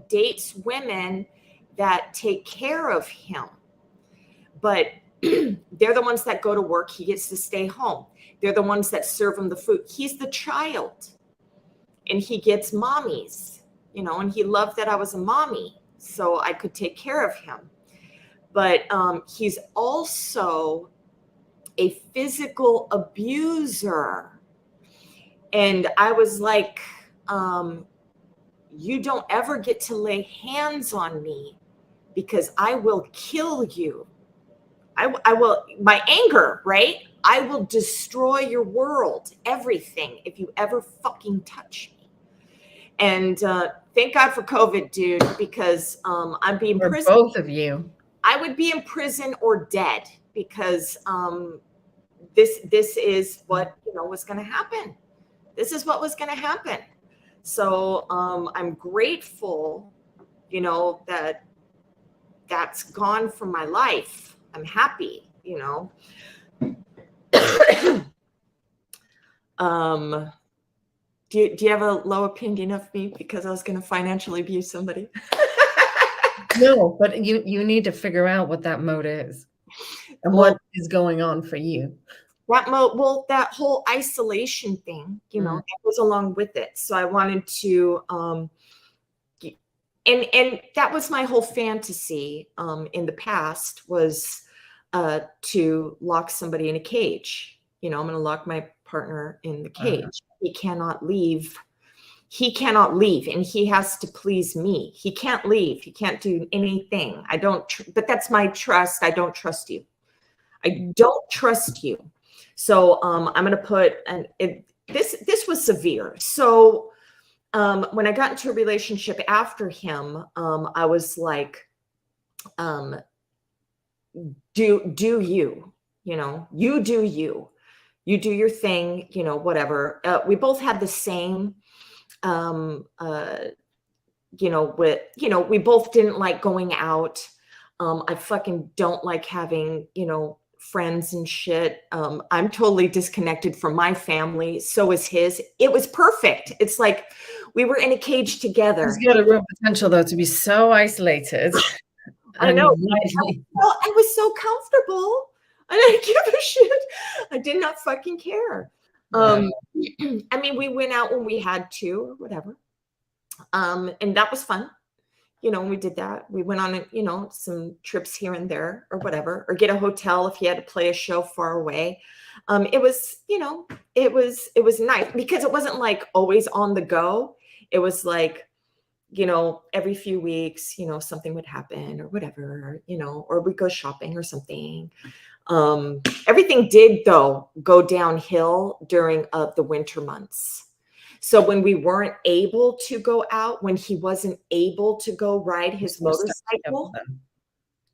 dates women that take care of him, but they're the ones that go to work. He gets to stay home. They're the ones that serve him the food. He's the child, and he gets mommies, you know, and he loved that I was a mommy, so I could take care of him. But he's also a physical abuser. And I was like, you don't ever get to lay hands on me because I will kill you. I will, my anger, right? I will destroy your world, everything, if you ever fucking touch me. And thank God for COVID, dude, because I'd be in prison. Both of you. I would be in prison or dead because this is what, you know, was going to happen. This is what was going to happen. So I'm grateful, you know, that that's gone from my life. I'm happy, you know. Do you have a low opinion of me because I was going to financially abuse somebody? No, but you need to figure out what that mode is and what is going on for you. That mode, well, that whole isolation thing, you know, that goes along with it. So I wanted to, and that was my whole fantasy in the past was to lock somebody in a cage. You know, I'm going to lock my partner in the cage. He cannot leave. He cannot leave, and he has to please me. He can't leave. He can't do anything. I don't, but that's my trust. I don't trust you. I don't trust you. So I'm going to put, and this was severe. So when I got into a relationship after him, I was like, do you, you know, you do your thing, you know, whatever. We both had the same, you know, we both didn't like going out. I fucking don't like having, you know, friends and shit. I'm totally disconnected from my family. So is his. It was perfect. It's like we were in a cage together. He's got a real potential though to be so isolated. I know. I was so comfortable. I didn't give a shit. I did not fucking care. I mean, we went out when we had to or whatever. And that was fun. You know, we did that. We went on, you know, some trips here and there or whatever, or get a hotel if he had to play a show far away. It was, you know, it was nice because it wasn't like always on the go. It was like, you know, every few weeks, you know, something would happen or whatever, you know, or we'd go shopping or something. Everything did though go downhill during the winter months. So when we weren't able to go out, when he wasn't able to go ride his motorcycle,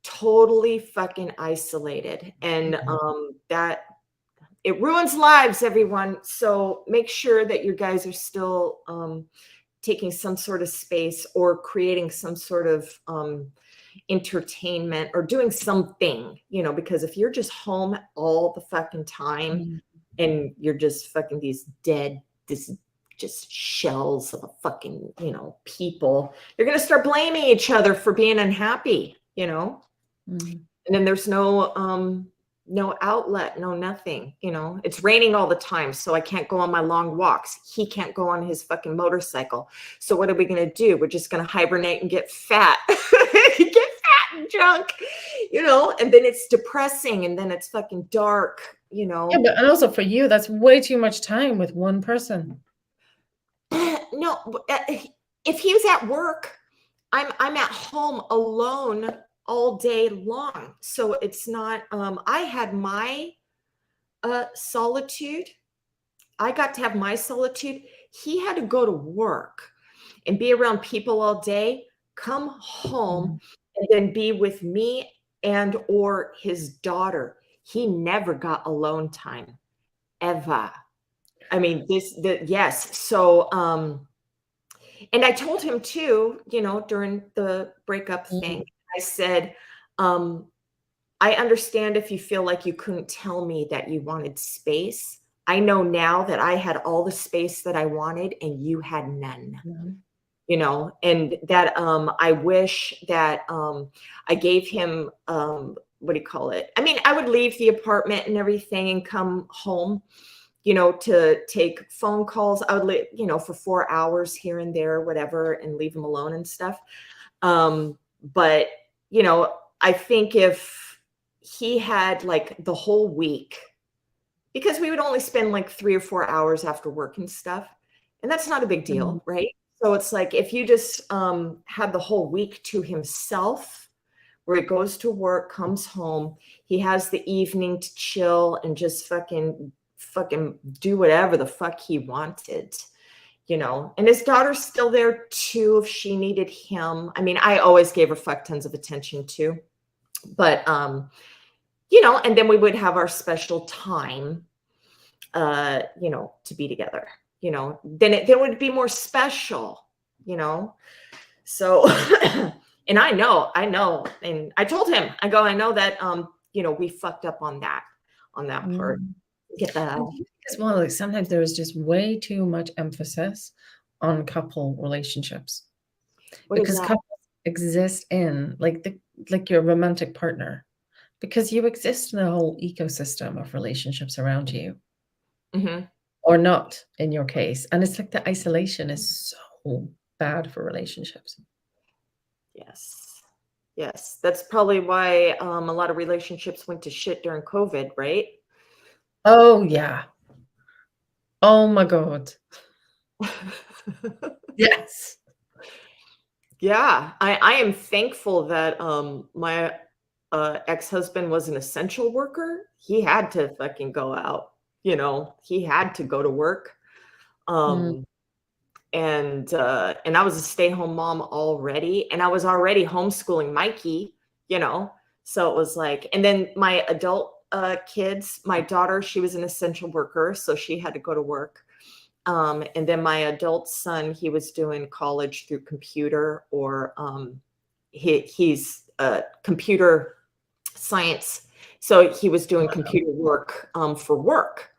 totally fucking isolated. And that it ruins lives, everyone. So make sure that you guys are still taking some sort of space or creating some sort of entertainment or doing something, you know, because if you're just home all the fucking time and you're just fucking these dead, just shells of a fucking, you know, people, you're going to start blaming each other for being unhappy, you know, and then there's no outlet, no nothing, you know, it's raining all the time. So I can't go on my long walks. He can't go on his fucking motorcycle. So what are we going to do? We're just going to hibernate and get fat, get fat and drunk, you know, and then it's depressing and then it's fucking dark, you know. Yeah, but also for you, that's way too much time with one person. No, if he was at work, I'm at home alone all day long. So it's not, I had my solitude. I got to have my solitude. He had to go to work. and be around people all day, come home and then be with me and or his daughter. He never got alone time, ever. I mean, yes. So, and I told him too, during the breakup thing, I said, I understand if you feel like you couldn't tell me that you wanted space. I know now that I had all the space that I wanted and you had none. And that I wish that I gave him, what do you call it? I mean, I would leave the apartment and everything and come home, to take phone calls. I would leave, for 4 hours here and there, whatever, and leave him alone and stuff. But, I think if he had like the whole week, because we would only spend like 3 or 4 hours after work and stuff, and that's not a big deal, right? So it's like if you just had the whole week to himself, where he goes to work, comes home, he has the evening to chill and just fucking do whatever the fuck he wanted, and his daughter's still there too if she needed him. I mean, I always gave her fuck tons of attention too, but and then we would have our special time, to be together, then it would be more special, so, and I know, and I told him, I know that, we fucked up on that part. Get that out. As well, like sometimes there is just way too much emphasis on couple relationships, because couples exist in like your romantic partner, because you exist in a whole ecosystem of relationships around you, or not in your case, and it's like the isolation is so bad for relationships. Yes, that's probably why a lot of relationships went to shit during COVID, right? Oh yeah. Oh my God. Yes. Yeah, I am thankful that my ex-husband was an essential worker. He had to fucking go out, he had to go to work. And I was a stay-home mom already, and I was already homeschooling Mikey, so it was like, and then my adult kids, my daughter, she was an essential worker, so she had to go to work. And then my adult son, he was doing college through computer, or he's computer science. So he was doing computer work for work,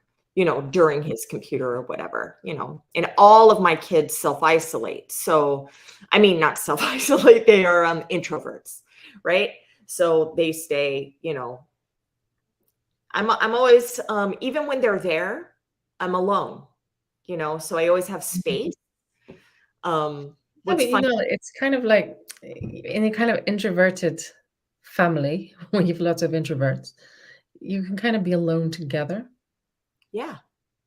during his computer or whatever, and all of my kids self-isolate. So, I mean, not self-isolate, they are introverts, right? So they stay, I'm always, even when they're there, I'm alone, so I always have space. What's funny, it's kind of like in a kind of introverted family where you have lots of introverts, you can kind of be alone together. Yeah.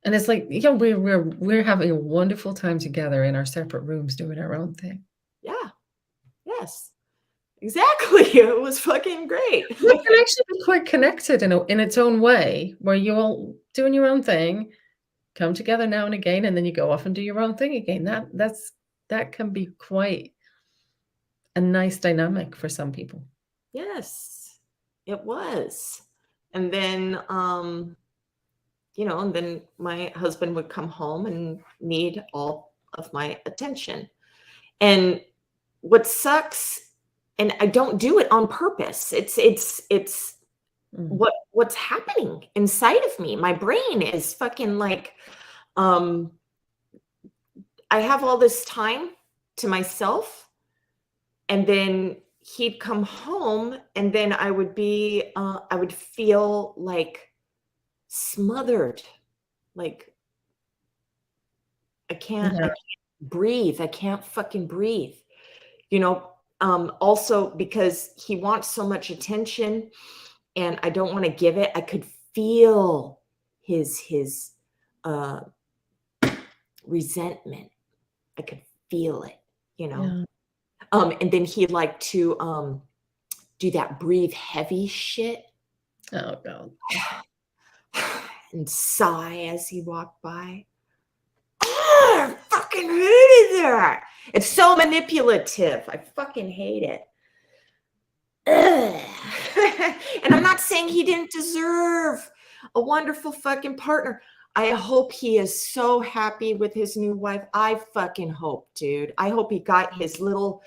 And it's like, we're having a wonderful time together in our separate rooms doing our own thing. Yeah. Yes. Exactly. It was fucking great. You can actually be quite connected in its own way, where you're all doing your own thing, come together now and again, and then you go off and do your own thing again. That can be quite a nice dynamic for some people. Yes, it was. And then, and then my husband would come home and need all of my attention. And what sucks, and I don't do it on purpose, it's what's happening inside of me. My brain is fucking like, I have all this time to myself, and then he'd come home, and then I would feel like smothered, like I can't breathe. I can't fucking breathe, also because he wants so much attention and I don't want to give it. I could feel his resentment. I could feel it, Yeah. And then he'd like to do that breathe heavy shit. Oh God. And sigh as he walked by. fucking hated that. It's so manipulative. I fucking hate it. And I'm not saying he didn't deserve a wonderful fucking partner. I hope he is so happy with his new wife. I fucking hope, dude. I hope he got his little,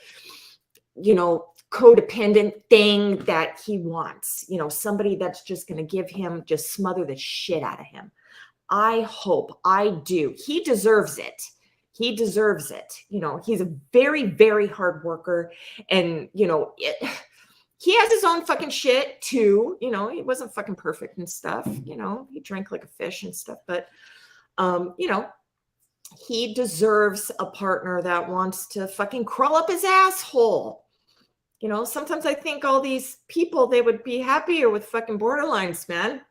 you know, codependent thing that he wants. You know, somebody that's just going to give him, just smother the shit out of him. I hope, I do. He deserves it. He deserves it. You know, he's a very, very hard worker. And, you know, he has his own fucking shit too. You know, he wasn't fucking perfect and stuff. You know, he drank like a fish and stuff. But, you know, he deserves a partner that wants to fucking crawl up his asshole. You know, sometimes I think all these people, they would be happier with fucking borderlines, man.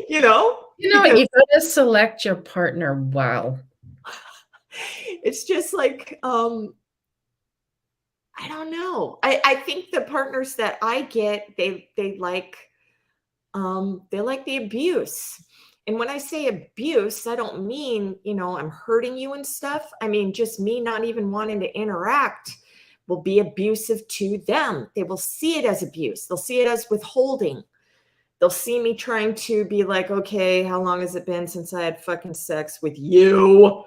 You know, you gotta select your partner well. It's just like, I don't know. I think the partners that I get, they like the abuse. And when I say abuse, I don't mean, you know, I'm hurting you and stuff. I mean, just me not even wanting to interact will be abusive to them. They will see it as abuse. They'll see it as withholding. They'll see me trying to be like, okay, how long has it been since I had fucking sex with you?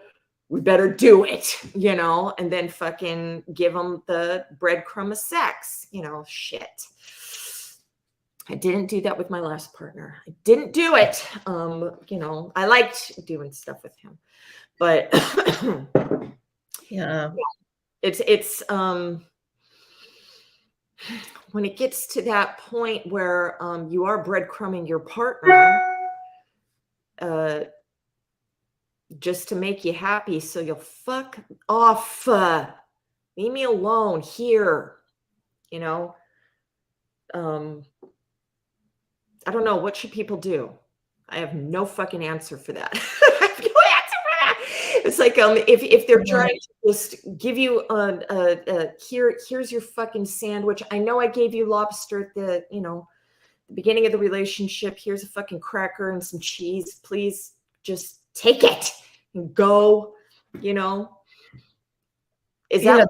We better do it, you know, and then fucking give them the breadcrumb of sex, you know, shit. I didn't do that with my last partner. I didn't do it. You know, I liked doing stuff with him, but yeah, it's when it gets to that point where you are breadcrumbing your partner just to make you happy, so you'll fuck off. Leave me alone here, you know. I don't know. What should people do? I have no fucking answer for that. I have no answer for that. It's like if they're trying to just give you here's your fucking sandwich. I know I gave you lobster at the, you know, the beginning of the relationship. Here's a fucking cracker and some cheese. Please just take it and go, you know. Is that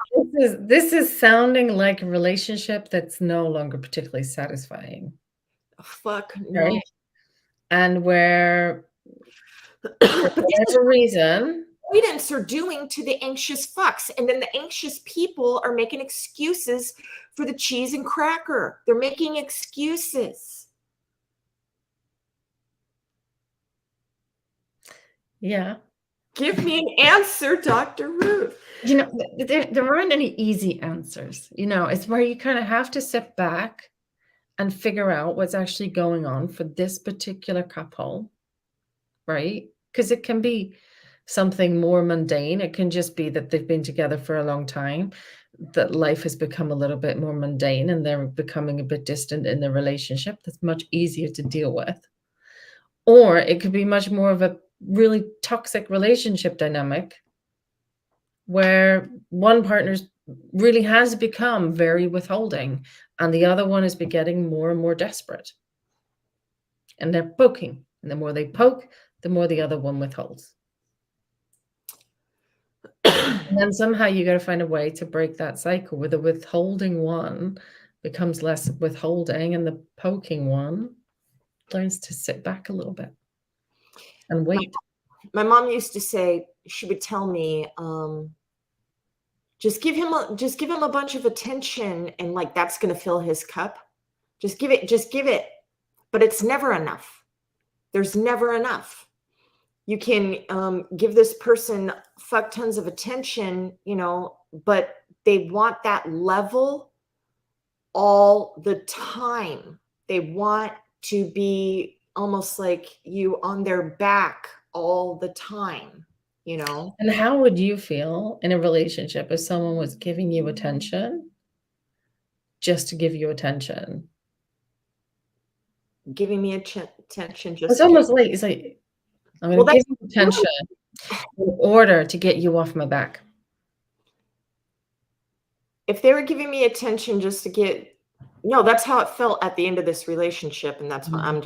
this is sounding like a relationship that's no longer particularly satisfying. Fuck no. Right? And where for whatever reason, avoidance are doing to the anxious fucks, and then the anxious people are making excuses for the cheese and cracker. They're making excuses. yeah. Give me an answer, Dr. RuTh. You know, there aren't any easy answers. You know, it's where you kind of have to sit back and figure out what's actually going on for this particular couple, right? Because it can be something more mundane. It can just be that they've been together for a long time, that life has become a little bit more mundane and they're becoming a bit distant in the relationship. That's much easier to deal with. Or it could be much more of a really toxic relationship dynamic where one partner really has become very withholding and the other one is getting more and more desperate. And they're poking. And the more they poke, the more the other one withholds. And then somehow you got to find a way to break that cycle where the withholding one becomes less withholding and the poking one learns to sit back a little bit and wait. My mom used to say, she would tell me, just give him a bunch of attention and like that's going to fill his cup. Just give it. But it's never enough. There's never enough. You can give this person fuck tons of attention, you know, but they want that level all the time. They want to be almost like you on their back all the time, you know. And how would you feel in a relationship if someone was giving you attention just to give you attention? Giving me attention just it's almost like it's like I'm going to give you attention in order to get you off my back. If they were giving me attention just to get, no, that's how it felt at the end of this relationship, and that's why I'm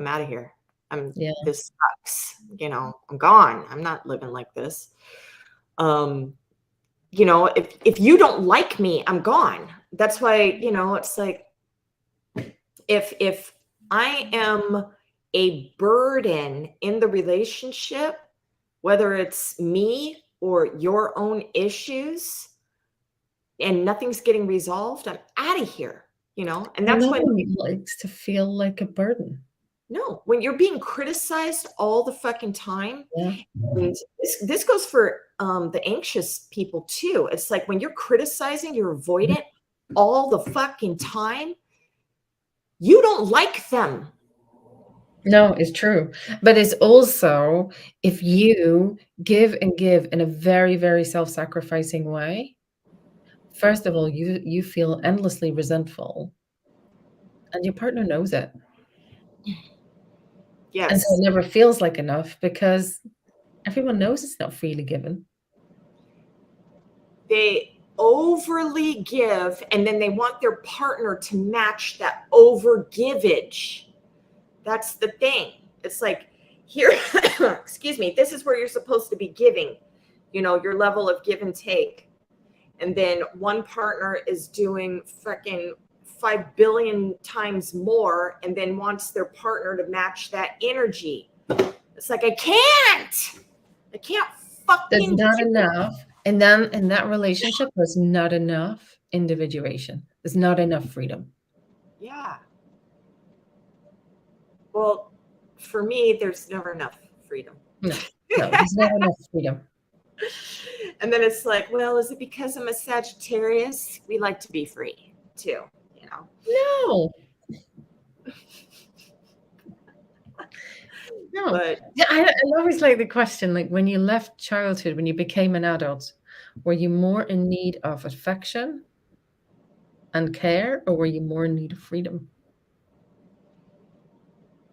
out of here. This sucks, I'm gone. I'm not living like this. If you don't like me, I'm gone. That's why, it's like, if I am a burden in the relationship, whether it's me or your own issues, and nothing's getting resolved, I'm out of here, and that's no when one likes to feel like a burden. no, when you're being criticized all the fucking time, Yeah. and this goes for the anxious people too. It's like when you're criticizing, you're avoidant all the fucking time, you don't like them. No, it's true. But it's also, if you give and give in a very, very self-sacrificing way, first of all, you feel endlessly resentful, and your partner knows it. And so Yes. it never feels like enough because everyone knows it's not freely given. They overly give, and then they want their partner to match that over givage. That's the thing. It's like, here, excuse me, this is where you're supposed to be giving, your level of give and take. And then one partner is doing fucking 5 billion times more and then wants their partner to match that energy. It's like, I can't fucking. There's not enough. And then in that relationship, there's not enough individuation. There's not enough freedom. Yeah. Well, for me, there's never enough freedom. No, there's not enough freedom. And then it's like, well, is it because I'm a Sagittarius? We like to be free too, No. No. But yeah, I always like the question, like when you left childhood, when you became an adult, were you more in need of affection and care, or were you more in need of freedom?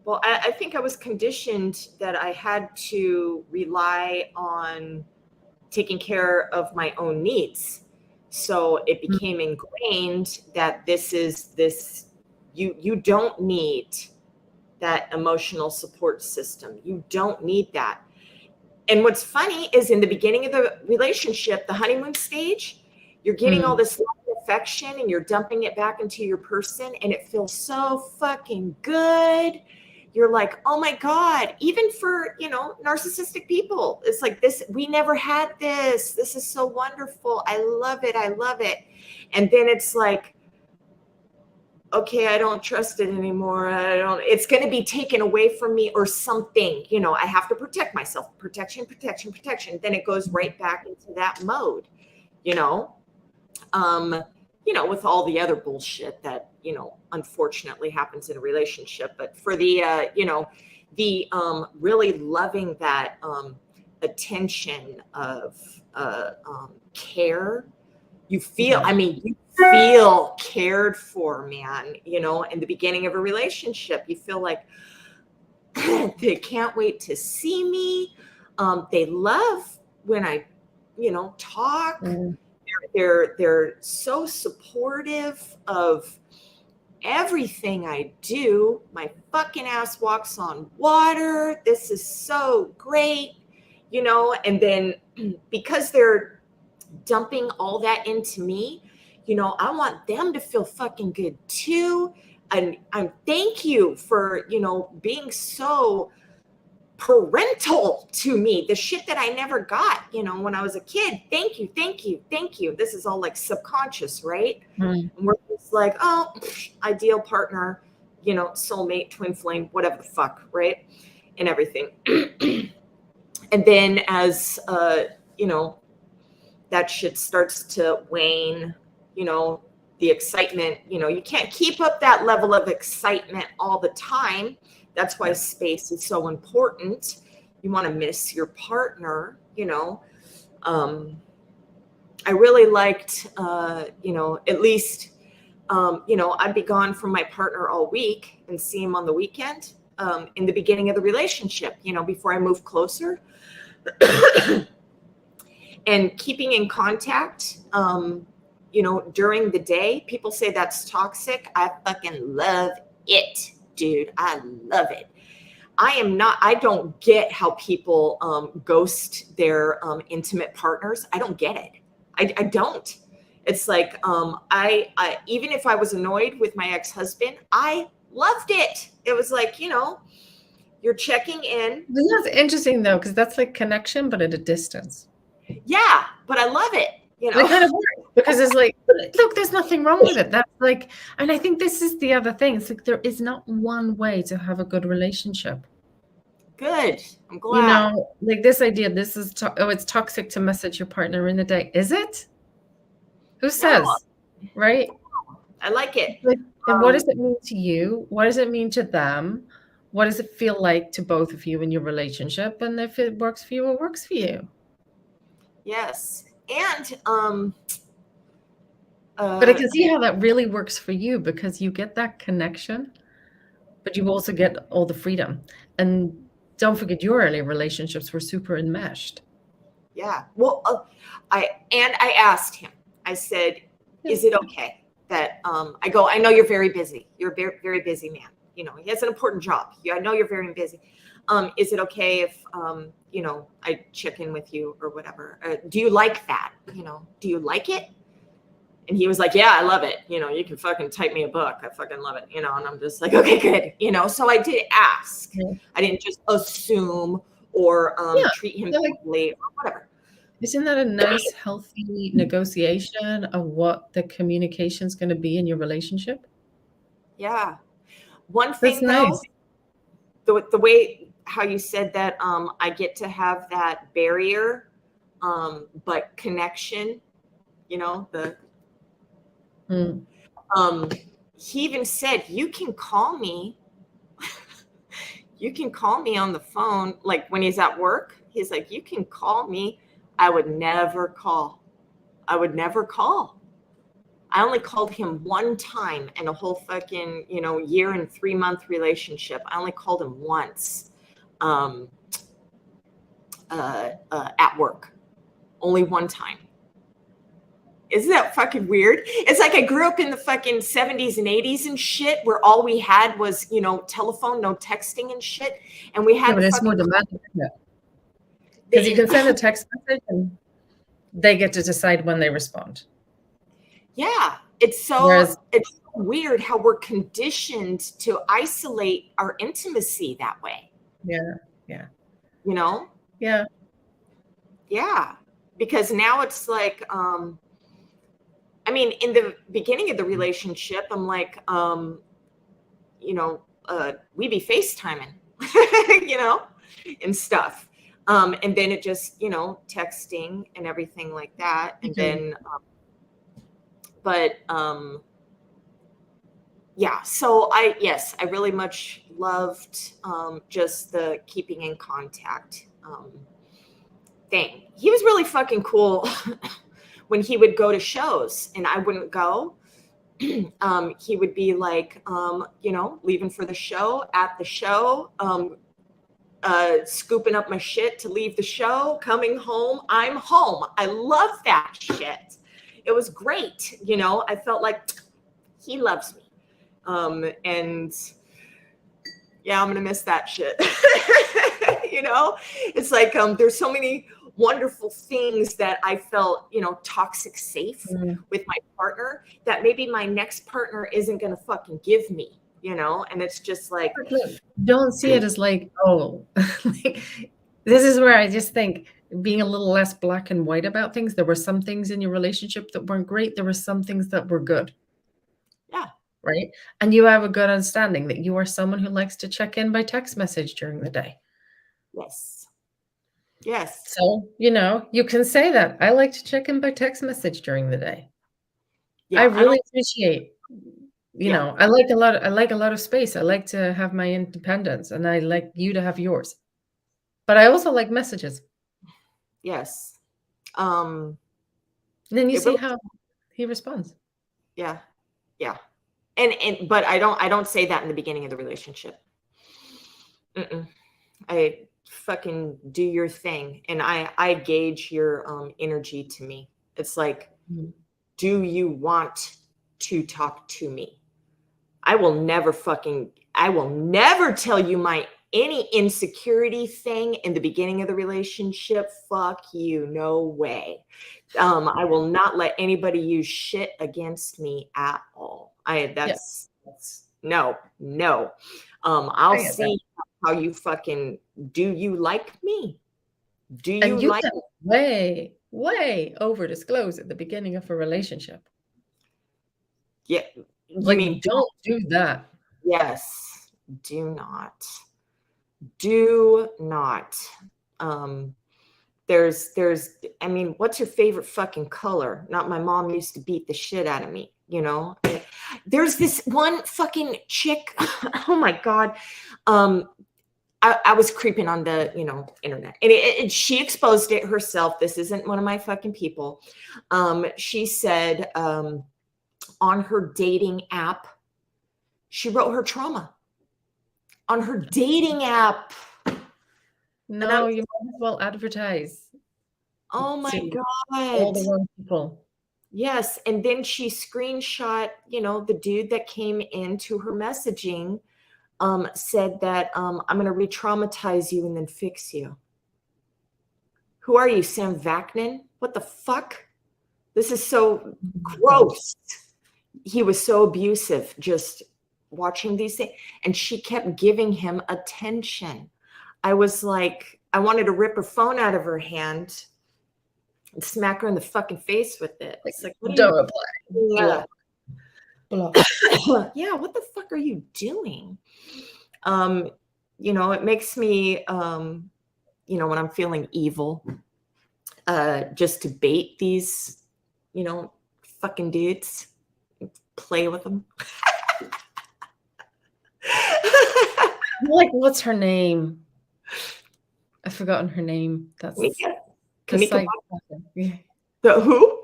Well, I think I was conditioned that I had to rely on taking care of my own needs. So it became ingrained that you don't need that emotional support system. You don't need that. And what's funny is in the beginning of the relationship, the honeymoon stage, you're getting all this love and affection and you're dumping it back into your person and it feels so fucking good. You're like, oh my God, even for, narcissistic people, it's like this, we never had this. This is so wonderful. I love it. I love it. And then it's like, okay, I don't trust it anymore. It's going to be taken away from me or something, I have to protect myself. Protection. Then it goes right back into that mode, with all the other bullshit that, unfortunately happens in a relationship. But for the, really loving that attention of care, you feel, you feel cared for, man, in the beginning of a relationship, you feel like they can't wait to see me. They love when I, talk. They're so supportive of everything I do. My fucking ass walks on water. This is so great, and then because they're dumping all that into me, I want them to feel fucking good too. And I'm thank you for, being so parental to me, the shit that I never got, when I was a kid. Thank you. This is all like subconscious, right? And we're just like, oh, ideal partner, soulmate, twin flame, whatever the fuck, right? And everything. And then as, that shit starts to wane, the excitement, you can't keep up that level of excitement all the time. That's why space is so important. You want to miss your partner, I really liked, at least, I'd be gone from my partner all week and see him on the weekend, in the beginning of the relationship, before I moved closer. And keeping in contact, during the day. People say that's toxic. I fucking love it, dude. I love it. I don't get how people ghost their intimate partners. I don't get it. I don't. It's like, I even if I was annoyed with my ex-husband, I loved it. It was like, you're checking in. That's interesting though, because that's like connection, but at a distance. Yeah, but I love it. It kind of works because it's like, look, there's nothing wrong with it. That's like, and I think this is the other thing. It's like there is not one way to have a good relationship. Good. I'm glad. Like this idea, this is, it's toxic to message your partner in the day. Is it? Who says? No. Right? I like it. Like, and what does it mean to you? What does it mean to them? What does it feel like to both of you in your relationship? And if it works for you, it works for you. Yes. And but I can see how that really works for you, because you get that connection, but you also get all the freedom. And don't forget, your early relationships were super enmeshed. Yeah. Well, I asked him, I said, is it okay that I know you're very busy. You're a very, very busy man. He has an important job. I know you're very busy. Is it okay if, I check in with you or whatever? Do you like that? Do you like it? And he was like, yeah, I love it. You can fucking type me a book. I fucking love it. And I'm just like, okay, good. So I did ask. Yeah. I didn't just assume or treat him badly or whatever. Isn't that a nice, healthy negotiation of what the communication is going to be in your relationship? Yeah. One thing, though, the way how you said that, I get to have that barrier, but connection, he even said, you can call me. You can call me on the phone. Like when he's at work, he's like, you can call me. I would never call. I only called him one time in a whole fucking, year and 3-month relationship. I only called him once at work. Only one time. Isn't that fucking weird? It's like I grew up in the fucking 70s and 80s and shit, where all we had was, telephone, no texting and shit. And we had but it's more demanding. Because you can send a text message and they get to decide when they respond. Yeah. It's so weird how we're conditioned to isolate our intimacy that way. Yeah. Yeah. Yeah. Yeah. Because now it's like, in the beginning of the relationship, I'm like, we be FaceTiming, and stuff. And then it just, texting and everything like that. And then, so I really much loved just the keeping in contact thing. He was really fucking cool when he would go to shows and I wouldn't go. He would be like, leaving for the show, at the show, scooping up my shit to leave the show, coming home, I'm home. I love that shit. It was great. I felt like he loves me. And yeah, I'm going to miss that shit. It's like, there's so many wonderful things that I felt, toxic safe with my partner that maybe my next partner isn't going to fucking give me, and it's just like, don't see it as like, this is where I just think being a little less black and white about things. There were some things in your relationship that weren't great. There were some things that were good. Yeah. Right. And you have a good understanding that you are someone who likes to check in by text message during the day. Yes. So, you can say that I like to check in by text message during the day. Yeah, I really appreciate, I like a lot of space. I like to have my independence and I like you to have yours. But I also like messages. Yes. And then you see how he responds. Yeah. Yeah. But I don't say that in the beginning of the relationship. I fucking do your thing. And I gauge your energy to me. It's like, do you want to talk to me? I will never tell you my any insecurity thing in the beginning of the relationship, fuck you, no way. I will not let anybody use shit against me at all. That's no. I'll see how you fucking, do you like me? Do you And you like can way over disclose at the beginning of a relationship. Yeah. Like, mean, don't do that. Yes. Do not. Do not. I mean, what's your favorite fucking color? Not my mom used to beat the shit out of me, you know? There's this one fucking chick. Oh my God. I was creeping on the, internet, and she exposed it herself. This isn't one of my fucking people. She said, on her dating app, she wrote her trauma on her dating app. No, you might as well advertise. Oh my God. All the wrong people. Yes. And then she screenshot, the dude that came into her messaging, said that I'm going to re-traumatize you and then fix you. Who are you, Sam Vaknin? What the fuck? This is so gross. He was so abusive, just watching these things. And she kept giving him attention. I was like, I wanted to rip her phone out of her hand and smack her in the fucking face with it. It's like, don't reply. Yeah. Yeah, what the fuck are you doing? It makes me, when I'm feeling evil, just to bait these, fucking dudes, play with them. Like, what's her name? I've forgotten her name. That's Kanika. Yeah. The who?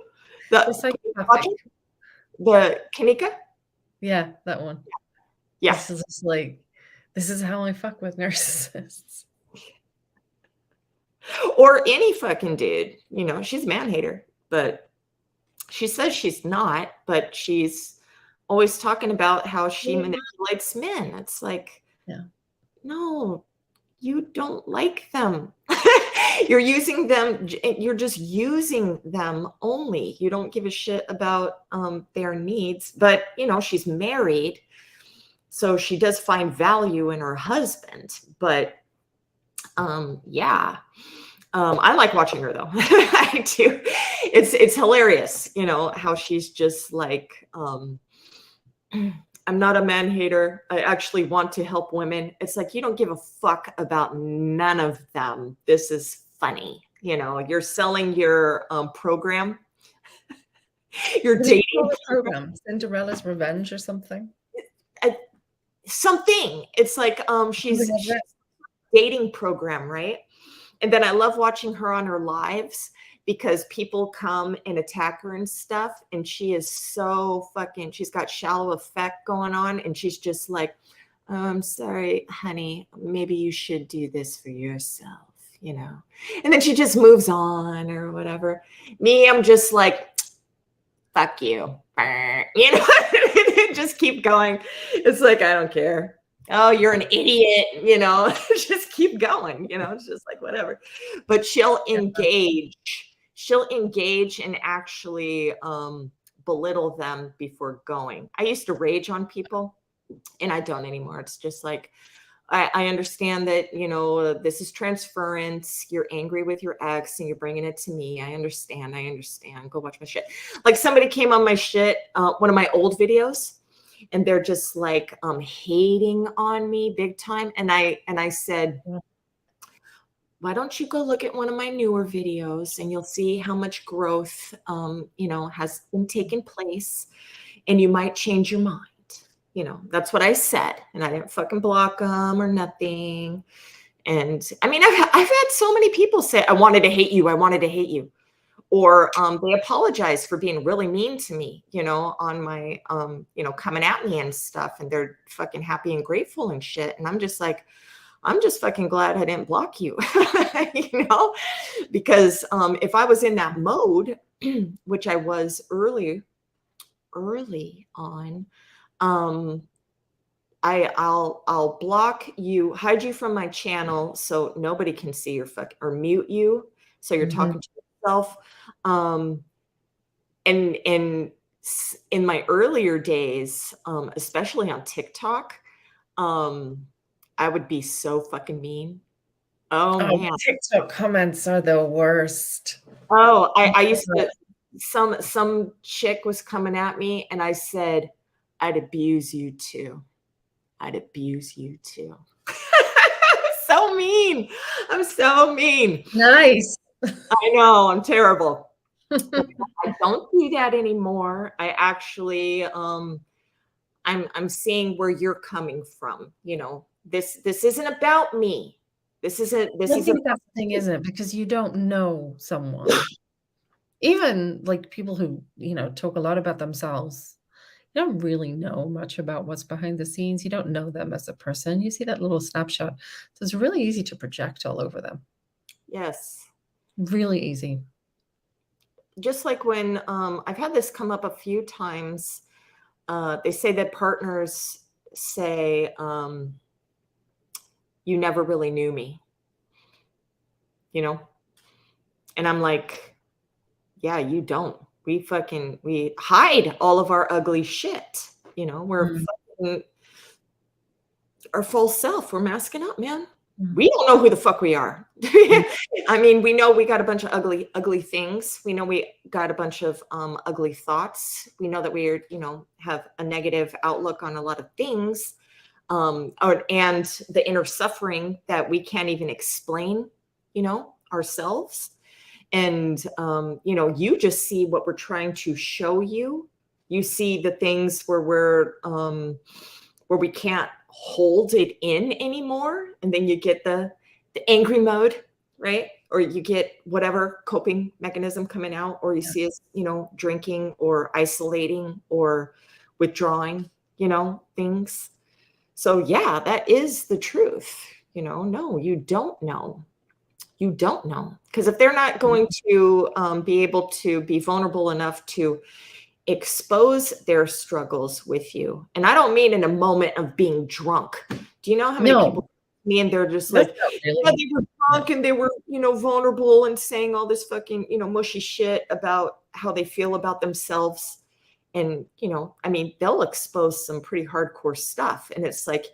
The psychopathic. The Kanika? Yeah, that one. Yeah. This is just like, this is how I fuck with narcissists. Or any fucking dude. She's a man hater, but she says she's not, but she's always talking about how she manipulates men. It's like, no, you don't like them. You're using them. You're just using them only. You don't give a shit about their needs. But, she's married, so she does find value in her husband. But I like watching her though. I do. It's hilarious, how she's just like, I'm not a man hater. I actually want to help women. It's like, you don't give a fuck about none of them. This is funny. You're selling your program, your dating program, Cinderella's Revenge or something. Something. It's like she's dating program, right? And then I love watching her on her lives, because people come and attack her and stuff. And she is so fucking, she's got shallow effect going on. And she's just like, oh, I'm sorry, honey, maybe you should do this for yourself, And then she just moves on or whatever. Me, I'm just like, fuck you. Just keep going. It's like, I don't care. Oh, you're an idiot, just keep going, it's just like, whatever. But she'll engage and actually belittle them before going. I used to rage on people, and I don't anymore. It's just like, I understand that, this is transference. You're angry with your ex and you're bringing it to me. I understand. Go watch my shit. Like, somebody came on my shit, one of my old videos, and they're just like hating on me big time. And I said, why don't you go look at one of my newer videos, and you'll see how much growth, has been taking place, and you might change your mind. That's what I said. And I didn't fucking block them or nothing. And I mean, I've had so many people say, I wanted to hate you. Or they apologize for being really mean to me, on my, coming at me and stuff. And they're fucking happy and grateful and shit. And I'm just like, I'm just fucking glad I didn't block you, because if I was in that mode, which I was early on, I'll block you, hide you from my channel so nobody can see your or mute you so you're talking to yourself. And in my earlier days, especially on TikTok, I would be so fucking mean. Oh man. TikTok comments are the worst. Oh, I used to, some chick was coming at me and I said, I'd abuse you too. I'd abuse you too. So mean. I'm so mean. Nice. I know, I'm terrible. I don't do that anymore. I actually, I'm seeing where you're coming from. You know, this isn't about me. This isn't. I think that's the thing, isn't it? Because you don't know someone. Even like people who, talk a lot about themselves, you don't really know much about what's behind the scenes. You don't know them as a person. You see that little snapshot. So it's really easy to project all over them. Yes. Really easy. Just like when I've had this come up a few times. They say that partners say, you never really knew me, And I'm like, yeah, you don't. We hide all of our ugly shit. We're fucking our full self. We're masking up, man. We don't know who the fuck we are. I mean, we know we got a bunch of ugly things. We know we got a bunch of ugly thoughts. We know that we are, have a negative outlook on a lot of things. And the inner suffering that we can't even explain, ourselves. And, you just see what we're trying to show you. You see the things where where we can't hold it in anymore. And then you get the angry mode, right? Or you get whatever coping mechanism coming out, or you see us, drinking or isolating or withdrawing, things. So yeah, that is the truth. No, you don't know. You don't know. Because if they're not going to be able to be vulnerable enough to expose their struggles with you, and I don't mean in a moment of being drunk. Do you know how many people me and they're just like, really. yeah, they were drunk and they were, vulnerable and saying all this fucking, mushy shit about how they feel about themselves. And, I mean, they'll expose some pretty hardcore stuff. And it's like,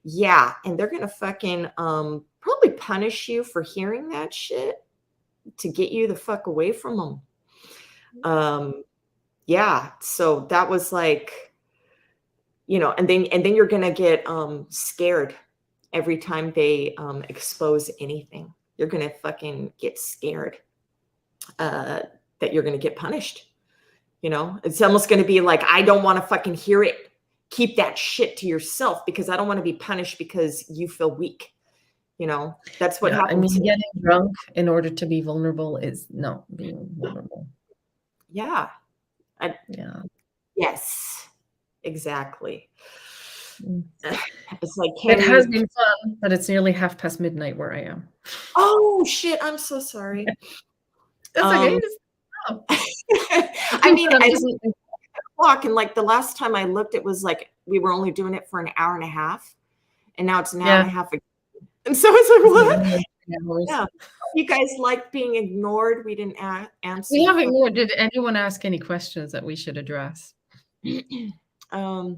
yeah. And they're going to fucking probably punish you for hearing that shit to get you the fuck away from them. Yeah. So that was like, and then you're going to get scared every time they expose anything. You're going to fucking get scared that you're going to get punished. It's almost going to be like, I don't want to fucking hear it. Keep that shit to yourself because I don't want to be punished because you feel weak. That's what happens. I mean, getting drunk in order to be vulnerable is not being vulnerable. Yeah. Yeah. Yes, exactly. It's like, it has been fun, but it's nearly midnight where I am. Oh shit! I'm so sorry. That's okay. I mean, I just clock, and like the last time I looked, it was like we were only doing it for an hour and a half, and now it's an hour and a half again. And so it's like, what? Yeah. You guys like being ignored? We didn't answer. We have ignored. Did anyone ask any questions that we should address? Well,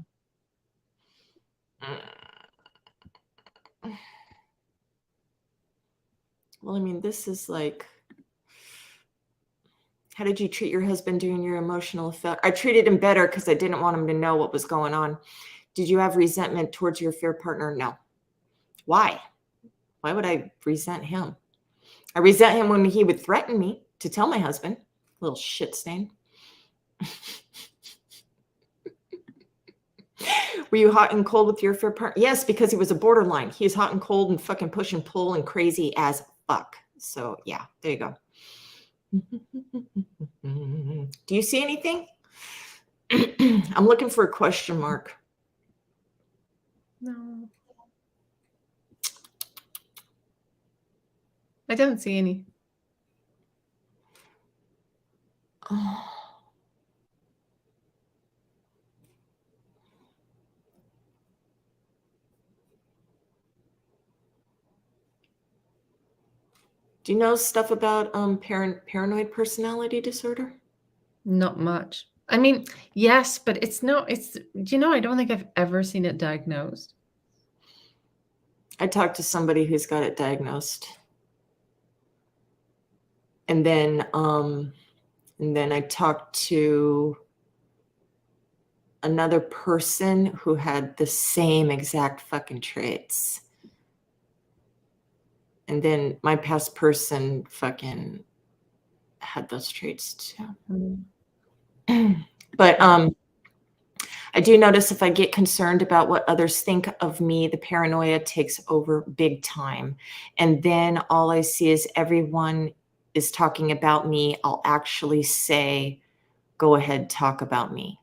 I mean, this is like, how did you treat your husband during your emotional affair? I treated him better because I didn't want him to know what was going on. Did you have resentment towards your affair partner? No. Why? Why would I resent him? I resent him when he would threaten me to tell my husband. Little shit stain. Were you hot and cold with your affair partner? Yes, because he was a borderline. He was hot and cold and fucking push and pull and crazy as fuck. So yeah, there you go. Do you see anything? I'm looking for a question mark. No. I don't see any. Oh. Do you know stuff about paranoid personality disorder? Not much. I mean, yes, but it's not, I don't think I've ever seen it diagnosed. I talked to somebody who's got it diagnosed. And then I talked to another person who had the same exact fucking traits. And then my past person fucking had those traits too. But I do notice if I get concerned about what others think of me, the paranoia takes over big time. And then all I see is everyone is talking about me. I'll actually say, go ahead, talk about me.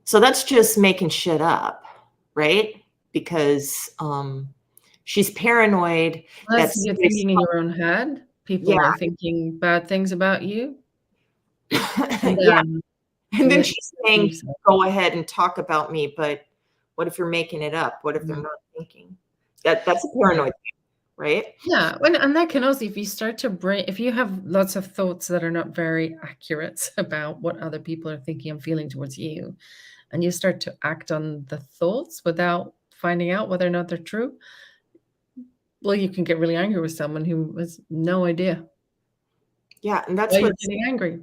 So that's just making shit up, right? Because she's paranoid. Unless you're thinking in your own head, people are thinking bad things about you. Yeah. And then she's saying, go ahead and talk about me. But what if you're making it up? What if they're not thinking? That's a paranoid thing, right? Yeah. And that can also, if you have lots of thoughts that are not very accurate about what other people are thinking and feeling towards you, and you start to act on the thoughts without finding out whether or not they're true, well, you can get really angry with someone who has no idea. Yeah, and that's why you're getting angry.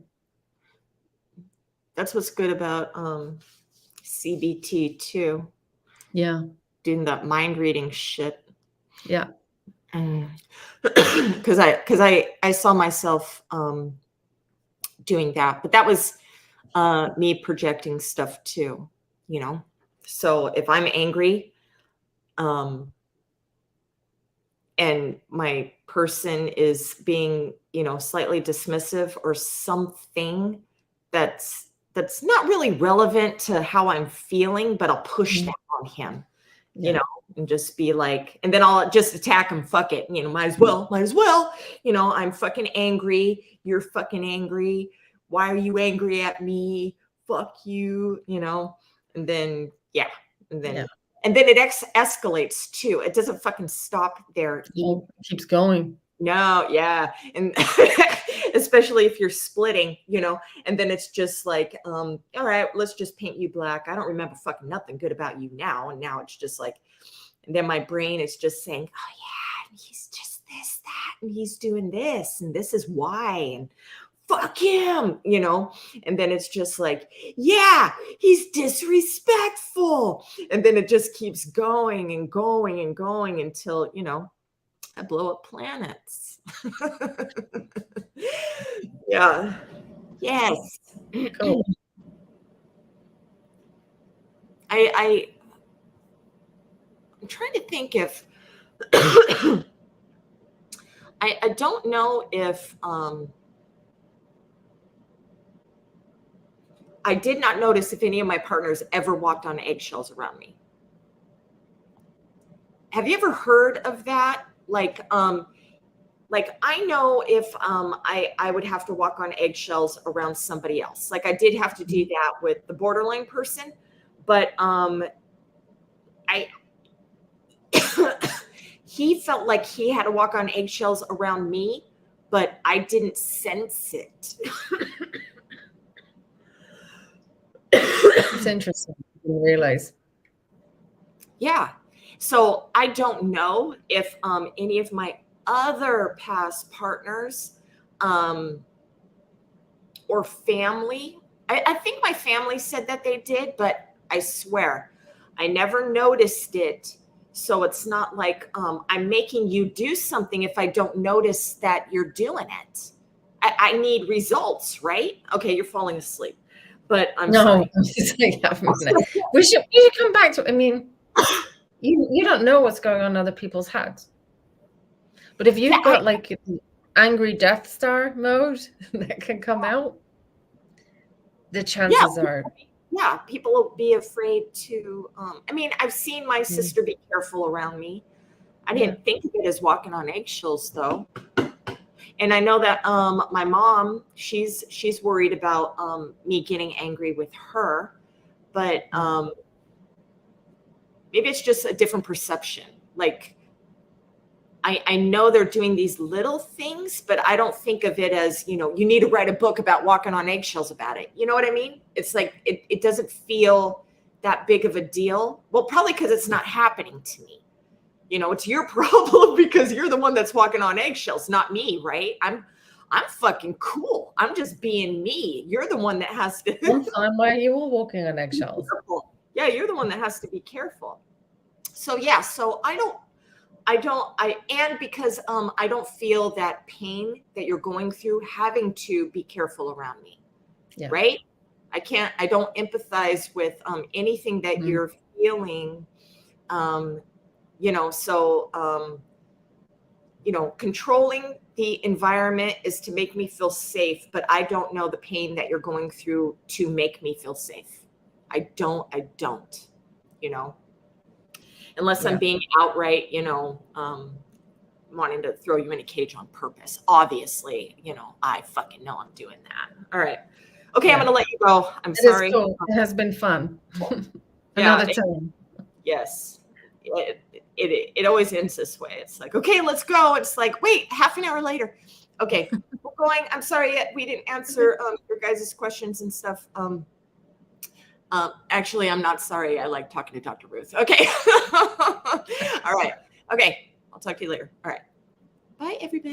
That's what's good about CBT too. Yeah. Doing that mind reading shit. Yeah. Because I saw myself doing that, but that was me projecting stuff too, you know. So if I'm angry, and my person is being, slightly dismissive or something that's not really relevant to how I'm feeling, but I'll push that on him, and just be like, and then I'll just attack him. Fuck it. Might as well, I'm fucking angry. You're fucking angry. Why are you angry at me? Fuck you, and then, and then it escalates too. It doesn't fucking stop there. It keeps going. No, yeah. And especially if you're splitting, and then it's just like, all right, let's just paint you black. I don't remember fucking nothing good about you now. And now it's just like, and then my brain is just saying, oh yeah, he's just this, that, and he's doing this, and this is why, and fuck him, and then it's just like, yeah, he's disrespectful. And then it just keeps going and going and going until, I blow up planets. Yeah. Yes. Cool. I'm trying to think if I don't know if I did not notice if any of my partners ever walked on eggshells around me. Have you ever heard of that? Like I know if I would have to walk on eggshells around somebody else. Like I did have to do that with the borderline person, but he felt like he had to walk on eggshells around me, but I didn't sense it. It's interesting to realize. Yeah. So I don't know if any of my other past partners or family, I think my family said that they did, but I swear I never noticed it. So it's not like I'm making you do something if I don't notice that you're doing it. I need results, right? Okay, you're falling asleep. But I'm sorry. We should come back to, I mean, you don't know what's going on in other people's heads. But if you've got like angry Death Star mode that can come out, the chances are. Yeah, people will be afraid to, I mean, I've seen my sister be careful around me. I didn't think of it as walking on eggshells though. And I know that my mom, she's worried about me getting angry with her, but maybe it's just a different perception. Like I know they're doing these little things, but I don't think of it as, you need to write a book about walking on eggshells about it. You know what I mean? It's like, it doesn't feel that big of a deal. Well, probably because it's not happening to me. It's your problem because you're the one that's walking on eggshells, not me, right? I'm fucking cool. I'm just being me. You're the one that has to. One time where you were walking on eggshells. Yeah, you're the one that has to be careful. So yeah, so and because I don't feel that pain that you're going through having to be careful around me. Yeah. Right? I don't empathize with anything that you're feeling. Controlling the environment is to make me feel safe, but I don't know the pain that you're going through to make me feel safe. I don't, unless I'm being outright, wanting to throw you in a cage on purpose. Obviously, I fucking know I'm doing that. All right. Okay. I'm going to let you go. I'm sorry. Cool. It has been fun. Another time. Yes. It always ends this way. It's like, okay, let's go. It's like, wait, half an hour later. Okay, we're going. I'm sorry, we didn't answer your guys' questions and stuff. Actually, I'm not sorry. I like talking to Dr. Ruth. Okay. All right. Okay. I'll talk to you later. All right. Bye, everybody.